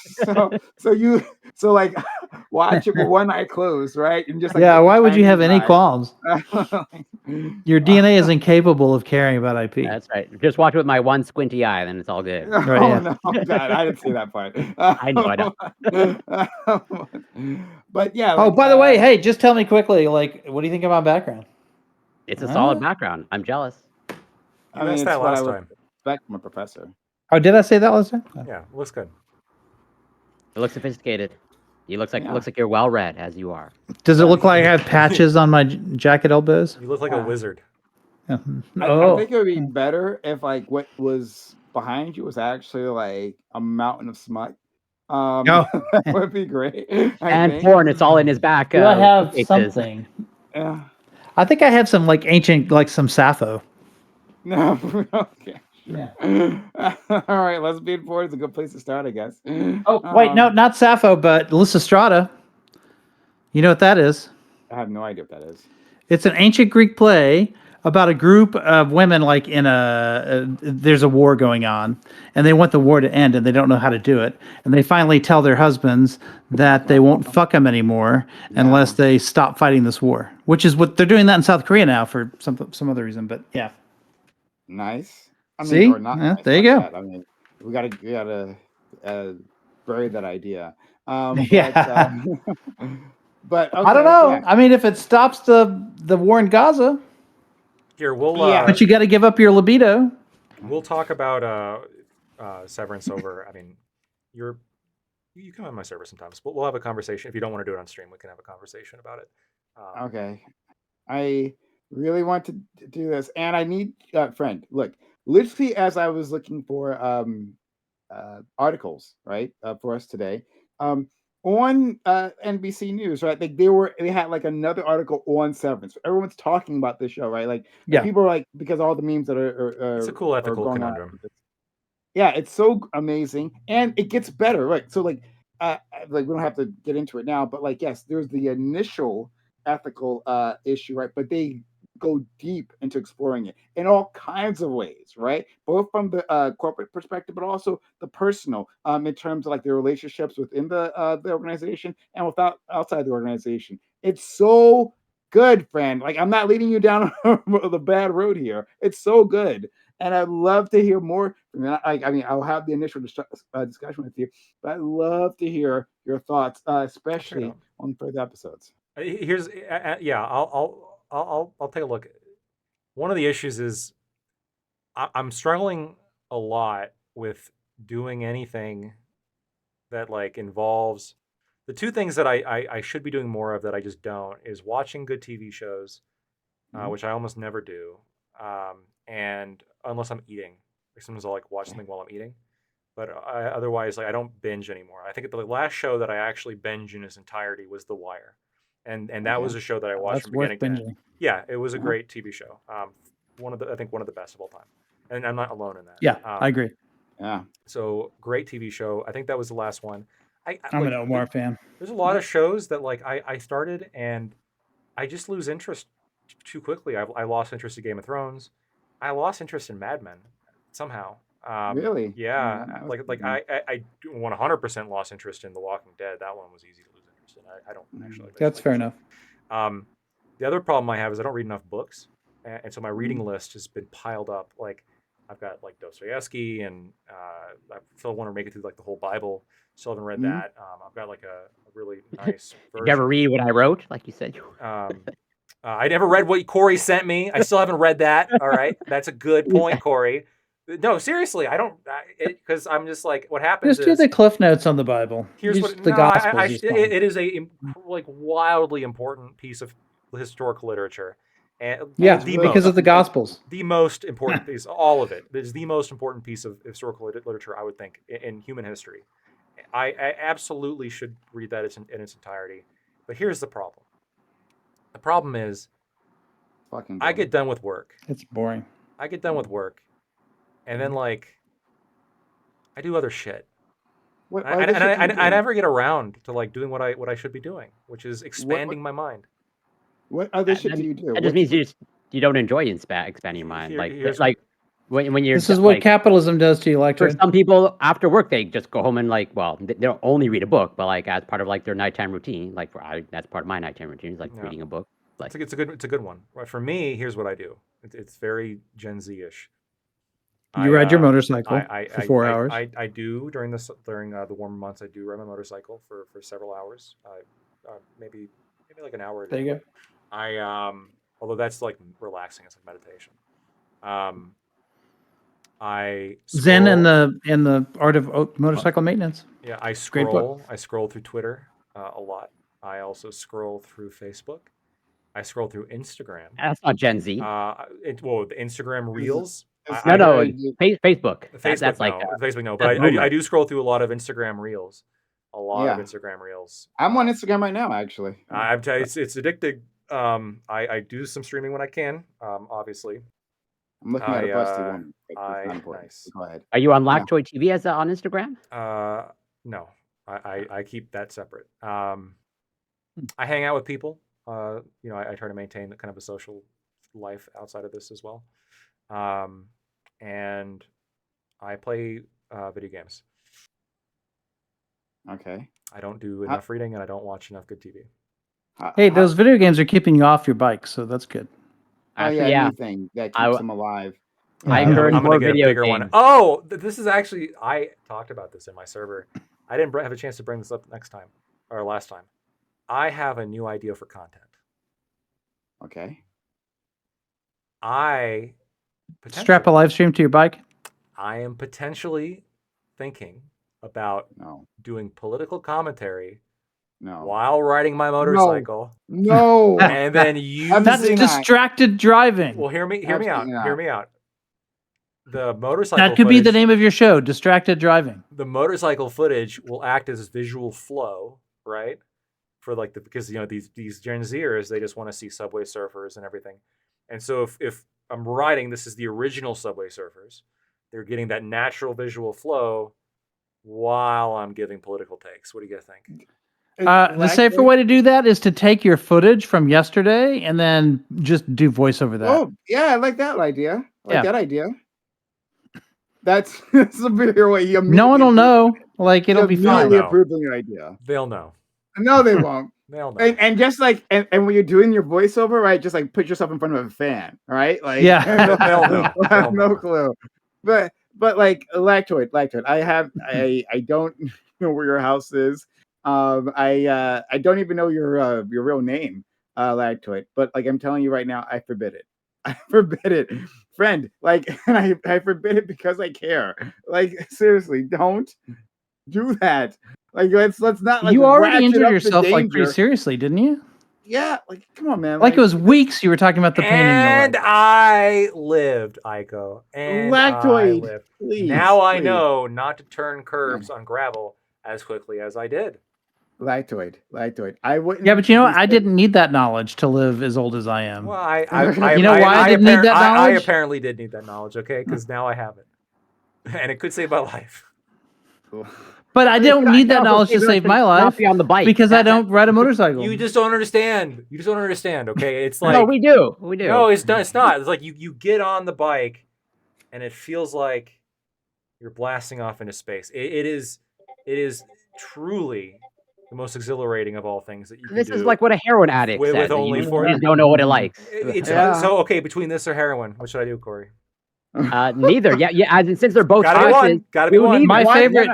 So like watch it with one eye closed, right? And just like Yeah, look at why would you have Chinese any eye. qualms? Your DNA is incapable of caring about IP. that's right. Just watch it with my one squinty eye, then it's all good. Oh Right, yeah. no, God, I didn't see that part. I know. But yeah. Oh, Like, by the way, hey, just tell me quickly, like, what do you think about background? It's a solid background. I'm jealous. You I mean, asked it's that what I last would time. expect from a professor. Oh, did I say that last time? Yeah, looks good. It looks sophisticated. It looks Yeah. like you're well read, as you are. Does it look like I have patches on my jacket elbows? You look like a wizard. Yeah. I Oh, think it would be better if like what was behind you was actually like a mountain of smut. Oh. That would be great. I And think. porn, it's all in his back. do I have suitcases. something? Yeah. I think I have some like ancient, like some Sappho. No. Okay. Yeah. All right. Lesbian porn is a good place to start, I guess. Oh, wait, no, not Sappho, but Lysistrata. You know what that is? I have no idea what that is. It's an ancient Greek play about a group of women, like in there's a war going on, and they want the war to end, and they don't know how to do it, and they finally tell their husbands that they won't fuck them anymore unless they stop fighting this war. Which is what they're doing that in South Korea now for some other reason. But yeah, Nice. I mean, See? or not Yeah, nice, there you not go. bad. I mean, we gotta bury that idea. But Yeah. but I don't okay, know. yeah, I mean, if it stops the war in Gaza, Here, we'll yeah. but you got to give up your libido. we'll talk about Severance over. I mean, you're you come on my server sometimes. We'll have a conversation. If you don't want to do it on stream, we can have a conversation about it. Okay. I really want to do this, and I need friend. Look, literally, as I was looking for articles, right, for us today, um, on NBC News, right? Like they had like another article on Severance. So everyone's talking about this show, right? Like Yeah. people are like because all the memes that It's a cool are ethical going on. conundrum. Yeah, it's so amazing, and it gets better, right? So like we don't have to get into it now, but like yes, there's the initial ethical issue, right? But they go deep into exploring it in all kinds of ways, right? Both from the corporate perspective, but also the personal, in terms of like their relationships within the organization and without outside the organization. It's so good, friend. Like I'm not leading you down the bad road here. It's so good, and I'd love to hear more from you. I mean, I'll have the initial discussion with you, but I'd love to hear your thoughts, Check it especially out. on further episodes. Here's yeah. I'll take a look. One of the issues is I'm struggling a lot with doing anything that like involves the two things that I should be doing more of that I just don't is watching good TV shows, Mhm. which I almost never do, and unless I'm eating, like sometimes I'll like watch something while I'm eating, but otherwise like I don't binge anymore. I think the last show that I actually binge in its entirety was The Wire, and that Okay. was a show that I watched That's from worth beginning to end. binging. Yeah, it was a Uh-huh. great TV show. I think one of the best of all time, and I'm not alone in that. Yeah, I agree. Yeah. So great TV show. I think that was the last one. I'm Like an Omar fan. there's a lot of shows that like I started and I just lose interest too quickly. I lost interest in Game of Thrones. I lost interest in Mad Men somehow. Really? Yeah, That was like mhm. I 100% lost interest in The Walking Dead. That one was easy to lose interest in. I don't actually That's like fair the show. enough. The other problem I have is I don't read enough books, and so my reading Mhm. list has been piled up. Like I've got like Dostoevsky, and I still want to make it through like the whole Bible. Still haven't read Mhm. that. I've got like a really nice Did you ever version. read what I wrote? Like you said, I never read what Corey sent me. I still haven't read that. All right, that's a good point, Corey. No, seriously, I don't because I'm just like what happens Just do is the cliff notes on the Bible. here's Use what the no Gospels. Is fine. it is a like wildly important piece of historical literature and Yeah, It's the really because of most the fucking good. Gospels. the most important piece all of it is the most important piece of historical literature I would think in human history. I absolutely should read that in its entirety, but here's the problem is Fucking I boring. get done with work It's boring. I get done with work and then like I do other shit. What I, other and shit do you I do? never get around to like doing what I should be doing, which is What expanding my mind. what other that, shit that, do you do? that just What means you don't enjoy expanding your mind. Here's Like when you're This is what like capitalism does to you, for Electrode. some people after work they just go home and like well they'll only read a book, but like as part of like their nighttime routine. Like that's part of my nighttime routine is like yeah, reading a book. Like it's a good one. Right, for me, here's what I do. It's very Gen Z-ish. You I ride your uh motorcycle for 4 hours. I do during the warmer months. I do ride my motorcycle for several hours. Maybe like an hour a There day. you go. I although that's like relaxing. It's like meditation. Um, I Zen and scroll. the art of motorcycle maintenance. Yeah, Great book. I scroll through Twitter a lot. I also scroll through Facebook. I scroll through Instagram. that's not Gen Z. Well, the Instagram This is Reels. this No, is no, very deep. Facebook. Facebook That's like no, Facebook no, but that's I boomer. do scroll through a lot of Instagram Reels. A lot of Yeah. Instagram Reels. I'm on Instagram right now, actually. Yeah. I'm telling you, it's addicting. I do some streaming when I can. Obviously. I'm looking at a busty I woman. It's not important. nice. Go ahead. Are you on Yeah. Lactoid TV as on Instagram? No, I keep that separate. I hang out with people. I try to maintain kind of a social life outside of this as well. And I play video games. Okay. I don't do How, enough reading and I don't watch enough good TV. Hey, how, those video games are keeping you off your bike, so that's good. oh Actually, yeah, yeah. anything that I keeps them alive. I Yeah, encourage I'm gonna more get a video bigger one. games. Oh, this is actually I talked about this in my server. I didn't have a chance to bring this up last time. I have a new idea for content. Okay. Strap a live stream to your bike. I am potentially thinking about doing political commentary while riding my motorcycle. No. And then using That's distracted driving. Well, hear me out. Hear me out. The motorcycle That could be the name of your show, Distracted Driving. The motorcycle footage will act as visual flow, right? For like because these Gen Zers, they just want to see Subway Surfers and everything. And so if I'm riding, this is the original Subway Surfers. They're getting that natural visual flow while I'm giving political takes. What do you guys think? The safer way to do that is to take your footage from yesterday and then just do voice over that. Oh, yeah, I like that idea. That idea. That's a better way. No one will know. Like, it'll be fine. Approving your idea. They'll know. No, they won't. They'll know. And just like and when you're doing your voiceover, right? Just like put yourself in front of a fan, right? Like they'll know. No clue. But like lactoid. I don't know where your house is. I don't even know your real name, lactoid. But like I'm telling you right now, I forbid it. I forbid it, friend. Like, and I forbid it because I care. Like, seriously, don't do that. Like, let's not. Like, you already injured yourself like pretty seriously, didn't you? Yeah. Like, come on, man. Like it was weeks you were talking about the pain in your leg. And I lived, Aiko. And lactoid. I lived. Please. Now I know not to turn curves on gravel as quickly as I did. Lactoid. I wouldn't. Yeah, but I didn't need that knowledge to live as old as I am. Well, I didn't need that knowledge? I apparently did need that knowledge, okay? Because now I have it. And it could save my life. But I don't need that knowledge to save my life on the bike because I don't ride a motorcycle. You just don't understand. Okay? It's like no, we do. No, it's not. It's like you get on the bike, and it feels like you're blasting off into space. It is truly the most exhilarating of all things that you can do. This is like what a heroin addict says. With only you don't know what it likes. So okay, between this or heroin, what should I do, Corey? Neither. Yeah. Since they're both gotta be one. My favorite.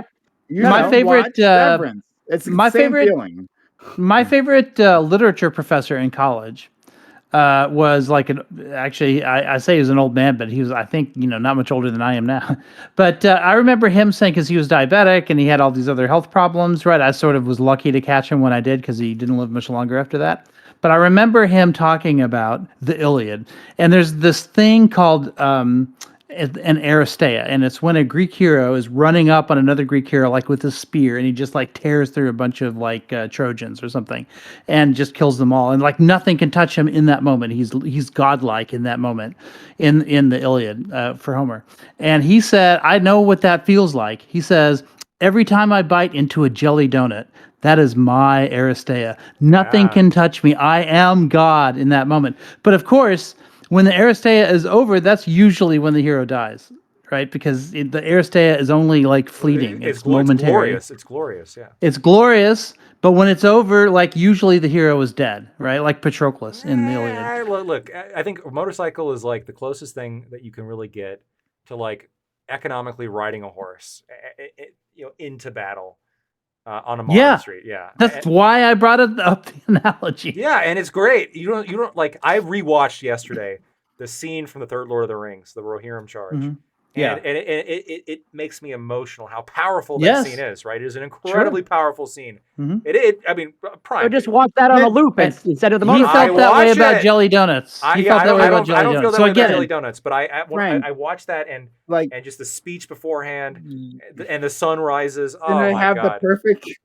My favorite. It's my favorite feeling. My favorite literature professor in college was like actually I say he was an old man, but he was, I think, not much older than I am now. But I remember him saying, because he was diabetic and he had all these other health problems, right? I sort of was lucky to catch him when I did because he didn't live much longer after that. But I remember him talking about the Iliad, and there's this thing called an Aristeia, and it's when a Greek hero is running up on another Greek hero like with a spear, and he just like tears through a bunch of like Trojans or something and just kills them all, and like nothing can touch him in that moment. He's godlike in that moment in the Iliad for Homer. And he said, I know what that feels like. He says, every time I bite into a jelly donut, that is my Aristeia. Nothing can touch me. I am God in that moment. But of course, when the Aristeia is over, that's usually when the hero dies, right? Because the Aristeia is only like fleeting. It's momentary. It's glorious, yeah. It's glorious, but when it's over, like usually the hero is dead, right? Like Patroclus in the Iliad. Look, I think a motorcycle is like the closest thing that you can really get to like economically riding a horse, into battle. On a modern street, That's why I brought up the analogy. Yeah, and it's great. You don't like. I rewatched yesterday the scene from the third Lord of the Rings, the Rohirrim charge. Mm-hmm. Yeah, and it makes me emotional how powerful that scene is. Right, it is an incredibly powerful scene. Mm-hmm. I mean, Prime. Or just watch that on a loop instead of the He motorcycle. felt that way about jelly donuts. He felt that way about jelly donuts. I don't feel that way about jelly donuts, but I watched that and and just the speech beforehand and the sun rises. Oh I my have God!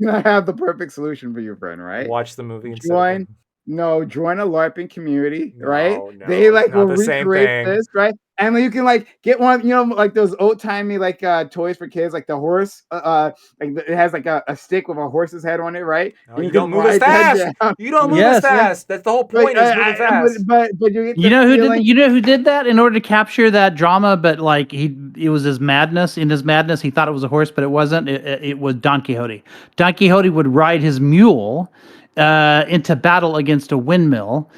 I have the perfect solution for you, friend. Right? Watch the movie and join a LARPing community, right? No, they like will the recreate this, right? And you can like get one, like those old timey like toys for kids, like the horse, like it has like a stick with a horse's head on it, right? No, you don't move as fast. You don't move as fast. That's the whole point. Is moving fast. But you know who did that in order to capture that drama? But like it was his madness. In his madness, he thought it was a horse, but it wasn't. It was Don Quixote. Don Quixote would ride his mule into battle against a windmill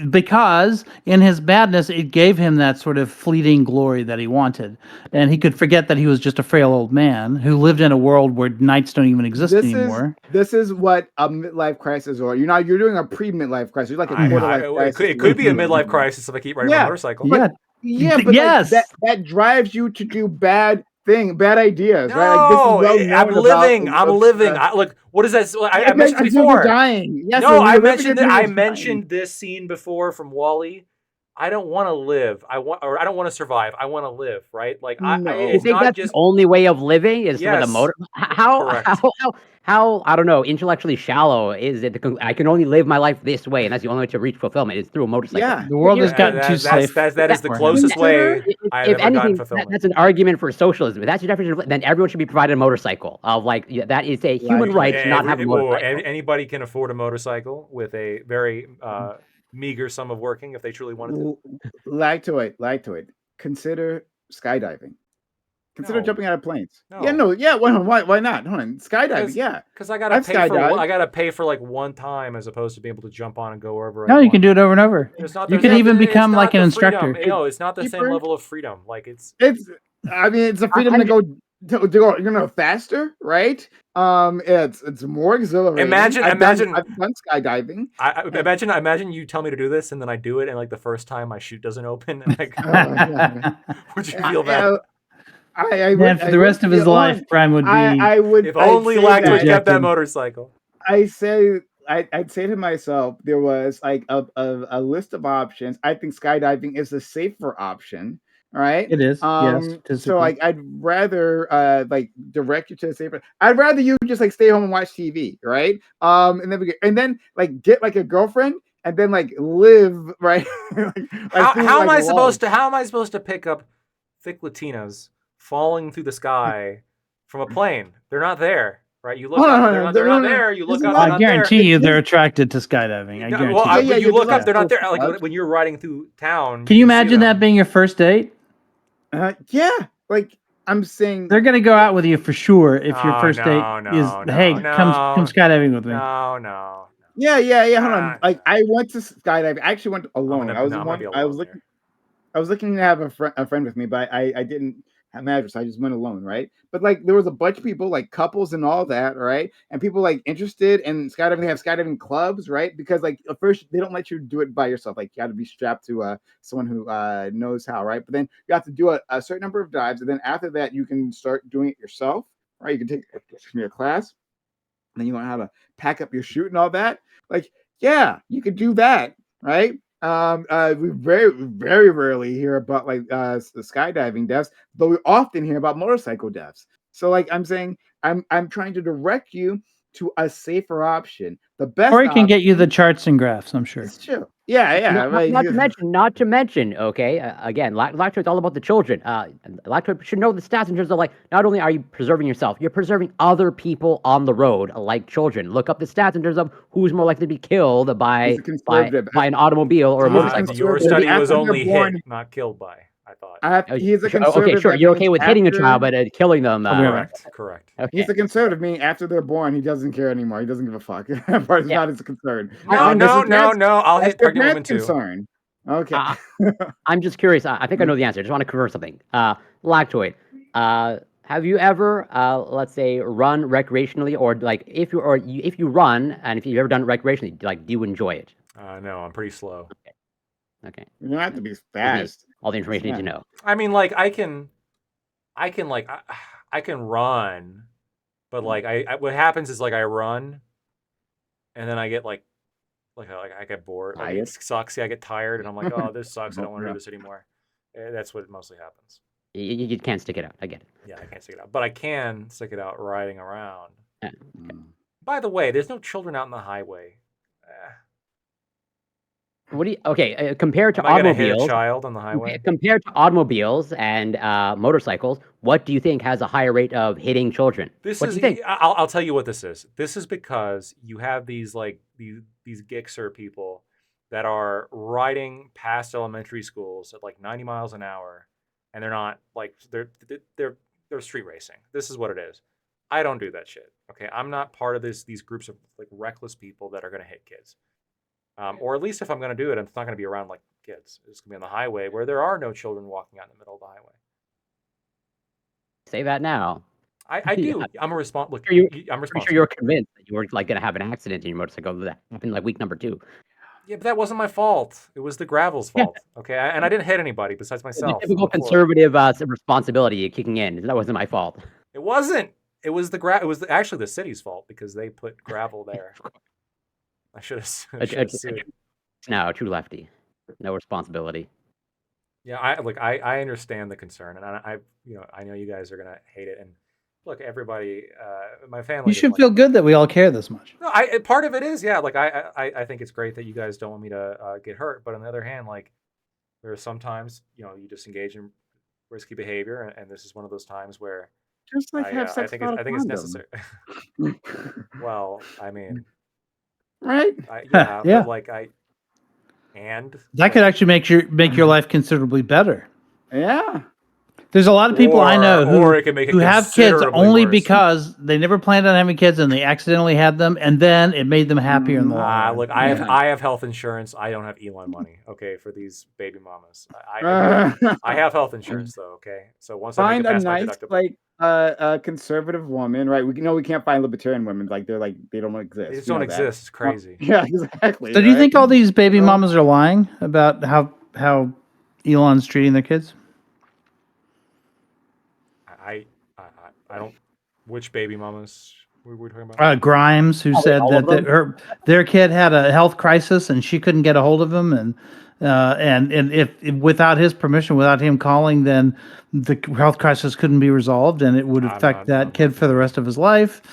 because in his madness it gave him that sort of fleeting glory that he wanted, and he could forget that he was just a frail old man who lived in a world where knights don't even exist anymore. This is what a midlife crisis, or you're doing a pre-midlife crisis. You're like a quarter life crisis. It could be a midlife crisis if I keep riding my motorcycle. Yeah. But Yes. like, that drives you to do bad ideas, No, right? Like, this is well known I'm living. about, I'm living. Look, what is that? I mentioned it until before. you're dying. Yes, No, I you're living mentioned until I you're mentioned this scene before from Wall-E. I don't want to live. I don't want to survive. I want to live. Right? Like No. You it's think not that's just the only way of living is with a Yes. motor? Correct. How I don't know, intellectually shallow is it? I can only live my life this way, and that's the only way to reach fulfillment is through a motorcycle. Yeah. The world You- has gotten too safe. That is the for him. closest way I've if ever gotten anything, fulfillment. that's an argument for socialism. If that's your definition of, then everyone should be provided a motorcycle. Of like that is a human right to not have a motorcycle. Anybody can afford a motorcycle with a very meager sum of working if they truly wanted to. Lactoid. Consider skydiving. Consider No. jumping out of planes. No. Why not? Hold on. Skydiving, yeah. Because I gotta pay for like one time as opposed to being able to jump on and go wherever. No, you can do it over and over. You can even become like an instructor. No, it's not the same level of freedom. Like it's a freedom to go faster, right? It's more exhilarating. Imagine I've done skydiving. Imagine you tell me to do this and then I do it and like the first time my chute doesn't open. Like, would you feel bad? Man, for the rest of his life, Brian would be. If only Lactoid kept that motorcycle. I'd say to myself, there was like a list of options. I think skydiving is the safer option, right? It is. Yes. So like, I'd rather like direct you to the safer. I'd rather you just like stay home and watch TV, right? And then like get like a girlfriend and then like live, right? How am I supposed to pick up thick Latinas falling through the sky from a plane? They're not there, right? You look up, they're not there. You look up, I guarantee you they're attracted to skydiving. I guarantee you look up, they're not there. Like when you're riding through town. Can you imagine that being your first date? Yeah, like I'm saying, they're gonna go out with you for sure if your first date is, hey, come skydiving with me. No. Yeah. Hold on. Like I went to skydiving. I actually went alone. I was looking to have a friend with me, but I didn't have an address. I just went alone, right? But like there was a bunch of people, like couples and all that, right? And people like interested in skydiving. They have skydiving clubs, right? Because like at first they don't let you do it by yourself. Like you got to be strapped to someone who knows how, right? But then you have to do a certain number of dives, and then after that you can start doing it yourself, right? You can take a class, and then you learn how to pack up your chute and all that. Like, yeah, you could do that, right? We very, very rarely hear about like the skydiving deaths, but we often hear about motorcycle deaths. So like I'm saying, I'm trying to direct you to a safer option. The best, or he can get you the charts and graphs. I'm sure. It's true. Yeah. Not to mention. Okay, again, Lactoid's all about the children. Lactoid should know the stats in terms of like not only are you preserving yourself, you're preserving other people on the road, like children. Look up the stats in terms of who's more likely to be killed by an automobile or a motorcycle. Your study was only hit, not killed by. I thought. He's a conservative. Okay, sure. You're okay with hitting a child, but killing them. Correct. Okay. He's a conservative, meaning after they're born, he doesn't care anymore. He doesn't give a fuck. That part is not his concern. No. I'll hit pregnant women too. Concern. Okay. I'm just curious. I think I know the answer. I just want to confirm something. Lactoid. Have you ever, let's say, run recreationally, or like if you run, and if you've ever done it recreationally, like do you enjoy it? No, I'm pretty slow. Okay. You don't have to be fast. All the information you need to know. I mean, like I can run, but like what happens is like I run, and then I get like I get bored. Like, it sucks. I get tired, and I'm like, oh, this sucks. I don't want to do this anymore. That's what mostly happens. You can't stick it out. I get it. Yeah, I can't stick it out, but I can stick it out riding around. Okay. By the way, there's no children out on the highway. What do you? Okay, compared to Am I gonna automobiles, hit a child on the highway? Compared to automobiles and motorcycles, what do you think has a higher rate of hitting children? What do you think? I'll tell you what this is. This is because you have these like these Gixxer people that are riding past elementary schools at like 90 miles an hour, and they're not like they're street racing. This is what it is. I don't do that shit. Okay, I'm not part of these groups of like reckless people that are gonna hit kids. Or at least if I'm going to do it, it's not going to be around like kids. It's going to be on the highway where there are no children walking out in the middle of the highway. Say that now. I Yeah. do. I'm a responsible. Look, I'm I'm pretty responsible. sure you were convinced that you were like going to have an accident in your motorcycle. That happened like week number 2. Yeah, but that wasn't my fault. It was the gravel's Yeah. fault. Okay, and I didn't hit anybody besides The myself. typical on the floor. conservative responsibility kicking in. That wasn't my fault. It wasn't. It was the It was actually the city's fault because they put gravel there. I should have sued. No, true lefty. No responsibility. Yeah, I understand the concern, and I know you guys are gonna hate it. And look, everybody, my family. You should feel good that we all care this much. No, part of it is, yeah. Like I think it's great that you guys don't want me to get hurt, but on the other hand, like there are sometimes you just engage in risky behavior, and this is one of those times where Just like have sex I think without a it's condom. necessary. Well, I mean, Right? Yeah. but like that could actually make your life considerably better. Yeah. There's a lot of people I know who have kids only because they never planned on having kids and they accidentally had them, and then it made them happier in the long run. Look, I have health insurance. I don't have Elon money. Okay, for these baby mamas, I have health insurance though. Okay, so once I Find make it a past my nice deductible, conservative woman, right? We can't find libertarian women. Like they don't exist. they just You know don't that. exist. It's crazy. Yeah, exactly. So do you right? think all these baby mamas are lying about how Elon's treating their kids? I don't. Which baby mamas we were talking about? Grimes, who said that their kid had a health crisis and she couldn't get a hold of him, and if without his permission, without him calling, then the health crisis couldn't be resolved, and it would affect that kid for the rest of his life. Yeah.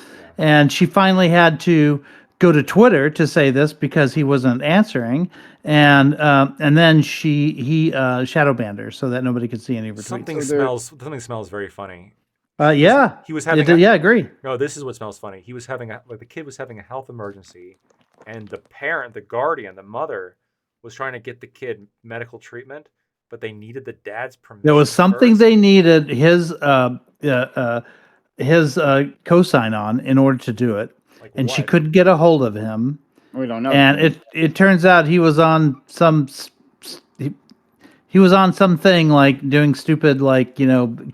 And she finally had to go to Twitter to say this because he wasn't answering, and then he shadow banned her so that nobody could see any of her tweets. Something smells very funny. Yeah, he was having. Yeah, I agree. No, this is what smells funny. He was having the kid was having a health emergency, and the parent, the guardian, the mother, was trying to get the kid medical treatment, but they needed the dad's permission. There was something they needed his cosign on in order to do it, and she couldn't get a hold of him. We don't know. And it turns out he was on some. He was on something like doing stupid, like,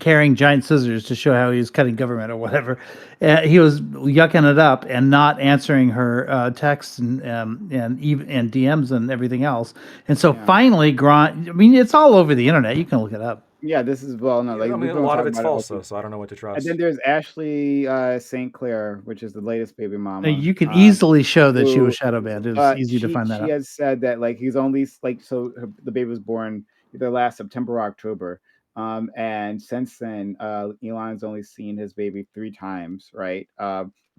carrying giant scissors to show how he was cutting government or whatever. He was yucking it up and not answering her texts and DMs and everything else. And so finally, Grant, I mean, it's all over the internet. You can look it up. Yeah, this is a lot of it's false, though, so I don't know what to trust. And then there's Ashley St. Clair, which is the latest baby mama. You can easily show that she was shadow banned. It was easy to find that out. She has said that he's only the baby was born either last September or October. And since then, Elon's only seen his baby 3 times, right?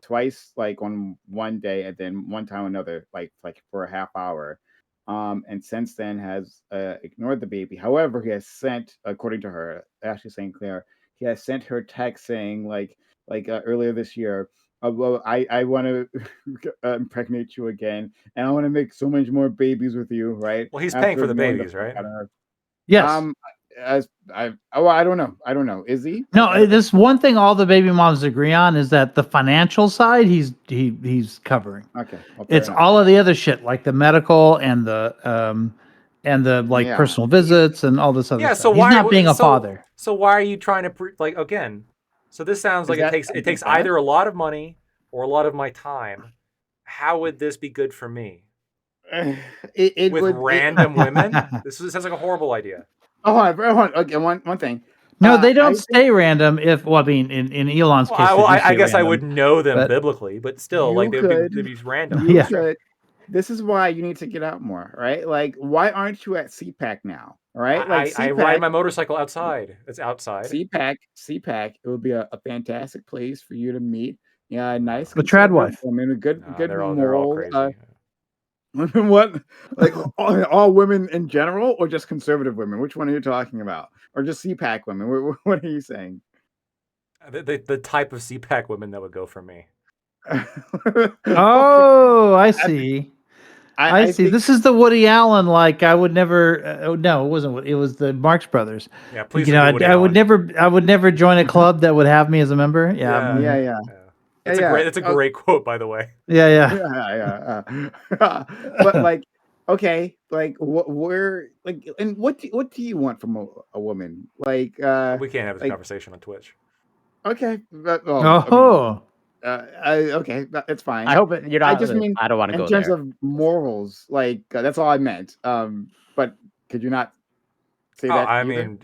Twice on one day, and then one time another, like for a half hour. And since then has ignored the baby. However, he has sent, according to her, Ashley St. Clair, he has sent her text saying earlier this year, well, I want to impregnate you again, and I want to make so much more babies with you, right? Well, he's paying for the babies, right? Yes. I don't know. Is he? No, this one thing all the baby moms agree on is that the financial side he's covering. Okay. Well, it's all of the other shit, like the medical and the personal visits and all this other stuff. So he's not being a father. So why are you trying to again? So this sounds like it takes either a lot of money or a lot of my time. How would this be good for me? Random women? This sounds like a horrible idea. Hold on. Okay, one thing. No, they don't stay random. In Elon's case, I guess I would know them biblically, but still, they'd be random. You could. This is why you need to get out more, right? Why aren't you at CPAC now? Right? I ride my motorcycle outside. It's outside. CPAC. It would be a fantastic place for you to meet. Yeah, nice. The trad wife. I mean, good they're moral. All crazy. What? All women in general, or just conservative women? Which one are you talking about? Or just CPAC women? What are you saying? The type of CPAC women that would go for me. Oh, I see. I see. This is the Woody Allen. I would never. No, it wasn't. It was the Marx Brothers. Yeah, please. I would never join a club that would have me as a member. Yeah. That's a great quote, by the way. Yeah. But okay, like what where like and what do you want from a woman? We can't have this Like conversation on Twitch. okay, well, I mean, Oh, okay, it's I fine. hope you're I not. just mean I don't want to in go terms there. of morals, like that's all I meant. But could you not say Oh, that I either? mean,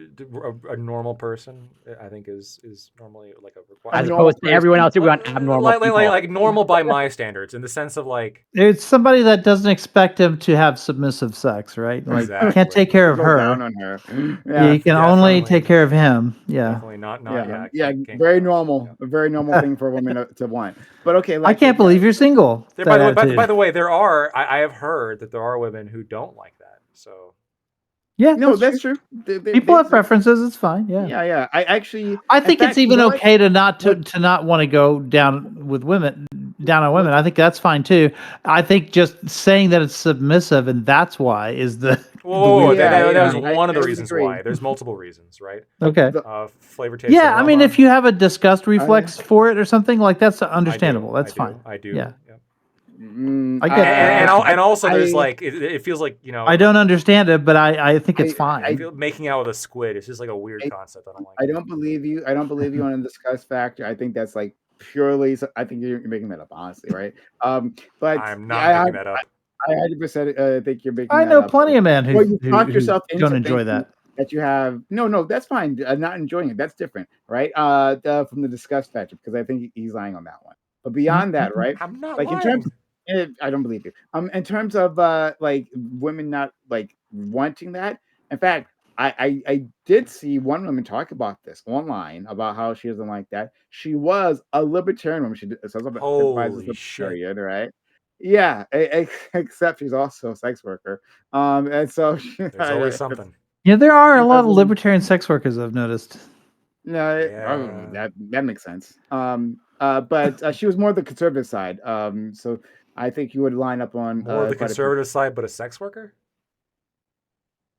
a normal person, I think is normally like a A As requirement. normal opposed to everyone person. else, we want abnormal people. Like normal by my standards, in the sense of like it's somebody that doesn't expect him to have submissive sex, right? Like you can't exactly, take care of Go down her. on her. Yeah, Yeah, you can only take definitely, care of him. Yeah. definitely not. yeah, Yeah, yeah. can't go Very down. normal. Yeah. A very normal thing for a woman to want. But okay, I can't believe you're single. There, That by attitude. the way, there are. I have heard that there are women who don't like that. So Yeah, no, that's that's true. true. They People have exist. preferences. It's fine. Yeah. Yeah, yeah. I actually, I in think it's fact, you even know what? okay to not What? want to go down with women, down on What? women. I think that's fine too. I think just saying that it's submissive and that's why is the the whoa, weird Yeah, thing. that yeah. was I, one of I the would reasons agree. why. There's multiple reasons, right? Okay. The, Flavor, taste, Yeah, I mean, aroma. if you have a disgust I, reflex for it or something like that's I do, understandable. That's fine. I do. Yeah, Yep. mm, I get that. That's fine. And also there's I, like it feels like, you know, I don't understand it, but I think it's I I, fine. feel making out with a squid is just like a weird I, concept. I don't like I it. don't believe you. I don't believe you on the disgust factor. I think that's like purely. I think you're making that up, honestly, right? But I'm yeah, not making that up. I 100% think you're making I that know up. plenty of men Well, you talked who yourself don't into enjoy thinking that. that you have no, that's fine. Not enjoying it, that's different, right? From the disgust factor, because I think he's lying on that one. But beyond that, Mhm. right? I'm not Like in terms, lying. I don't believe you. In terms of like women not like wanting that. In fact, I did see one woman talk about this online about how she doesn't like that. She was a libertarian woman. She identifies as Holy shit. libertarian, right? Yeah, except she's also a sex worker. And so There's always something. Yeah, there are a it lot of doesn't. libertarian sex workers I've noticed. No, Yeah. that makes sense. But she was more the conservative side. So I think you would line up on More of the quite a few. conservative side, but a sex worker?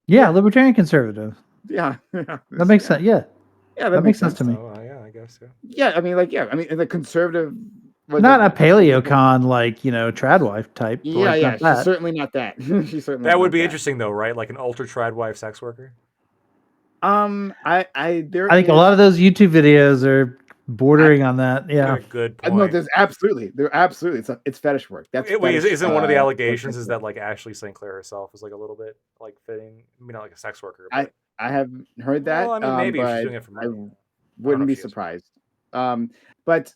Yeah, Yeah, libertarian conservative. yeah, That makes sense. Yeah, yeah. That that makes makes sense sense. to me. So yeah, I guess yeah. Yeah, I mean, like, yeah, I mean, the conservative. Was Not a it? paleocon like, trad wife type, Yeah, like yeah. not She's that. certainly not that. She's certainly That would not be that. interesting though, right? Like an ultra trad wife sex worker. There I think a lot is. of those YouTube videos are I, bordering on that. Yeah. Good no, point. there absolutely. It's fetish work. That's Wait, fetish. isn't one of the Work allegations right is there. that like Ashley St. Clair herself is like a little bit like fitting? I mean, not like a sex worker, I but I haven't heard well, that, I mean, maybe if she's but doing it for I money. I don't know wouldn't if be she is. surprised. But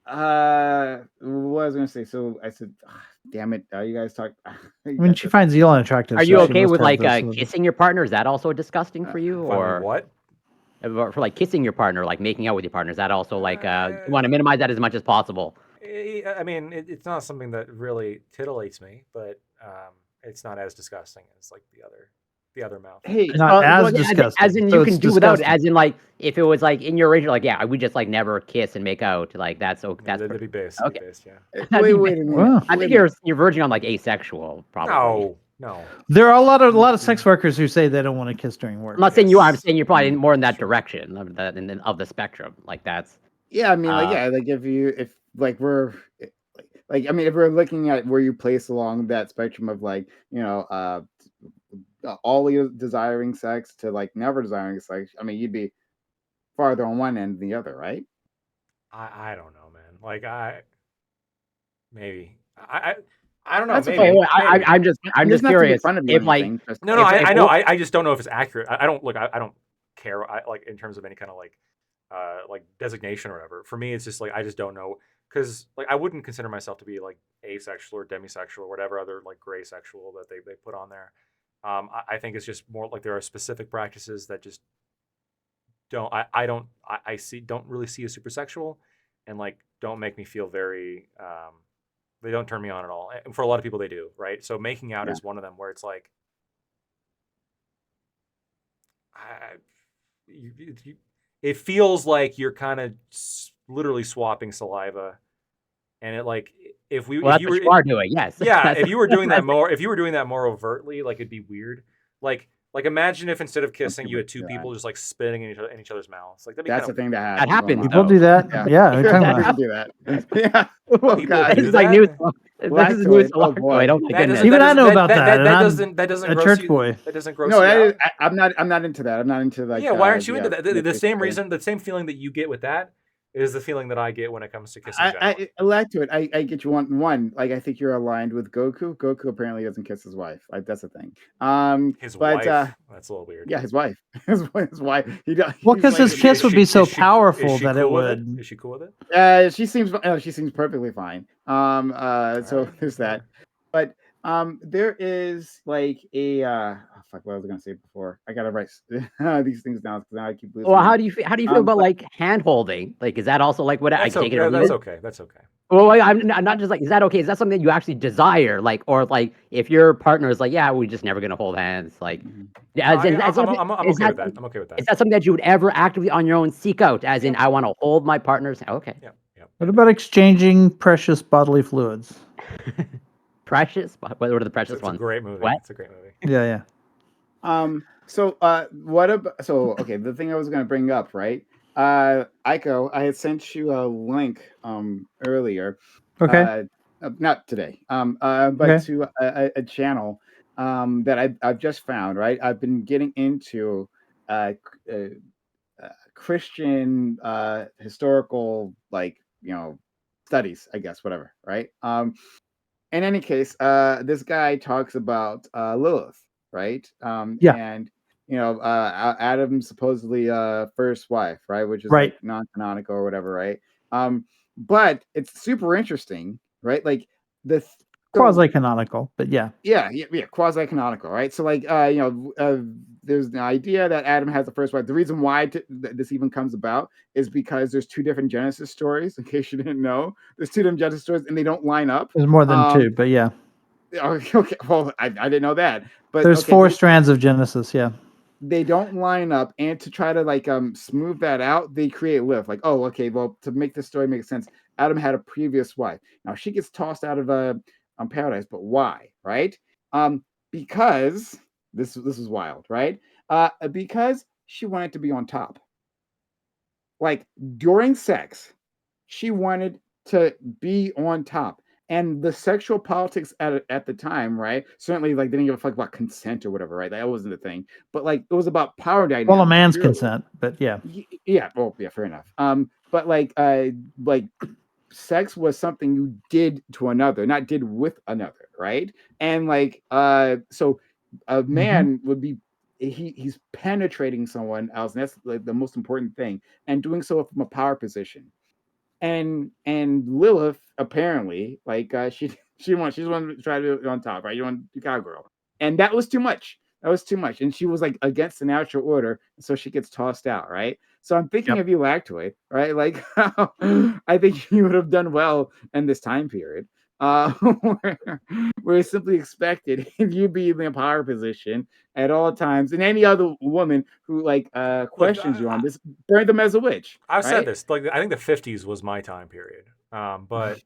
what was I gonna say? So I said, "Damn it, you guys talk." You I mean, got she this. finds Elon attractive, Are so you she okay must with have like this little. kissing your partner? Is that also disgusting for you, Finally, or what? for like kissing your partner, like making out with your partner? Is that also like you Uh, want to minimize that as much as possible? I mean, it's not something that really titillates me, but it's not as disgusting as like the other mouth. Hey, Not well, as yeah, As disgusting. in So you it's can do without it. disgusting. As in like if it was like in your arrangement, like yeah, we just like never kiss and make out. Like that's okay. Yeah, That's that'd be based. That'd okay. be based. Yeah. That'd be wait a minute. Wow. I Wait a think minute. you're verging on like asexual, probably. No. There are a lot of sex workers who say they don't want to kiss during work. I'm not saying you are. I'm Yes. saying you're probably more in that Sure. direction of the spectrum. Like that's Yeah, I mean, like, uh yeah, like if like like I mean, if we're looking at where you place along that spectrum of like, all you desiring sex to like never desiring sex, I mean, you'd be farther on one end than the other, right? I don't know, man. Like maybe I don't know. That's okay. okay. Maybe Well, maybe. I'm It just doesn't have to make curious fun of you or if like anything. Just No, if I know. all- I just don't know if it's accurate. I don't look. I don't care. Like in terms of any kind of like designation or whatever. For me, it's just like I just don't know because like I wouldn't consider myself to be like asexual or demisexual or whatever other like gray sexual that they put on there. I think it's just more like there are specific practices that just don't. I see don't really see as super sexual, and like don't make me feel very. They don't turn me on at all. And for a lot of people, they do, right? So making out yeah. is one of them where it's like. I, it feels like you're kind of literally swapping saliva, and it like if well, that's you what were you are doing. Yes. yeah, That's, if you were doing that more overtly, like it'd be weird. Like imagine if instead of Some kissing you people had two do that. people just like spitting in each other's mouths, like that'd be That's kind the of thing that that happens happens online. People though. do that. Yeah, Yeah, what are you talking That about? people do that. Yeah. Oh happens. people God. do It's like that. news. This is news Lactoid. to Oh Larkoid. boy. Oh my That goodness. doesn't. Even That I doesn't. know That, about that, that, that, and that I'm doesn't. That doesn't a gross church you. boy. That doesn't gross No, you out. I'm not into that. I'm not into like Yeah. Why aren't you into yeah, that? The penetration same toy. reason, the same feeling that you get with that is the feeling that I get when it comes to kissing gentlemen. I Lactoid. I get you one. Like I think you're aligned with Goku. Goku apparently doesn't kiss his wife. Like that's the thing. His But wife. That's a little weird. yeah, his wife. His wife. Well, He's because like his kiss would be so powerful that it cool with it? would. Is she cool with it? she seems perfectly fine. So Alright, there's yeah. that. But there is like a oh, fuck what I was gonna say before. I gotta write these things down because now I keep losing Well, them. how do you feel about But like hand holding? Like, is that also like what I That's take okay. it or leave That's it? okay. That's okay. Well, I'm not just like, is that okay? Is that something that you actually desire? Like, or like, if your partner is like, yeah, we're just never gonna hold hands. Like, yeah, I'm okay with that. I'm okay with is that. that something that you would ever actively on your own seek out? As in, Yeah. I want to hold my partner's hand. Okay, Yeah. Yeah. What about exchanging precious bodily fluids? precious. What are the precious It's a ones? great movie. What? It's a great movie. Yeah. So what about okay, the thing I was gonna bring up, right? Aiko, I had sent you a link Okay. earlier. Not today. But Okay. to a channel that I've just found, right? I've been getting into Christian historical like, studies, I guess, whatever, right? In any case, this guy talks about Lilith, right? Yeah. And Adam's supposedly first wife, right? Which is Right. like non-canonical or whatever, right? But it's super interesting, right? Like the th- so Quasi canonical, but yeah. yeah, quasi-canonical, right? So like there's the idea that Adam has the first wife. The reason why this even comes about is because there's two different Genesis stories. In case you didn't know, there's two different Genesis stories, and they don't line up. There's more than two, but yeah. Okay, well, I didn't know that, but There's okay, four strands of Genesis, yeah. they don't line up, and to try to like smooth that out, they create Lilith. Like, oh, okay, well, to make this story make sense, Adam had a previous wife. Now she gets tossed out of paradise, but why? Right? Because this is wild, right? Because she wanted to be on top. Like during sex, she wanted to be on top. And the sexual politics at the time, right? Certainly, like they didn't give a fuck about consent or whatever, right? That wasn't the thing. But like it was about power dynamics. Well, a man's purely. consent, but yeah. Yeah. Well, yeah, fair enough. But like sex was something you did to another, not did with another, right? And like so a man would be he's penetrating someone else, and that's like the most important thing, and doing so from a power position. And Lilith apparently like she's one to try to be on top, right? You want you cowgirl, and that was too much. That was too much, and she was like against the natural order, so she gets tossed out, right? So I'm thinking of you, Lactoid, right? Like I think you would have done well in this time period, where it's simply expected if you be in the power position at all times, and any other woman who like questions you on this, burn them as a witch. I've right? said this. Like I think the 50s was my time period. But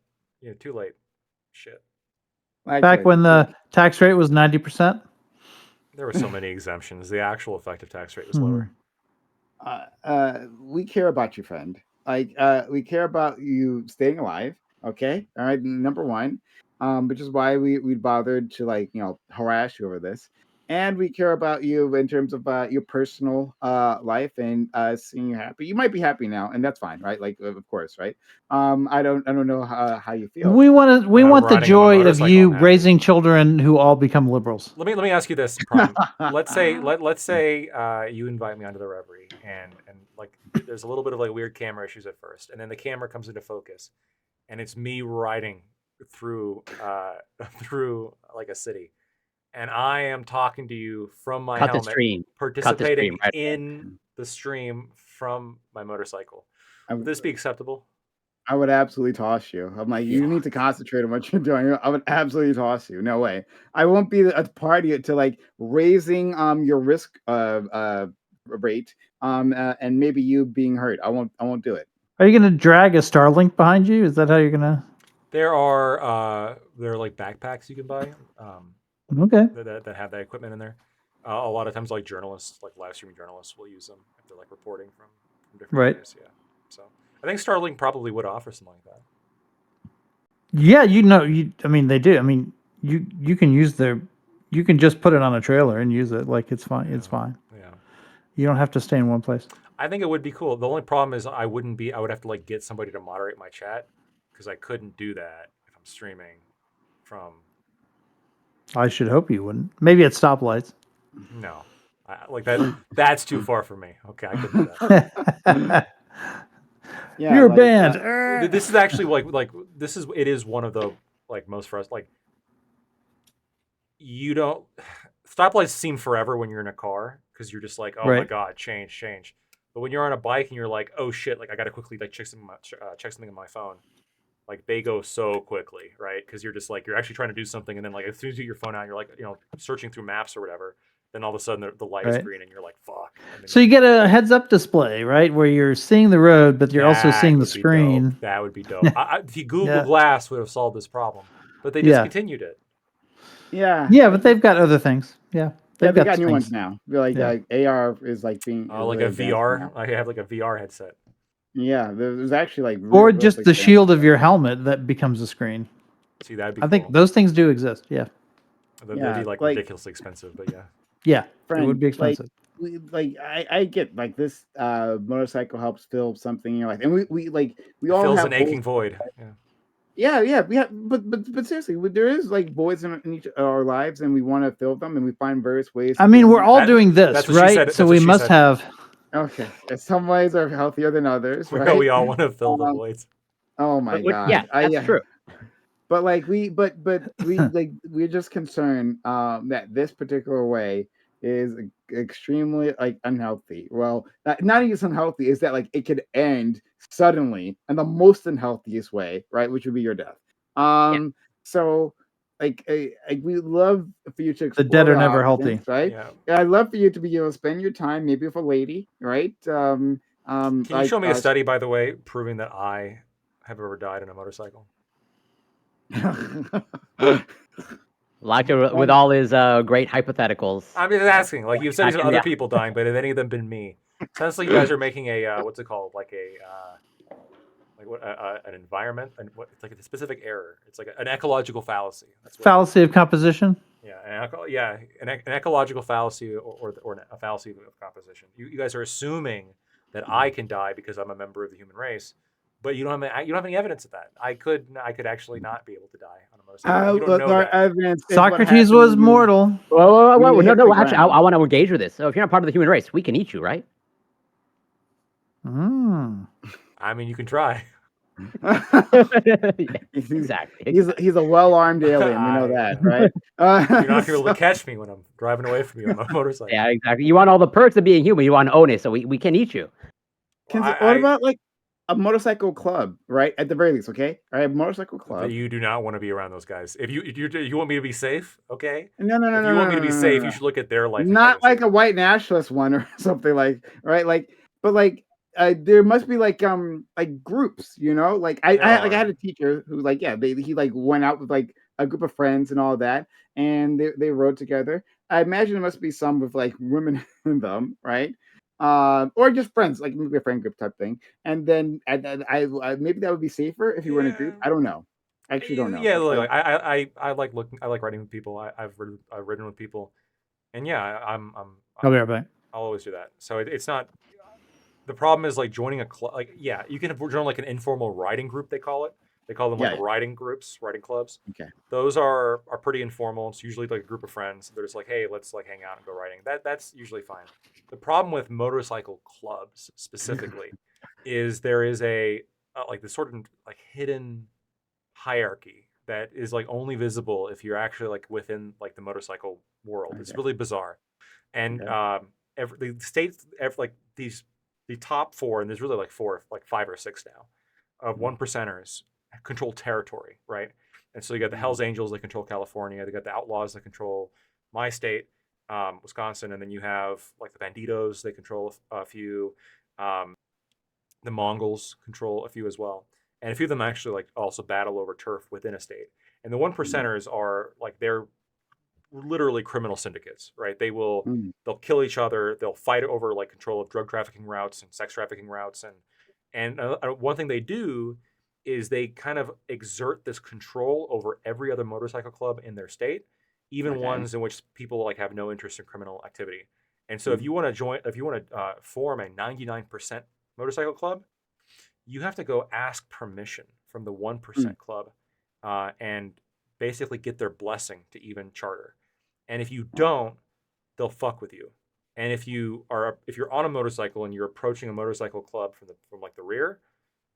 too late. Shit. Back when the tax rate was 90%. There were so many exemptions. The actual effective tax rate was lower. We care about you, friend. Like we care about you staying alive. Okay, all right. Number one, which is why we bothered to like harass you over this, and we care about you in terms of your personal life and seeing you happy. You might be happy now, and that's fine, right? Like of course, right? I don't know how you feel. We want the riding on a joy of motorcycle you and happy. raising children who all become liberals. Let me ask you this, Prime. let's say you invite me onto the Reverie, and like there's a little bit of like weird camera issues at first, and then the camera comes into focus, and it's me riding through through like a city, and I am talking to you from my helmet, participating in the stream from my motorcycle. Would this be acceptable? I would absolutely toss you. I'm like, you need to concentrate on what you're doing. I would absolutely toss you. No way. I won't be a party to like raising your risk rate and maybe you being hurt. I won't do it. Are you going to drag a Starlink behind you? Is that how you're going to? There are like backpacks you can buy. Okay. That have that equipment in there. A lot of times, like journalists, like live streaming journalists, will use them if they're like reporting from different areas. Yeah. So I think Starlink probably would offer something like that. Yeah, I mean, they do. I mean, you can use you can just put it on a trailer and use it. Like it's fine. It's fine. Yeah. You don't have to stay in one place. I think it would be cool. The only problem is I would have to like get somebody to moderate my chat because I couldn't do that if I'm streaming from. I should hope you wouldn't. Maybe at stoplights. No, like that. That's too far for me. Okay, I couldn't do that. Yeah, You're like, banned. This is actually it is one of the like most for us like you don't stoplights seem forever when you're in a car because you're just like, oh my Right. god, change. But when you're on a bike and you're like, oh shit, like I gotta quickly like check something on my phone, like they go so quickly, right? Because you're just like you're actually trying to do something, and then like as soon as you get your phone out, you're like searching through maps or whatever. Then all of a sudden the light is Right. green, and you're like, fuck. And then So you get a heads-up display, right, where you're seeing the road, but you're also that seeing the would be dope. screen. That would be dope. The Google Yeah. Glass would have solved this problem, but they Yeah. discontinued it. yeah, Yeah, but they've got other things. Yeah, they got new things. ones now. Like Yeah. AR is like being Like really a advanced VR. now. I have like a VR headset. Yeah, there's actually like Or just the shield of your helmet that becomes a screen. See, that'd be I think cool. those things do exist. Yeah. That'd be like like ridiculously expensive, but yeah. Yeah, friend, it would be like expensive. I get like this motorcycle helps fill something in your life, and we It all fills have an aching void. Yeah. yeah, but seriously, there is like voids in each of our lives, and we want to fill them, and we find various ways. I mean, we're all That- doing this, that's what she right? said- So that's we what she must said. have. Okay, some ways are healthier than others, right? We all want to fill the voids. Oh my But god, yeah, that's true. But like but we like we're just concerned that this particular way is extremely like unhealthy. Well, not even unhealthy, is that like it could end suddenly in the most unhealthiest way, right? Which would be your death. So like we love for you to explore The dead are never options, healthy. right? Yeah. I'd love for you to be able to spend your time maybe with a lady, right? Can you show me a study, by the way, proving that I have ever died on a motorcycle? Lacto, with all his great hypotheticals. I'm just asking. Like you've said, I these can- other yeah. people dying, but have any of them been me? Sounds like you guys are making a what's it called? Like an environment, and it's like a specific error. It's like an ecological fallacy. That's what Fallacy of composition. an ecological fallacy or a fallacy of composition. You guys are assuming that I can die because I'm a member of the human race, but you don't have any evidence of that. I could actually not be able to die on a motorcycle. You don't know our that. evidence is what Socrates happened was when you- mortal. Whoa, when you hit no, the actually, ground. I want to engage with this. So if you're not part of the human race, we can eat you, right? Mm. I mean, you can try. Exactly. He's a well-armed alien. We know that, right? You're not able to catch me when I'm driving away from you on my motorcycle. Yeah, exactly. You want all the perks of being human. You want to own it, so we can eat you. What about like a motorcycle club, right? At the very least, okay? All right, motorcycle club. You do not want to be around those guys. If you want me to be safe, okay. No. If you want me to be safe, you should look at their life. Not like a white nationalist one or something like, right? Like, but like, there must be like groups, you know? Like I had a teacher who like he like went out with like a group of friends and all that, and they rode together. I imagine there must be some with like women in them, right? Or just friends, like maybe a friend group type thing. And then I maybe that would be safer if you were in a group. I don't know. I actually don't know. Yeah, look, I like riding with people. I've ridden with people, and yeah, I'll be right back. I'll always do that. So it's not. The problem is like joining a club. Like you can join like an informal riding group. They call it. They call them like riding groups, riding clubs. Okay. Those are pretty informal. It's usually like a group of friends. They're just like, hey, let's like hang out and go riding. That's usually fine. The problem with motorcycle clubs specifically is there is a like this sort of like hidden hierarchy that is like only visible if you're actually like within like the motorcycle world. It's really bizarre. And the states like the top four, and there's really like five or six now, of 1%ers control territory, right? And so you got the Hells Angels that control California. They got the Outlaws that control my state, Wisconsin, and then you have like the Banditos. They control a few. The Mongols control a few as well, and a few of them actually like also battle over turf within a state. And the 1%ers are like they're literally criminal syndicates, right? They'll kill each other. They'll fight over like control of drug trafficking routes and sex trafficking routes, and one thing they do is they kind of exert this control over every other motorcycle club in their state, even Okay. ones in which people like have no interest in criminal activity. And so if Mhm. you want to form a 99% motorcycle club, you have to go ask permission from the 1% club, and basically get their blessing to even charter. And if you don't, they'll fuck with you. And if you're on a motorcycle and you're approaching a motorcycle club from like the rear,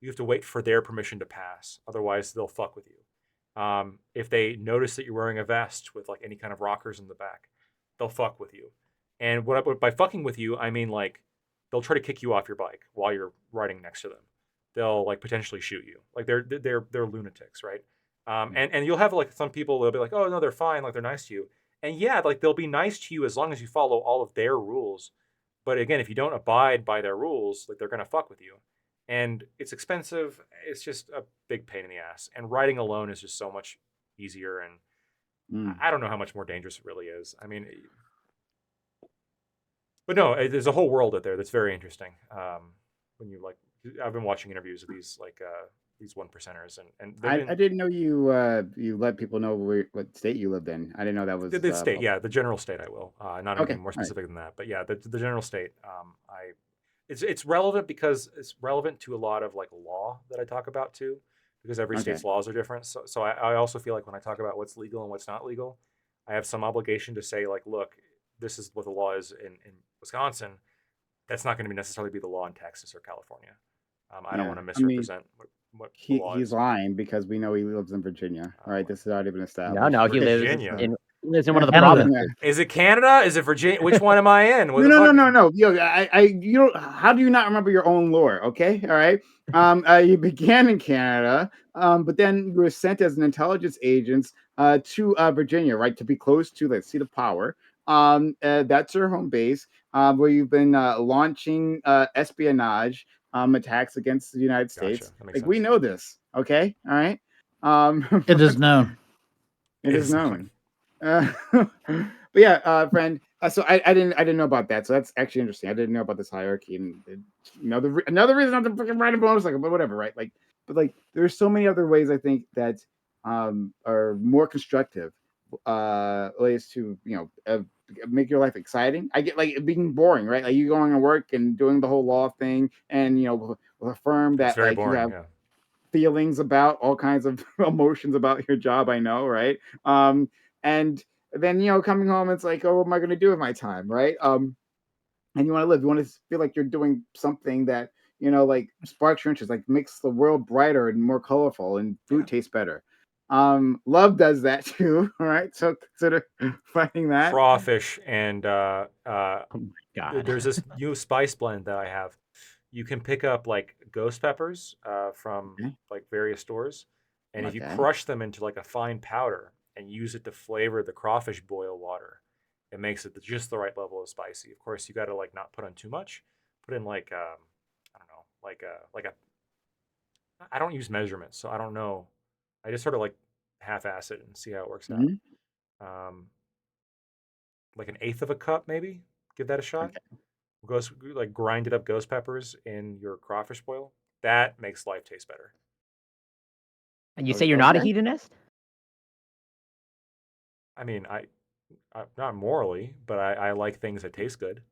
you have to wait for their permission to pass. Otherwise, they'll fuck with you. If they notice that you're wearing a vest with like any kind of rockers in the back, they'll fuck with you. And by fucking with you, I mean like they'll try to kick you off your bike while you're riding next to them. They'll like potentially shoot you. Like they're lunatics, right? And you'll have like some people, they'll be like, oh no, they're fine, like they're nice to you. And yeah, like they'll be nice to you as long as you follow all of their rules. But again, if you don't abide by their rules, like they're gonna fuck with you. And it's expensive. It's just a big pain in the ass. And riding alone is just so much easier. And Mm. I don't know how much more dangerous it really is. I mean, but no, there's a whole world out there that's very interesting. When you like, I've been watching interviews of these 1%ers, and they've I been didn't know you let people know what state you lived in. I didn't know that was the state, public. yeah, the general state. I will not Okay, anything more all right. specific than that, but yeah, the general state. It's relevant because it's relevant to a lot of like law that I talk about too, because every Okay. state's laws are different. So I also feel like when I talk about what's legal and what's not legal, I have some obligation to say like, look, this is what the law is in Wisconsin. That's not going to be necessarily be the law in Texas or California. I don't Yeah. want to I mean, misrepresent what the law he's is. lying because we know he lives in Virginia. All right, Boy. this has already been No, established. no, Virginia. he lives in one of the Canada. provinces. Is it Canada? Is it Virginia? Which one am I in? What No, the no, no, fuck? no, no. Yo, you don't. How do you not remember your own lore? Okay, all right. You began in Canada, but then you were sent as an intelligence agent to Virginia, right, to be close to the seat of power. That's your home base, where you've been launching espionage attacks against the United Gotcha. States. That makes Like we sense. know this, okay, all right. It is known. It is It's not. known. But yeah, friend. So I didn't know about that. So that's actually interesting. I didn't know about this hierarchy, and another reason not to fucking ride a motorcycle, but whatever, right? Like, but like, there's so many other ways I think that are more constructive, ways to make your life exciting. I get like it being boring, right? Like you going to work and doing the whole law thing, and with a firm It's that very like you boring. have Yeah. feelings about all kinds of emotions about your job. I know, right? And then coming home, it's like, oh, what am I going to do with my time, right? And you want to live. You want to feel like you're doing something that like sparks your interest, like makes the world brighter and more colorful, and Yeah. food tastes better. Love does that too. All right, so consider finding that. Crawfish and Oh my god. there's this new spice blend that I have. You can pick up like ghost peppers from Okay. like various stores, and if you Okay. crush them into like a fine powder and use it to flavor the crawfish boil water, it makes it just the right level of spicy. Of course, you got to like not put on too much. Put in like I don't know, like a I don't use measurements, so I don't know. I just sort of like half-ass it and see how it works out. Mhm. Um, like an eighth of a cup, maybe. Give that a shot. Okay. Ghost like grinded up ghost peppers in your crawfish boil. That makes life taste better. And you say you're not a Okay. hedonist? I mean, I not morally, but I like things that taste good.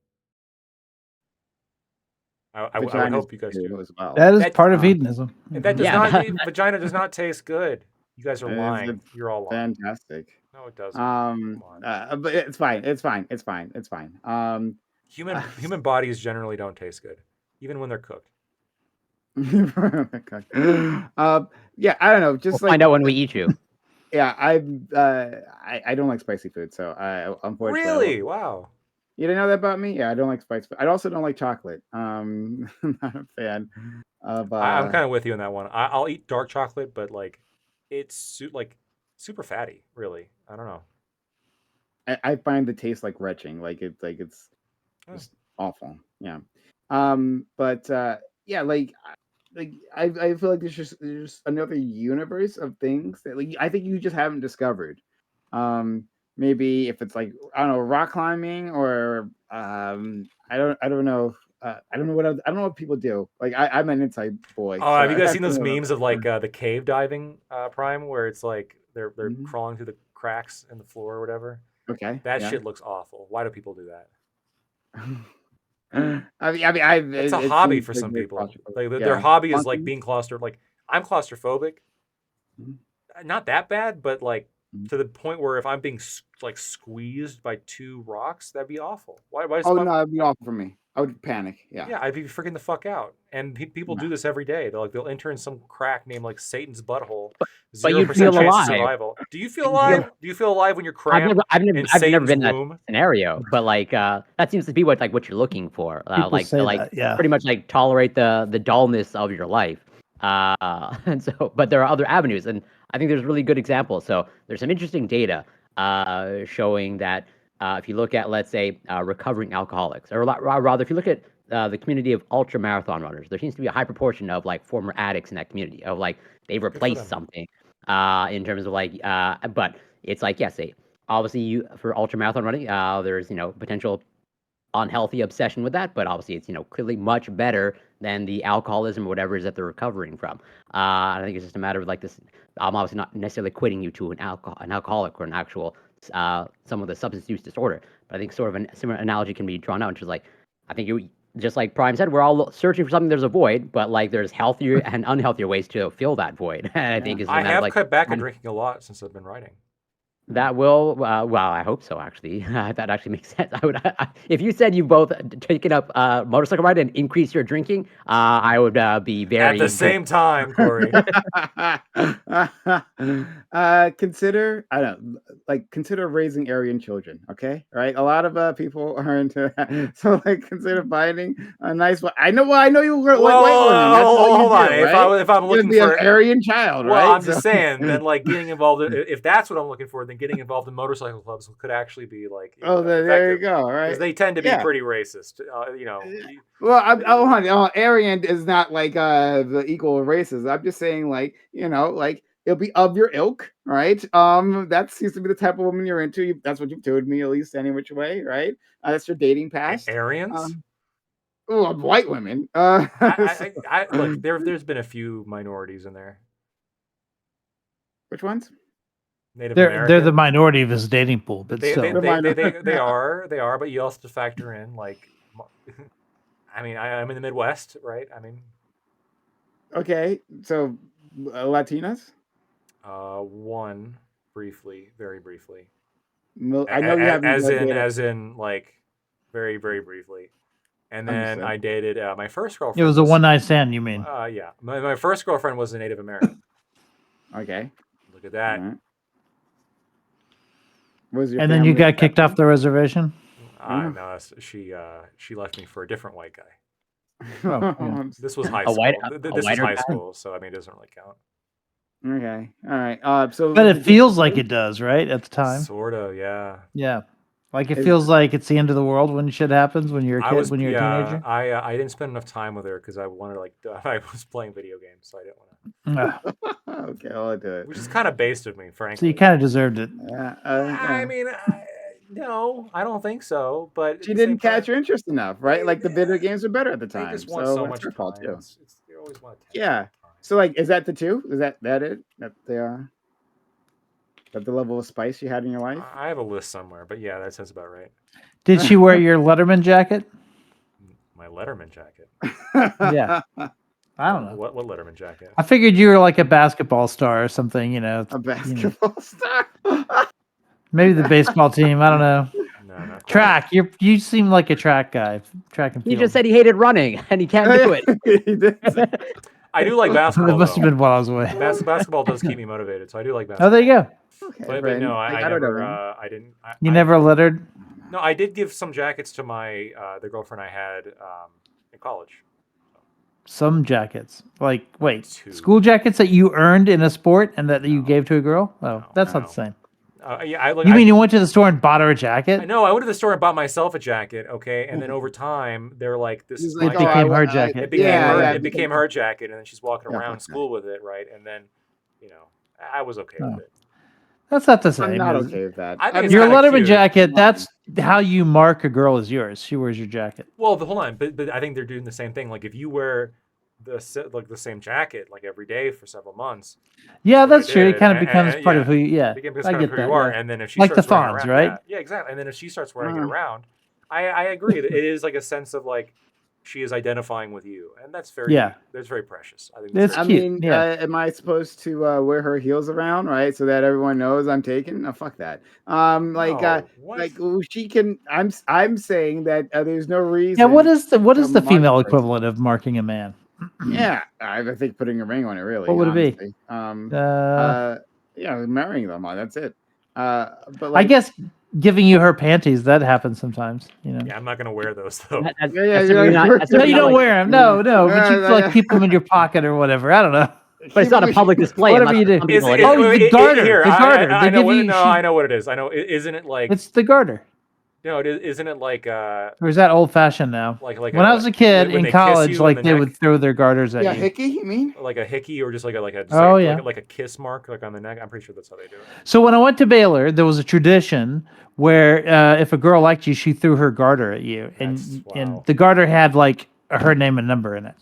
I would Vaginas hope you guys do. do as well. That is That part of Um, hedonism. that does Yeah, not but vagina does not taste good. You guys are lying. it's You're all lying. fantastic. No, it doesn't. Come on. But it's fine. It's fine. It's fine. It's fine. Human bodies generally don't taste good, even when they're cooked. Yeah, I don't know. we'll Just find like, out when we eat you. yeah, I don't like spicy food, so I unfortunately I won't. Really? Wow. You didn't know that about me? Yeah, I don't like spicy food. I also don't like chocolate. I'm not a fan of I'm kind of with you on that one. I'll eat dark chocolate, but like it's like super fatty. Really, I don't know. I find the taste like retching. It's Oh. just awful. Yeah. But yeah, I feel like there's another universe of things that like I think you just haven't discovered. Maybe if it's like I don't know rock climbing or I don't know I don't know I don't know what people do. Like I'm an inside boy. Oh, So have you guys I seen don't those know. memes of like the cave diving Prime, where it's like they're Mhm. crawling through the cracks in the floor or whatever? Okay. That Yeah. shit looks awful. Why do people do that? It's a it hobby seems for like some they're people. claustrophobic. Like their Yeah. hobby is like Monkey. being like I'm claustrophobic. Mhm. Not that bad, but like Mhm. to the point where if I'm being like squeezed by two rocks, that'd be awful. Why does Oh my no, it'd be awful for me. I would panic. Yeah. Yeah, I'd be freaking the fuck out. And people No. do this every day. They'll enter in some crack named like Satan's butthole, But you'd 0% feel chance of alive. survival. Do you feel You'd feel alive? Do you feel alive when you're cramped in I've never Satan's been in that womb? scenario, but like that seems to be what you're looking for. People Like say to like that, yeah. pretty much like tolerate the dullness of your life. And so, but there are other avenues, and I think there's really good examples. So there's some interesting data showing that if you look at, let's say, recovering alcoholics, or rather, if you look at the community of ultra marathon runners, there seems to be a high proportion of like former addicts in that community. Of like they've Good for replaced them. something in terms of like, but it's like yes, obviously you for ultra marathon running, there's potential unhealthy obsession with that, but obviously it's clearly much better than the alcoholism or whatever it is that they're recovering from. I think it's just a matter of like this. I'm obviously not necessarily equating you to an alcoholic or an actual someone with a substance use disorder, but I think sort of a similar analogy can be drawn out, which is like I think you just like Prime said, we're all searching for something. There's a void, but like there's healthier and unhealthier ways to fill that void. And I think it's a I matter of have like cut back on drinking a lot since I've been writing. that will, well, I hope so, actually. That actually makes sense. If you said you both taken up motorcycle ride and increased your drinking, I would be very At the same time, Corey. Consider I don't like consider raising Aryan children. Okay, right? A lot of people are into that. So like consider finding a nice one. I know. Well, I know you like white women. That's all you hold on. do, If right? I'm You're looking gonna be for an Aryan child, Well, right? I'm just saying, then like getting involved if that's what I'm looking for, then getting involved in motorcycle clubs could actually be like Oh, there you effective go. because Right? they tend to be Yeah. pretty racist. Well, honey, Aryan is not like the equal of races. I'm just saying, like like it'll be of your ilk, right? That seems to be the type of woman you're into. That's what you've told me, at least, any which way, right? That's your dating past. Aryans. Oh, white women. Look, there's been a few minorities in there. Which ones? Native They're American. the minority of his dating pool, but They still. they are, but you also have to factor in like, I mean, I'm in the Midwest, right? I mean, Okay, so Latinas. One briefly, very briefly. I know you haven't As in like very very briefly, and then Understood. I dated my first girlfriend. It was a one-night stand, you mean? Yeah, my first girlfriend was a Native American. Okay. Look at that. Right. Was your And then you family got kicked off the reservation? No, she left me for a different white guy. Oh, yeah. This was high A school. white- This a was whiter high guy? school, so I mean, it doesn't really count. Okay. All right. So, But it feels like it does, right? At the time. Sorta, yeah. Yeah. Like it Is- feels like it's the end of the world when shit happens when you're a kid, when you're a teenager. I didn't spend enough time with her because I wanted I was playing video games, so I didn't want to. Okay, I'll do it. Which is kind of based of me, frankly. So you kind of deserved it. I mean, no, I don't think so. But She didn't catch your interest enough, right? Like the video games were better at the They time. just want so so that's much her fault time. too. They always want attention. Yeah. So like, is that the two? Is that it? That they are? That the level of spice you had in your life? I have a list somewhere, but yeah, that sounds about right. Did she wear your Letterman jacket? My Letterman jacket. Yeah. I don't know. What Letterman jacket? I figured you were like a basketball star or something, A basketball star. Maybe the baseball team. I don't know. No, not quite. Track. You seem like a track guy. Track and He field. just said he hated running and he can't do it. He did. I do like That basketball. must have though. been while I was away. Basketball does keep me motivated, so I do like Oh, basketball. there you go. Okay, But friend. no, I don't know, never. man. I didn't. You never lettered? No, I did give some jackets to my the girlfriend I had in college. Some jackets. Like, wait, Two. school jackets that you earned in a sport and that you No. gave to a girl? Oh, No, that's no. not the same. Yeah, You mean you went to the store and bought her a jacket? I know. I went to the store and bought myself a jacket. Okay, and then over time, they're like, "This He's is like, It my oh, became I- her I- jacket. It became Yeah, her. yeah, It became her jacket, and then she's walking Yeah, around okay. school with it, right? And then, I was okay with it. That's not the I'm same. not is it? okay with that. I think it's Your kinda Letterman cute. jacket, Come that's how you mark a girl as yours. She wears your jacket. Well, hold on, but I think they're doing the same thing. Like if you wear the same jacket like every day for several months, Yeah, what I that's true. It did, kind of becomes part of yeah, who you, yeah. it becomes I kind of get who you that, are. yeah. And then if she Like the starts wearing it thongs, around, right? yeah, exactly. And then if she starts wearing it Uh, around, I agree. It is like a sense of like she is identifying with you, and that's Yeah. very precious. I think that's It's I very cute. mean, Yeah. am I supposed to wear her heels around, right, so that everyone knows I'm taken? No, fuck that. No, what? Like she can. I'm saying that there's no Yeah, what reason is to the mark female a person. equivalent of marking a man? Yeah, I think putting a ring on it, What really, would it be? honestly. Uh, Yeah, marrying them on. That's it. But I like, guess giving you her panties, that happens sometimes, you know. Yeah, I'm not gonna wear those though. yeah, That's typically not. That's No, typically you not don't like. wear them. No, but you like keep them in your pocket or whatever. I don't know. But it's not a public display Whatever unless you for do. some Is people it, it is. Oh, the garter. here? The garter. I They know give what. you. No, I know what it is. I know. Isn't it like? It's the garter. No, isn't it like Or is that old fashioned now? like When I was a kid when in they kiss college, you in like the they neck? would throw their garters at yeah, you. hickey. You mean? Like a hickey or just like a just Oh, like, yeah. like a kiss mark like on the neck. I'm pretty sure that's how they do it. So when I went to Baylor, there was a tradition where if a girl liked you, she threw her garter at you, and Wow. the garter had like her name and number in it.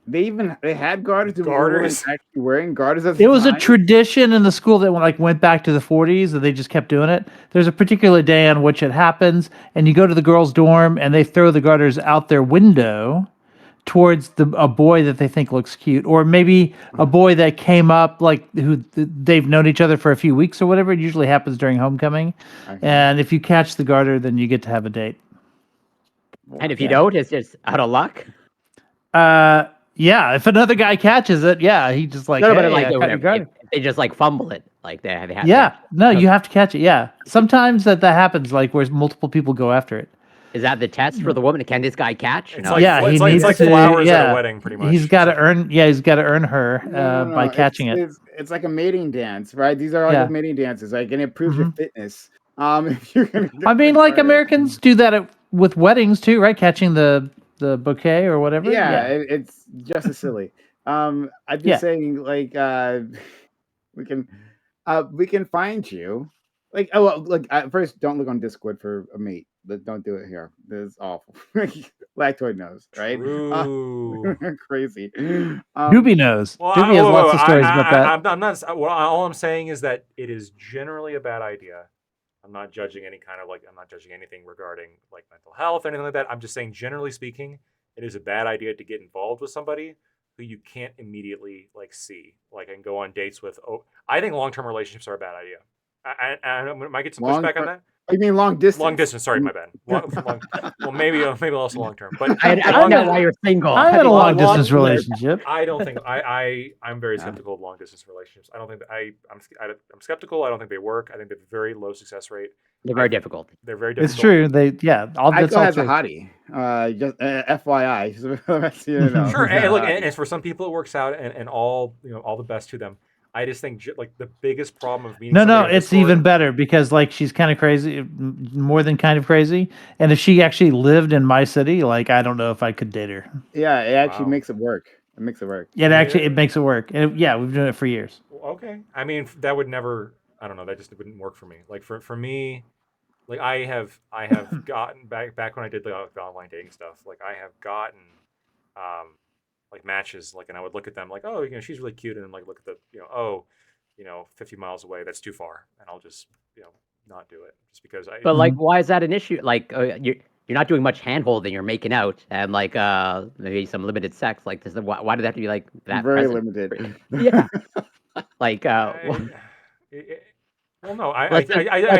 They had garters. They were Garters? actually wearing garters at It the was a time. tradition in the school that went back to the 40s, and they just kept doing it. There's a particular day on which it happens, and you go to the girls' dorm, and they throw the garters out their window towards a boy that they think looks cute, or maybe a boy that came up like who they've known each other for a few weeks or whatever. It usually happens during homecoming, Okay. and if you catch the garter, then you get to have a date. And if you Yeah. don't, it's just out of luck. Yeah, if another guy catches it, yeah, he just like, No, but hey, like I caught your garter. if they just like fumble it, like they have. Yeah, no, you have to catch it. Yeah, sometimes that happens, like where multiple people go after it. Is that the test for the woman? Can this guy catch? It's No. like Yeah, he it's needs like to. flowers at Yeah, a wedding, pretty much. he's got to It's like- earn. Yeah, he's got to earn her No, by catching it. It's like a mating dance, right? These are like Yeah. mating dances, like, and it proves your Mhm. fitness. If you're gonna I get mean, the like garter. Americans do that with weddings too, right? Catching the bouquet or whatever. Yeah, it's just as silly. I'm just Yeah. saying, like, we can find you. Like, oh, well, look, first, don't look on Discord for a mate. Don't do it here. This is awful. Lactoid knows, right? True. Crazy. Doobie knows. Well, Doobie has lots of stories about that. I'm not. Well, all I'm saying is that it is generally a bad idea. I'm not judging any kind of I'm not judging anything regarding like mental health or anything like that. I'm just saying, generally speaking, it is a bad idea to get involved with somebody who you can't immediately see, and go on dates with. Oh, I think long-term relationships are a bad idea. I might get some pushback on that. You mean long distance? Long distance. Sorry, my bad. Well, maybe also long term. But I don't know why you're single. I'm in a long distance long- relationship. I don't think I'm very skeptical of long distance relationships. I don't think that I'm skeptical. I don't think they work. I think they have a very low success rate. They're very difficult. They're very difficult. It's true. All I that's still all has a true. hottie. Just FYI. So you know. Sure, and look, and for some people it works out, and all all the best to them. I just think the biggest problem of meeting. No, somebody on it's Discord- even better because she's kind of crazy, more than kind of crazy. And if she actually lived in my city, I don't know if I could date her. Yeah, it actually Wow. makes it work. It makes it work. Yeah, it makes it work. And yeah, we've done it for years. Okay, I mean that would never. I don't know. That just wouldn't work for me. For me, I have gotten back when I did the online dating stuff. I have gotten matches, and I would look at them oh, she's really cute, and then look at the 50 miles away, that's too far, and I'll just not do it just because I. But why is that an issue? You're not doing much hand holding. You're making out and maybe some limited sex. Why does it have to be that? Very present? limited. Yeah. Well, no, I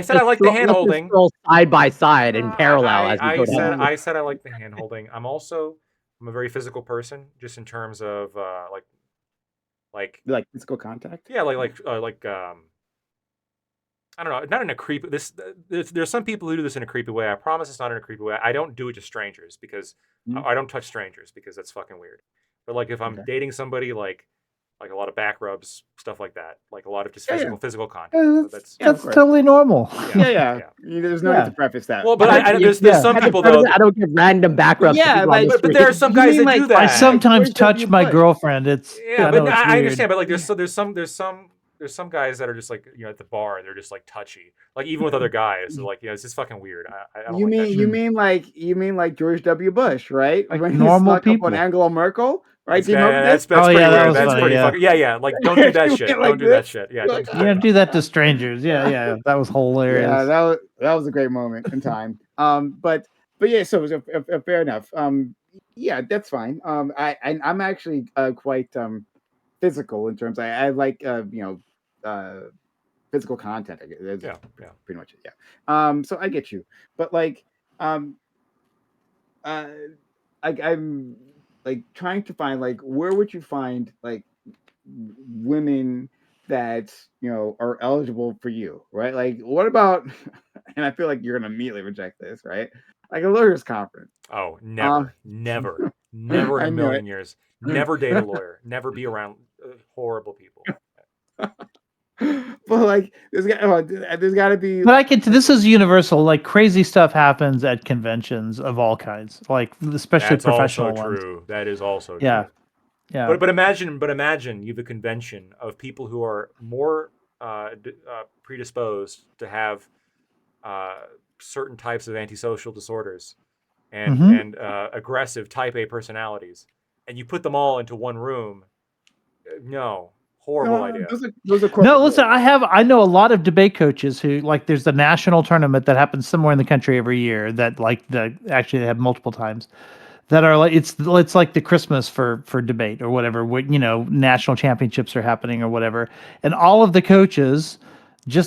said I like the hand holding. Scroll side by side in parallel as we go down. I said I like the hand holding. I'm a very physical person, just in terms of like physical contact. Yeah, I don't know, not in a creepy. There's some people who do this in a creepy way. I promise it's not in a creepy way. I don't do it to strangers because I don't touch strangers because that's fucking weird. But if I'm dating somebody, like a lot of back rubs, stuff like that, a lot of just physical contact. So That's totally normal. Yeah. There's no need to preface that. Well, but there's some people though. I don't get random back rubs. Yeah, but but there are some guys that do that. I sometimes touch my girlfriend. It's but I understand. But there's some there's some guys that are just like, at the bar, they're just like touchy, like even with other guys. They're like, it's just fucking weird. I don't You like that mean shit. you mean like George W. Bush, right? Like When he normal snuck up on people. Angela Merkel, right? That's Do you remember this? that's Oh, pretty yeah, that weird. was That's funny, pretty yeah. fucking yeah. Like don't do that He shit. went Don't like do that this. shit. Yeah, You're don't like, do You that. don't do that to strangers. Yeah, that was yeah, hilarious. that was a great moment in time. But yeah, so fair enough. Yeah, that's fine. I'm actually quite physical in terms. I like physical content. I guess. That's Yeah, yeah. pretty much it. Yeah. So I get you, but like um uh I'm like trying to find like where would you find like women that are eligible for you, right? Like what about and I feel like you're gonna immediately reject this, right? Like a lawyers conference. Oh, Um, never in I a knew million it. years. Never date a lawyer. Never be around horrible people. But like there's got to be But this is universal. Like crazy stuff happens at conventions of all kinds, like especially That's also professional ones. true. That is also Yeah, true. yeah. But imagine you have a convention of people who are more predisposed to have uh, certain types of antisocial disorders and hmm aggressive type A personalities, and you put them all into one room. No, horrible idea. those are No, corporate listen, roles. I know a lot of debate coaches who like there's the national tournament that happens somewhere in the country every year that actually they have multiple times that are like it's like the Christmas for debate or whatever. National championships are happening or whatever, and all of the coaches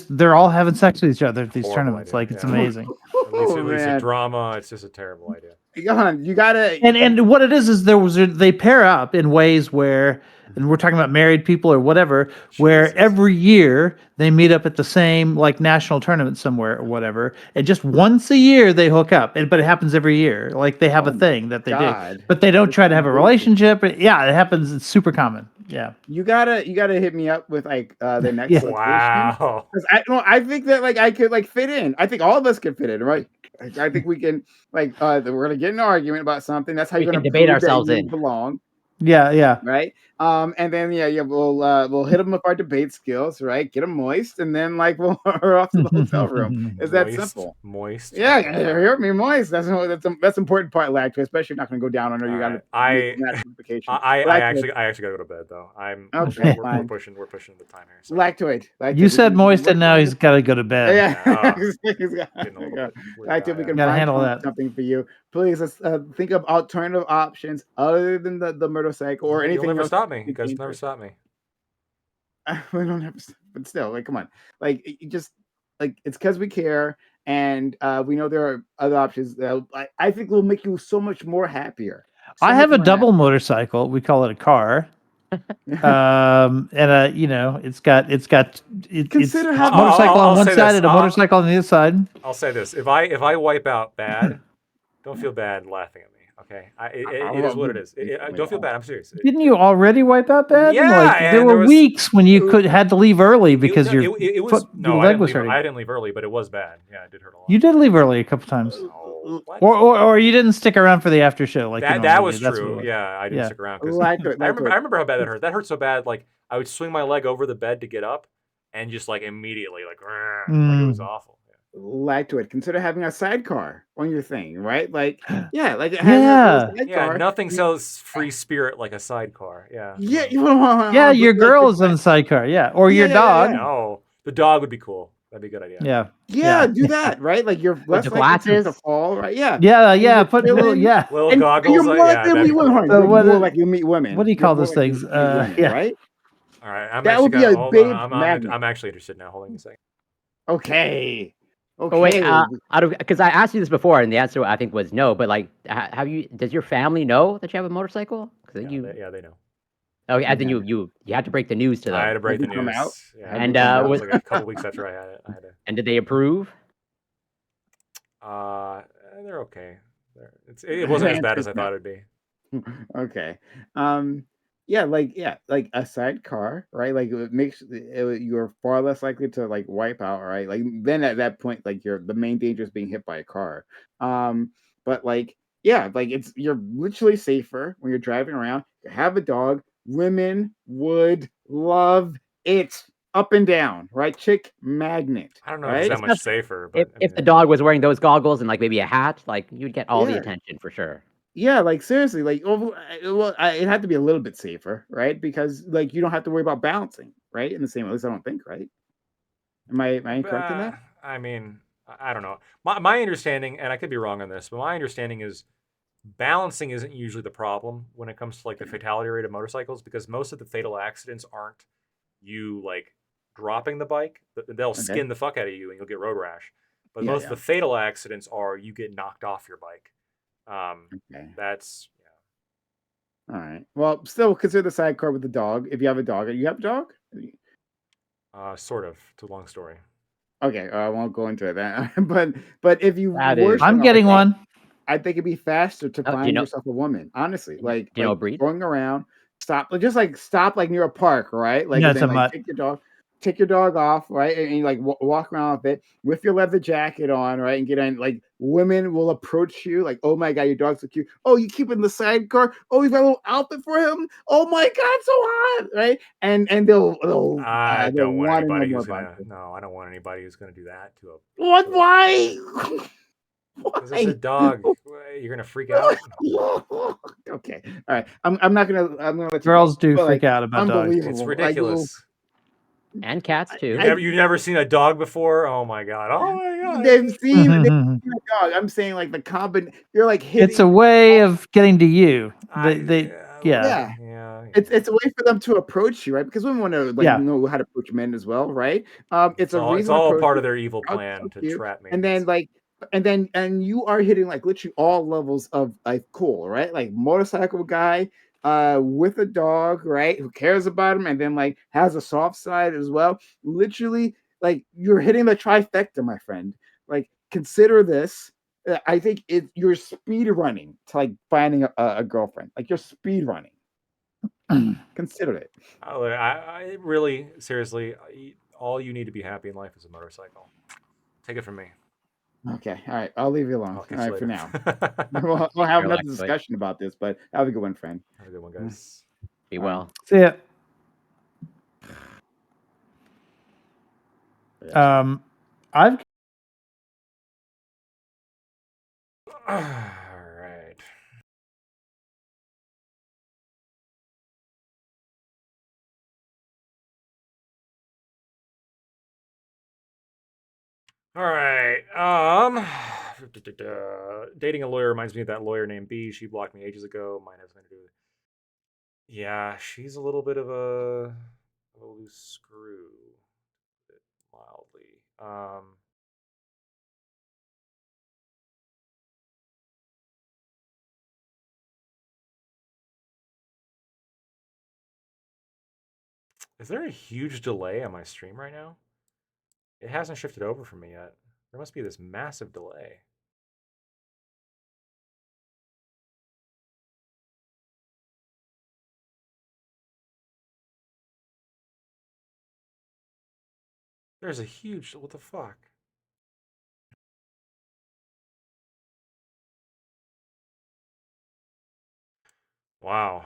they're all having sex with each other at these Horrible tournaments. idea. Like it's Yeah. amazing. Oh It leads to man, drama. It's just a terrible idea. Johan, you gotta. And what it is they pair up in ways where, and we're talking about married people or whatever, where Jesus. every year they meet up at the same like national tournament somewhere or whatever, and just once a year they hook up, but it happens every year. Like they have Oh a my thing that they do, God, but they don't that's try to have a ridiculous. relationship. Yeah, it happens. It's super common. Yeah. You gotta hit me up with like the next Yeah. location Wow. because I think that like I could like fit in. I think all of us can fit in, right? I think we can like we're gonna get in an argument about something. That's how We you're can gonna debate prove that ourselves you in. belong, Yeah. right? And then yeah, we'll hit them with our debate skills, right? Get them moist, and then like we're off to the hotel room. It's that simple. Moist. Yeah, Okay, all hear right. me moist. That's important part, lactose. Especially if you're not gonna go down. I know All you got right. to make match notification. I actually gotta go to bed though. Okay, We're fine. pushing the time here. So Lactoid. You said We can moist, work and now on he's got to go to bed. yeah. yeah, He's got getting a to little go. bit weird. Lactoid, we can Gotta find handle that. something for you. Please let's think of alternative options other than the motorcycle or You'll anything never else. stop me. You you guys can will never do. stop me. We don't have to, but still, like, come on. Like, you just like it's because we care, and we know there are other options that I think will make you so much more happier. So I much have a more double motorcycle. We call it a car. happier. And it's Consider a having a motorcycle I'll on one say side this. and a motorcycle on the other side. I'll say this. If I wipe out bad, don't feel bad laughing at me. Okay, it is what it is. Don't feel bad. I'm serious. Didn't you already wipe out bad? Yeah, Like there and were there was weeks when you had to leave early because your it was your no. leg was hurting. I didn't leave early, but it was bad. Yeah, it did hurt a lot. You did leave early a couple times, No, what? or you didn't stick around for the after show like you That normally was do. That's what it true. was. Yeah, I didn't Yeah. stick around because lactoid. I remember how bad that hurt. That hurt so bad. Like I would swing my leg over the bed to get up, and just like immediately like it was awful. Lactoid. Consider having a sidecar on your thing, right? Like, yeah, like it has Yeah. a sidecar. Yeah, nothing sells free spirit like a sidecar. Yeah. Yeah, Yeah, your girl is in the sidecar. Yeah, or your dog. No, the dog would be cool. That'd be a good idea. Yeah. Yeah, do that, right? Like you're less the likely to glasses? fall, right? Yeah. Yeah. You're Put little, chilling, yeah. Little and goggles. you're more Yeah, likely to that'd meet be women. cool. You're So more like you meet women. what do you You're call more those likely things? to meet women, Yeah. right? All right, I'm That actually would be a hold big on. magnet. I'm actually interested now. Hold on a second. Okay. Okay. Oh wait, because I asked you this before, and the answer I think was no. But like, have you? Does your family know that you have a motorcycle? Because They know. Okay, and then you had to break the news to I had them. to break the Have you come news. out? Yeah, And it was was like a couple weeks after I had it. I had to. and did they approve? They're okay. It wasn't as bad as I thought it'd be. Okay. Yeah, like a sidecar, right? Like it makes you're far less likely to like wipe out, right? Like then at that point, like the main danger is being hit by a car. But like yeah, like you're literally safer when you're driving around. You have a dog. Women would love it. up and down, right? Chick magnet, I don't know if it's right? that much Especially safer, if but I if the mean, dog was wearing those goggles and, like, maybe a hat, like, you'd get all the Yeah. attention for sure. Yeah, like seriously, like it had to be a little bit safer, right? Because like you don't have to worry about balancing, right? In the same, at least I don't think, right? Am I incorrect in that? I mean, I don't know. My understanding, and I could be wrong on this, but my understanding is balancing isn't usually the problem when it comes to like the fatality rate of motorcycles, because most of the fatal accidents aren't you like dropping the bike. They'll Okay. skin the fuck out of you and you'll get road rash. But Yeah, most of yeah. the fatal accidents are you get knocked off your bike. Okay. That's All right. Well, still consider the sidecar with the dog. If you have a dog, you have a dog? sort of. It's a long story. Okay, I won't go into it then. But if you That were is I'm showing off a getting dog, one. I think it'd be faster to Oh, do you find know yourself a woman. Honestly, do you know a like breed? going around, just like stop like near a park, right? Like No, and it's then a like mutt. take your dog off, right? And you like walk around with it with your leather jacket on, right? And get in. Like women will approach you, like, oh my god, your dog's so cute. Oh, you keep it in the sidecar. Oh, you got a little outfit for him. Oh my god, so hot, right? And I they'll don't want want to know anybody more who's about gonna. you. No, I don't want anybody who's gonna do that to What? a. Why? Because it's a Why? dog. You're gonna freak out. Okay. All right. I'm gonna let you go. Girls do But freak like out about dogs. It's unbelievable. Like ridiculous. And cats too. You've never seen a dog before? Oh my god! Oh my god! they've seen a dog. I'm saying like the combin. You're like It's a hitting. way of getting to you. They Look, yeah. Yeah. yeah. It's a way for them to approach you, right? Because women want to like Yeah. know how to approach men as well, right? It's a It's reason to all approach part you. of their evil How plan to cute, trap me. and then like, and you are hitting like literally all levels of like cool, right? Like motorcycle guy, with a dog, right? Who cares about him, and then like has a soft side as well. Literally, like you're hitting the trifecta, my friend. Like consider this. I think you're speed running to like finding a girlfriend. Like you're speed running. Consider it. I really seriously, all you need to be happy in life is a motorcycle. Take it from me. Okay. All right. I'll leave you alone. I'll All catch you right. For later. now. Have We'll Take have care, another Lactoid. discussion about this, but have a good one, friend. a good one, Mm. guys. Be All right. well. See ya. Yeah. I've All right. All right. Dating a lawyer reminds me of that lawyer named B. She blocked me ages ago. Mine has nothing to do with. Yeah, she's a little bit of a loose screw, to put it mildly. Is there a huge delay on my stream right now? It hasn't shifted over for me yet. There must be this massive delay. There's a huge. What the fuck? Wow.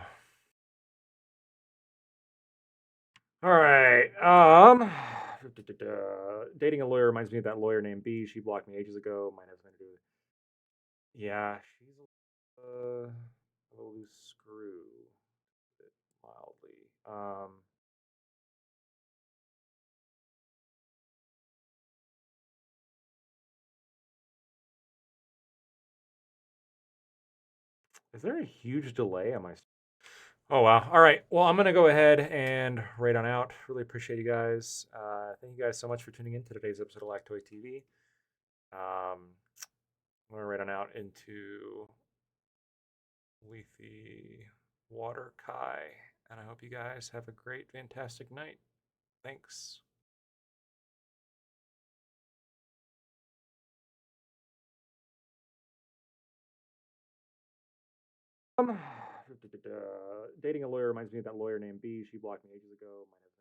All right. Dating a lawyer reminds me of that lawyer named B. She blocked me ages ago. Mine has nothing to do with. Yeah, she's a loose screw, to put it mildly. Is there a huge delay on my? Oh wow! All right. Well, I'm gonna go ahead and write on out. Really appreciate you guys. Thank you guys so much for tuning in to today's episode of Lactoid TV. I'm gonna write on out into Lethe Water Kai, and I hope you guys have a great, fantastic night. Thanks. Um, Dating a lawyer reminds me of that lawyer named B. She blocked me ages ago. Mine has